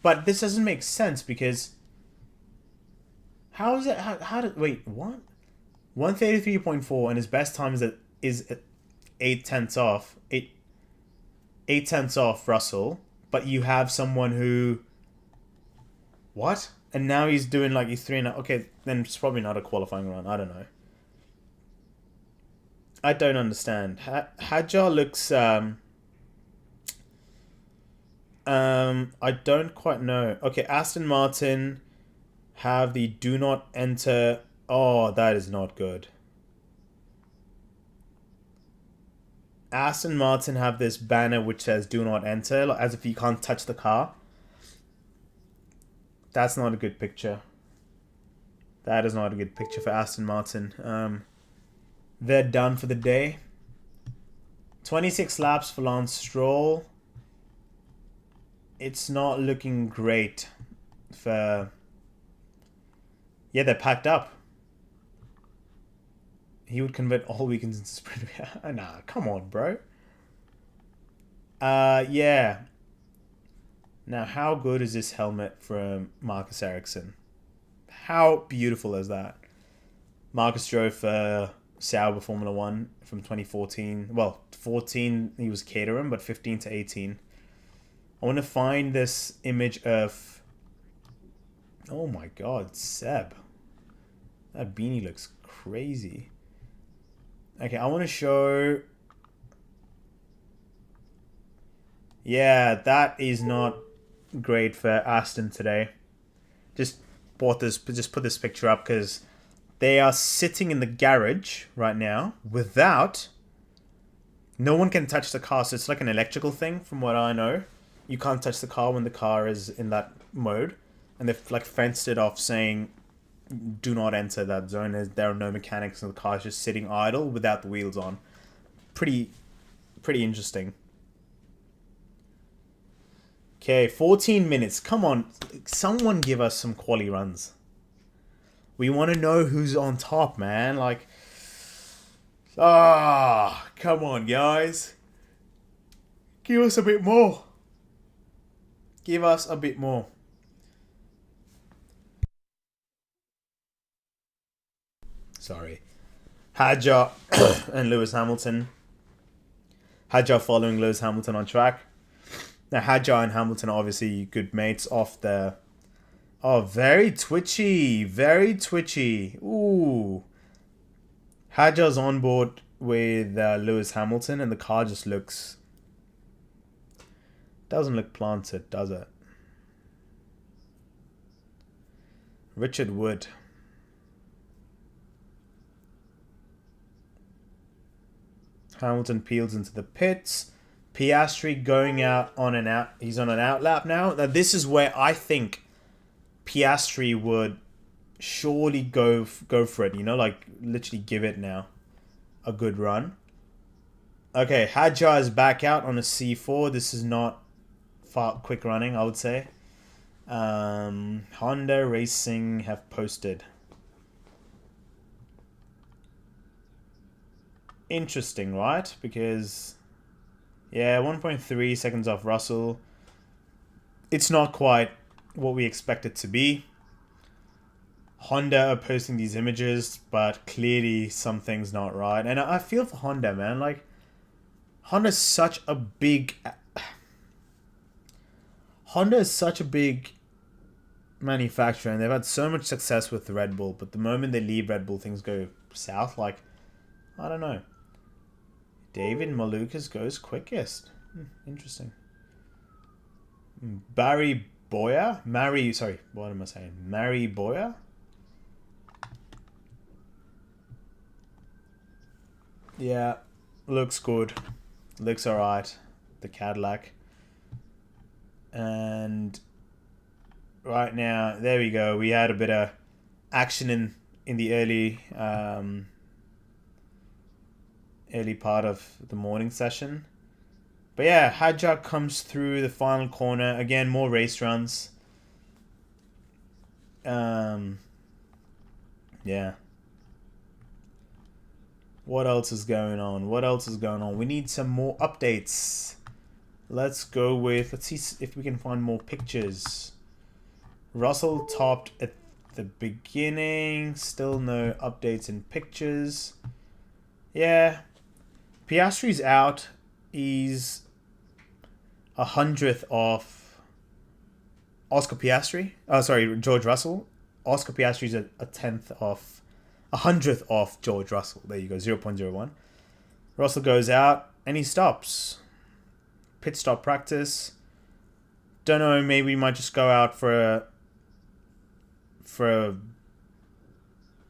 But this doesn't make sense because how is it? Wait, what? 133.4 and his best time is 8 tenths off. 8 tenths off Russell, but you have someone who. What? And now he's doing like he's 3.5. Okay, then it's probably not a qualifying run. I don't know. I don't understand. Hadjar looks. I don't quite know. Okay, Aston Martin have the do not enter. Oh, that is not good. Aston Martin have this banner which says do not enter, like, as if you can't touch the car. That's not a good picture. That is not a good picture for Aston Martin. They're done for the day. 26 laps for Lance Stroll. It's not looking great for... Yeah, they're packed up. He would convert all weekends into sprint. Nah, come on, bro. Yeah. Now, how good is this helmet from Marcus Ericsson? How beautiful is that? Marcus drove for Sauber Formula 1 from 2014. Well, 14 he was catering, but 15 to 18. I want to find this image of... Oh my god, Seb. That beanie looks crazy. Okay, I want to show... Yeah, that is not great for Aston today. Just put this picture up because they are sitting in the garage right now without... No one can touch the car, so it's like an electrical thing from what I know. You can't touch the car when the car is in that mode. And they've like fenced it off saying, do not enter that zone. There are no mechanics and the car is just sitting idle without the wheels on. Pretty interesting. Okay, 14 minutes. Come on, someone give us some quali runs. We want to know who's on top, man. Like, come on, guys. Give us a bit more. Give us a bit more. Sorry. Hadjar and Lewis Hamilton. Hadjar following Lewis Hamilton on track. Now, Hadjar and Hamilton are obviously good mates off the... Oh, very twitchy. Very twitchy. Ooh. Hadjar's on board with Lewis Hamilton and the car just looks... Doesn't look planted, does it? Richard Wood. Hamilton peels into the pits. Piastri going out on an out. He's on an out lap now. Now this is where I think Piastri would surely go for it. You know, like literally give it now a good run. Okay, Hadjar is back out on a C4. This is not quick running, I would say. Honda Racing have posted. Interesting, right? Because, yeah, 1.3 seconds off Russell. It's not quite what we expect it to be. Honda are posting these images, but clearly something's not right. And I feel for Honda, man. Like, Honda is such a big manufacturer, and they've had so much success with Red Bull, but the moment they leave Red Bull, things go south. Like, I don't know. David Malukas goes quickest. Interesting. Barry Boyer? What am I saying? Mary Boyer? Yeah, looks good. Looks alright. The Cadillac. And right now, there we go. We had a bit of action in the early part of the morning session. But yeah, Hadjar comes through the final corner. Again, more race runs. Yeah. What else is going on? We need some more updates. Let's see if we can find more pictures. Russell topped at the beginning. Still no updates in pictures. Yeah. Piastri's out. He's 100th off Oscar Piastri. Oh, sorry, George Russell. Oscar Piastri's a 100th off George Russell. There you go, 0.01. Russell goes out and he stops. Pit stop practice. Don't know, maybe we might just go out for a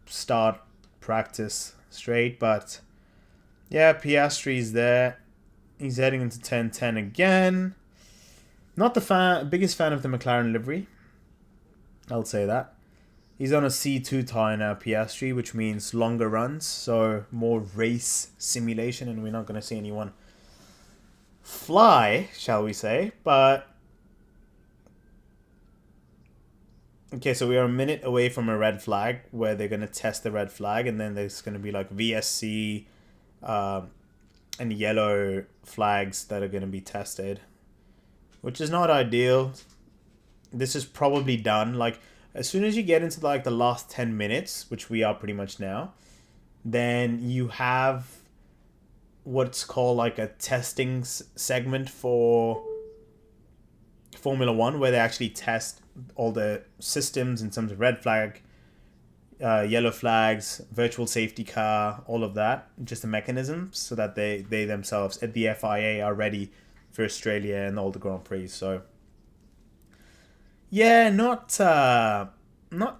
start practice straight, but yeah, Piastri's there. He's heading into 10-10 again. Not the biggest fan of the McLaren livery. I'll say that. He's on a C2 tyre now, Piastri, which means longer runs, so more race simulation, and we're not going to see anyone fly, shall we say. But okay, so we are a minute away from a red flag where they're going to test the red flag, and then there's going to be like VSC and yellow flags that are going to be tested, which is not ideal. This is probably done. Like, as soon as you get into like the last 10 minutes, which we are pretty much now, then you have what's called like a testing segment for Formula One, where they actually test all the systems in terms of red flag, yellow flags, virtual safety car, all of that, just the mechanisms, so that they themselves at the FIA are ready for Australia and all the Grand Prix. So yeah, not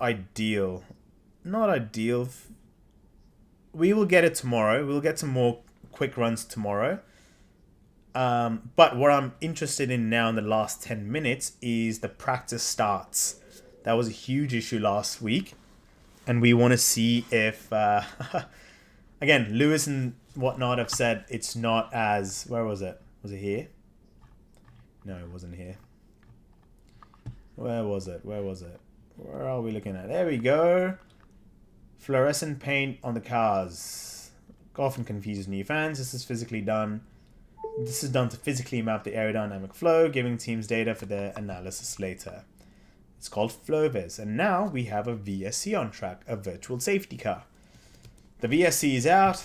ideal, not ideal. We will get it tomorrow. We'll get some more quick runs tomorrow. But what I'm interested in now in the last 10 minutes is the practice starts. That was a huge issue last week. And we want to see if, again, Lewis and whatnot have said it's not as, where was it? Was it here? No, it wasn't here. Where was it? Where was it? Where are we looking at? There we go. Fluorescent paint on the cars. Often confuses new fans. This is physically done. This is done to physically map the aerodynamic flow, giving teams data for their analysis later. It's called FlowViz. And now we have a VSC on track, a virtual safety car. The VSC is out,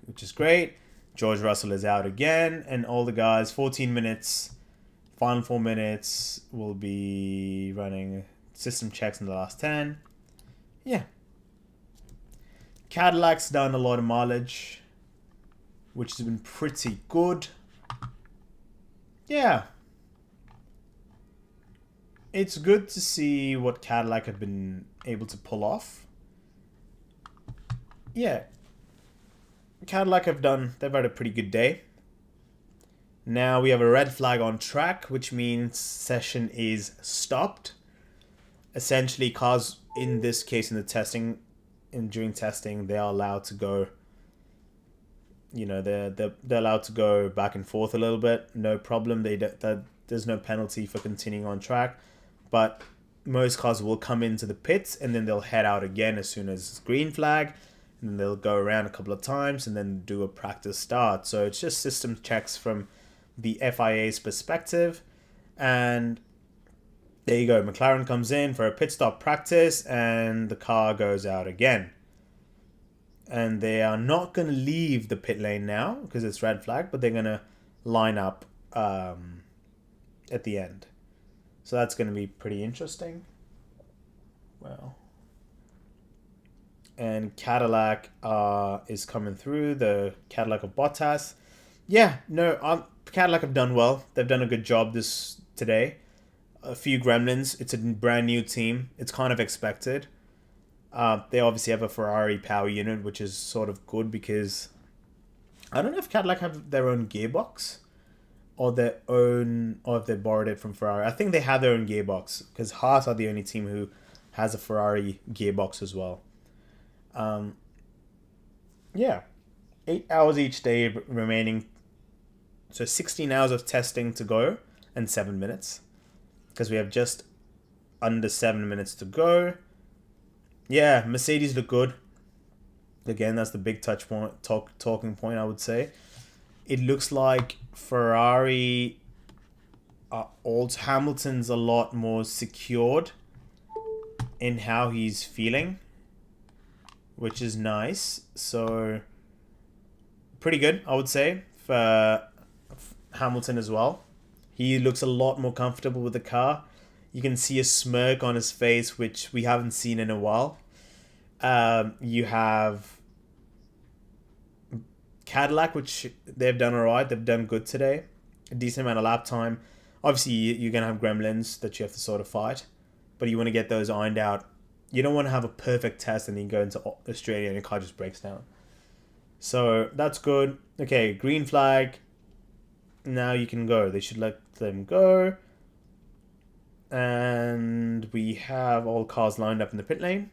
which is great. George Russell is out again. And all the guys, 14 minutes, final 4 minutes, will be running system checks in the last 10. Yeah. Cadillac's done a lot of mileage, which has been pretty good. Yeah. It's good to see what Cadillac have been able to pull off. Yeah. Cadillac they've had a pretty good day. Now we have a red flag on track, which means session is stopped. Essentially, cars, in this case, in the testing, during testing, they are allowed to go, you know, they're allowed to go back and forth a little bit. No problem. There's no penalty for continuing on track. But most cars will come into the pits and then they'll head out again as soon as it's green flag. And then they'll go around a couple of times and then do a practice start. So it's just system checks from the FIA's perspective. And there you go. McLaren comes in for a pit stop practice and the car goes out again. And they are not going to leave the pit lane now because it's red flag, but they're going to line up at the end. So that's going to be pretty interesting. Well, and Cadillac is coming through, the Cadillac of Bottas. Yeah, no, Cadillac have done well. They've done a good job today. A few gremlins. It's a brand new team. It's kind of expected. They obviously have a Ferrari power unit, which is sort of good because I don't know if Cadillac have their own gearbox or if they borrowed it from Ferrari. I think they have their own gearbox because Haas are the only team who has a Ferrari gearbox as well. Yeah, 8 hours each day remaining. So 16 hours of testing to go and 7 minutes because we have just under 7 minutes to go. Yeah, Mercedes look good. Again, that's the big talking point, I would say. It looks like Ferrari, Hamilton's a lot more secured in how he's feeling, which is nice. So, pretty good, I would say, for Hamilton as well. He looks a lot more comfortable with the car. You can see a smirk on his face, which we haven't seen in a while. You have Cadillac, which they've done alright. They've done good today. A decent amount of lap time. Obviously, you're going to have gremlins that you have to sort of fight. But you want to get those ironed out. You don't want to have a perfect test and then go into Australia and your car just breaks down. So, that's good. Okay, green flag. Now you can go. They should let them go. And we have all cars lined up in the pit lane.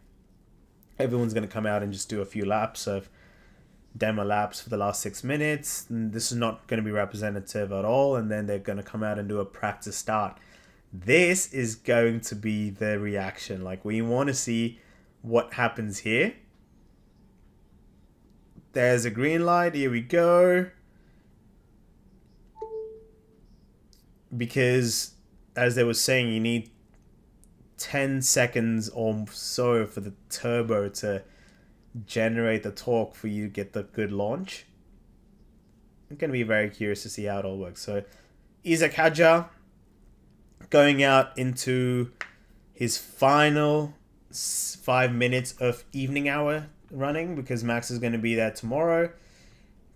Everyone's going to come out and just do a few laps of demo laps for the last 6 minutes. This is not going to be representative at all, and then they're going to come out and do a practice start. This is going to be the reaction. Like, we want to see what happens here. There's a green light. Here we go. Because, as they were saying, you need 10 seconds or so for the turbo to generate the torque for you to get the good launch. I'm going to be very curious to see how it all works. So, Isaac Hadjar going out into his final 5 minutes of evening hour running, because Max is going to be there tomorrow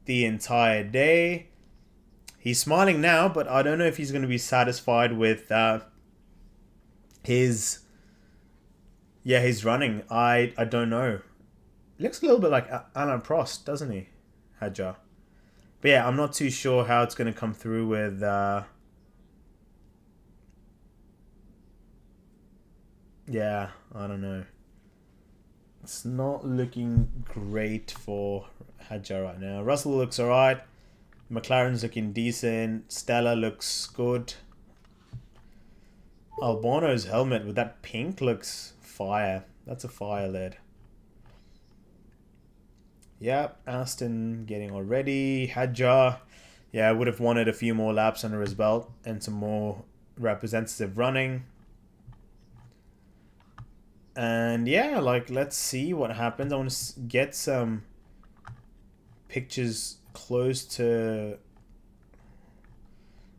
the entire day. He's smiling now, but I don't know if he's going to be satisfied with his running. I don't know. Looks a little bit like Alain Prost, doesn't he, Hadjar? But yeah, I'm not too sure how it's going to come through with yeah, I don't know. It's not looking great for Hadjar right now. Russell looks alright. McLaren's looking decent. Stella looks good. Albano's helmet with that pink looks fire. That's a fire lead. Yep, Aston getting all ready. Hadjar, yeah, I would have wanted a few more laps under his belt and some more representative running. And yeah, like, let's see what happens. I want to get some pictures close to...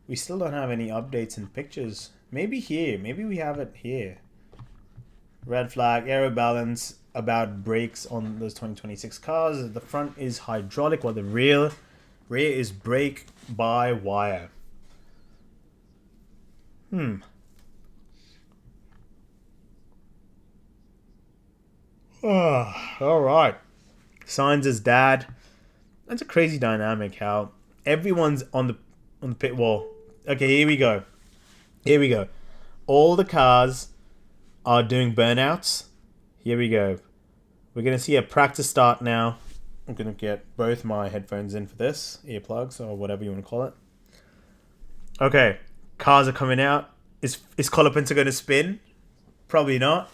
We still don't have any updates in pictures. Maybe here. Maybe we have it here. Red flag, aero balance, about brakes on those 2026 cars. The front is hydraulic, while the rear is brake-by-wire. Oh, all right. Sainz's dad. That's a crazy dynamic. How everyone's on the pit wall. Okay, here we go. Here we go. All the cars are doing burnouts. Here we go. We're gonna see a practice start now. I'm gonna get both my headphones in for this, earplugs or whatever you want to call it. Okay, cars are coming out. Is Colapinto gonna spin? Probably not.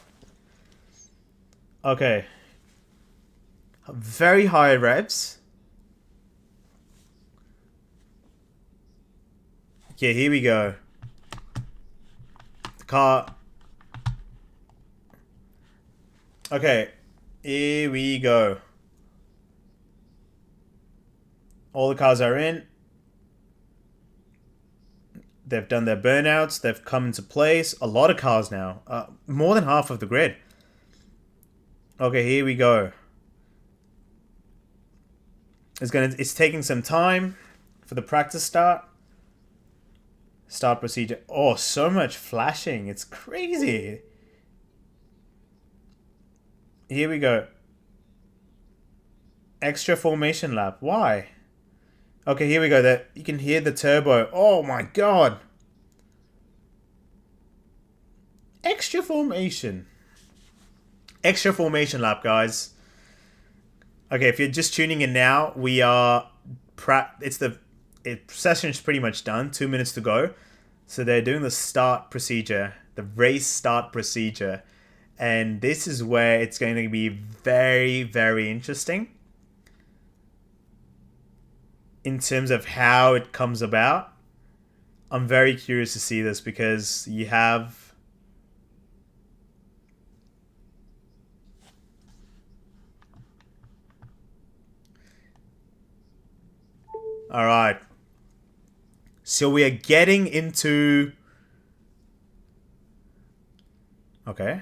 Okay. Very high revs. Okay, here we go. The car. Okay, here we go. All the cars are in. They've done their burnouts. They've come into place. A lot of cars now. More than half of the grid. Okay, here we go. It's taking some time for the practice start. Start procedure. Oh, so much flashing. It's crazy. Here we go. Extra formation lap. Why? Okay, here we go. You can hear the turbo. Oh my god. Extra formation. Extra formation lap, guys. Okay, if you're just tuning in now, we are... session's pretty much done. 2 minutes to go. So they're doing the start procedure. The race start procedure. And this is where it's going to be very, very interesting. In terms of how it comes about. I'm very curious to see this because you have... Alright. So we are getting into... Okay.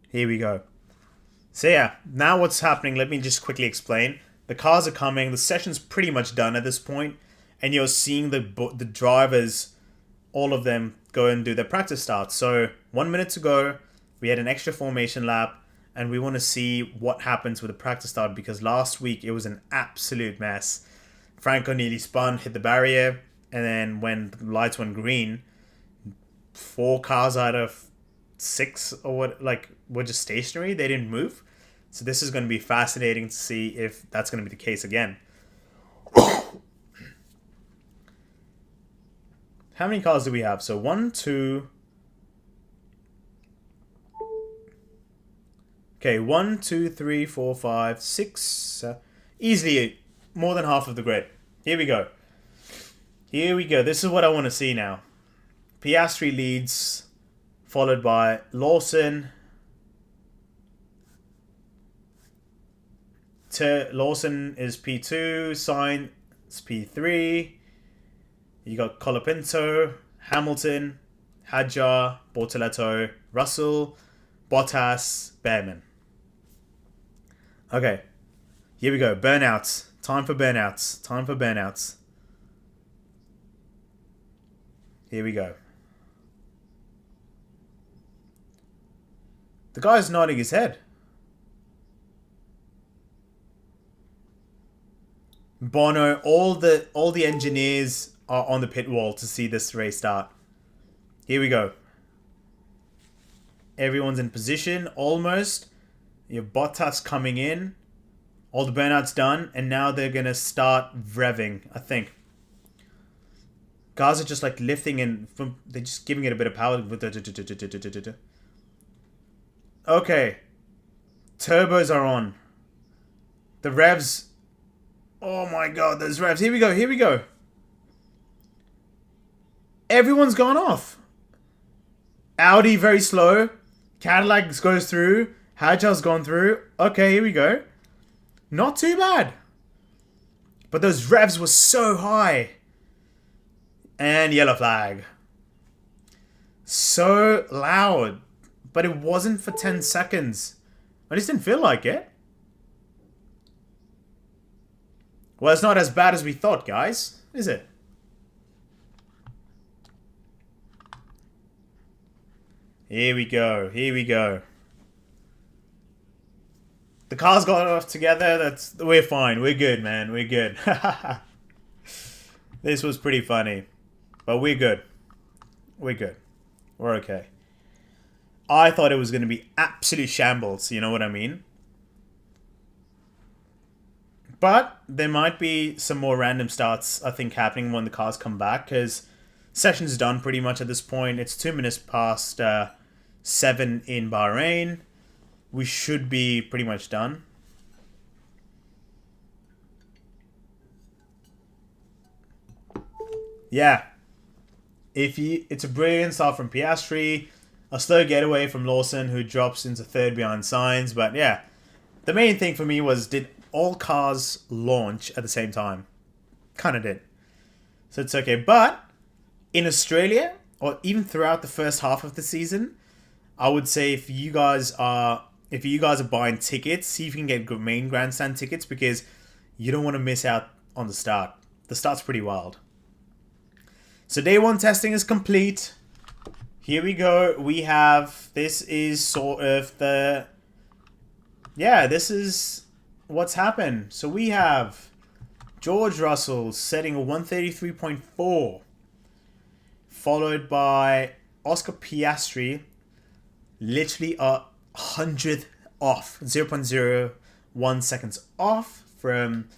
Here we go. So yeah, now what's happening, let me just quickly explain. The cars are coming, the session's pretty much done at this point, and you're seeing the drivers, all of them, go and do their practice starts. So 1 minute to go, we had an extra formation lap, and we want to see what happens with the practice start because last week it was an absolute mess. Franco nearly spun, hit the barrier, and then when the lights went green, 4 cars out of 6 or what, like, were just stationary. They didn't move. So this is going to be fascinating to see if that's going to be the case again. How many cars do we have? So 1, 2. Okay, 1, 2, 3, 4, 5, 6. Easily more than half of the grid. Here we go. Here we go. This is what I want to see now. Piastri leads, followed by Lawson. Lawson is P2, Sainz P3. You got Colapinto, Hamilton, Hadjar, Bortoleto, Russell, Bottas, Behrman. Okay, here we go. Burnouts. Time for burnouts. Time for burnouts. Here we go. The guy's nodding his head. Bono, all the engineers are on the pit wall to see this race start. Here we go. Everyone's in position, almost. You have Bottas coming in. All the burnouts done, and now they're going to start revving, I think. Guys are just like lifting and they're just giving it a bit of power. Okay. Turbos are on. The revs. Oh my god, those revs. Here we go, here we go. Everyone's gone off. Audi very slow. Cadillac goes through. Hadjar's gone through. Okay, here we go. Not too bad. But those revs were so high. And yellow flag. So loud. But it wasn't for 10 seconds. I just didn't feel like it. Well, it's not as bad as we thought, guys. Is it? Here we go. Here we go. The cars got off together. We're fine. We're good, man. We're good. This was pretty funny. But we're good. We're good. We're okay. I thought it was going to be absolute shambles. You know what I mean? But there might be some more random starts, I think, happening when the cars come back. Because session's done pretty much at this point. It's 2 minutes past 7 in Bahrain. We should be pretty much done. Yeah. It's a brilliant start from Piastri. A slow getaway from Lawson, who drops into third behind Sainz. But yeah, the main thing for me was, did all cars launch at the same time? Kind of did. So it's okay. But in Australia, or even throughout the first half of the season, I would say if you guys are buying tickets, see if you can get good main grandstand tickets, because you don't want to miss out on the start. The start's pretty wild. So day 1 testing is complete. Here we go. We have, this is sort of the, yeah, this is what's happened. So we have George Russell setting a 133.4, followed by Oscar Piastri, literally a 100th off, 0.01 seconds off from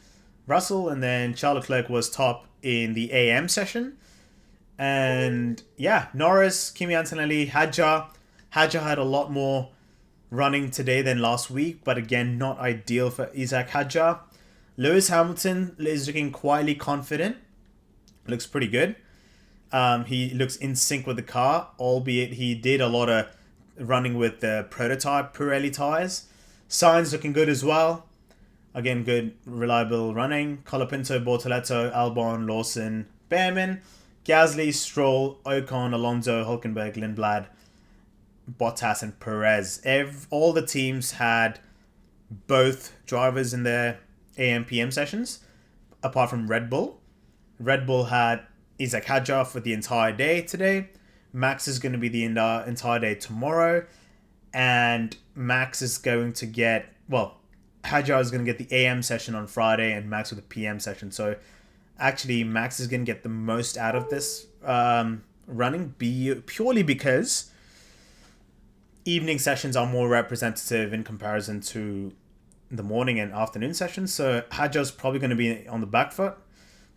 Russell, and then Charles Leclerc was top in the AM session. And yeah, Norris, Kimi Antonelli, Hadjar. Hadjar had a lot more running today than last week, but again, not ideal for Isaac Hadjar. Lewis Hamilton is looking quietly confident. Looks pretty good. He looks in sync with the car, albeit he did a lot of running with the prototype Pirelli tires. Sainz looking good as well. Again, good, reliable running. Colapinto, Bortoleto, Albon, Lawson, Behrman, Gasly, Stroll, Ocon, Alonso, Hulkenberg, Lindblad, Bottas, and Perez. All the teams had both drivers in their AM PM sessions, apart from Red Bull. Red Bull had Isaac Hadjar for the entire day today. Max is going to be the entire day tomorrow. And Max is going to get, well, Hadjar is going to get the AM session on Friday and Max with the PM session. So actually, Max is going to get the most out of this running, purely because evening sessions are more representative in comparison to in the morning and afternoon sessions. So Hajj's probably going to be on the back foot.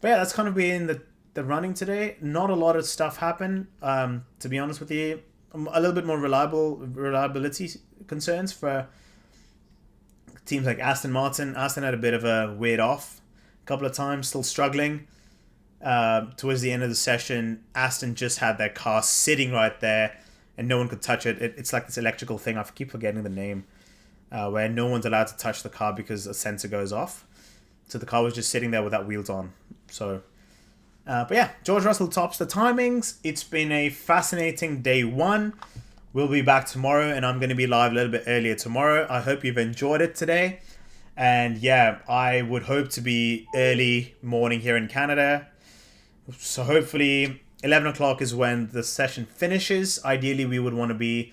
But yeah, that's kind of been the running today. Not a lot of stuff happened, to be honest with you. A little bit more reliability concerns for teams like Aston Martin. Aston had a bit of a weird off a couple of times, still struggling. Towards the end of the session, Aston just had their car sitting right there and no one could touch it. It's like this electrical thing. I keep forgetting the name, where no one's allowed to touch the car because a sensor goes off. So the car was just sitting there without wheels on. So, but yeah, George Russell tops the timings. It's been a fascinating day one. We'll be back tomorrow, and I'm going to be live a little bit earlier tomorrow. I hope you've enjoyed it today. And yeah, I would hope to be early morning here in Canada. So hopefully 11 o'clock is when the session finishes. Ideally, we would want to be...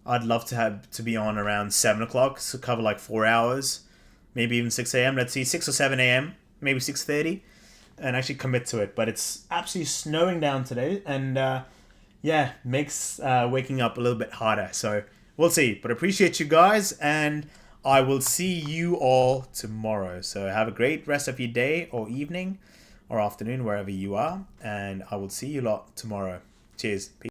I'd love to have to be on around 7 o'clock, so cover like 4 hours. Maybe even 6 a.m. Let's see, 6 or 7 a.m. Maybe 6:30. And actually commit to it. But it's absolutely snowing down today. And yeah, makes waking up a little bit harder. So we'll see. But appreciate you guys. And I will see you all tomorrow. So have a great rest of your day or evening or afternoon, wherever you are. And I will see you lot tomorrow. Cheers. Peace.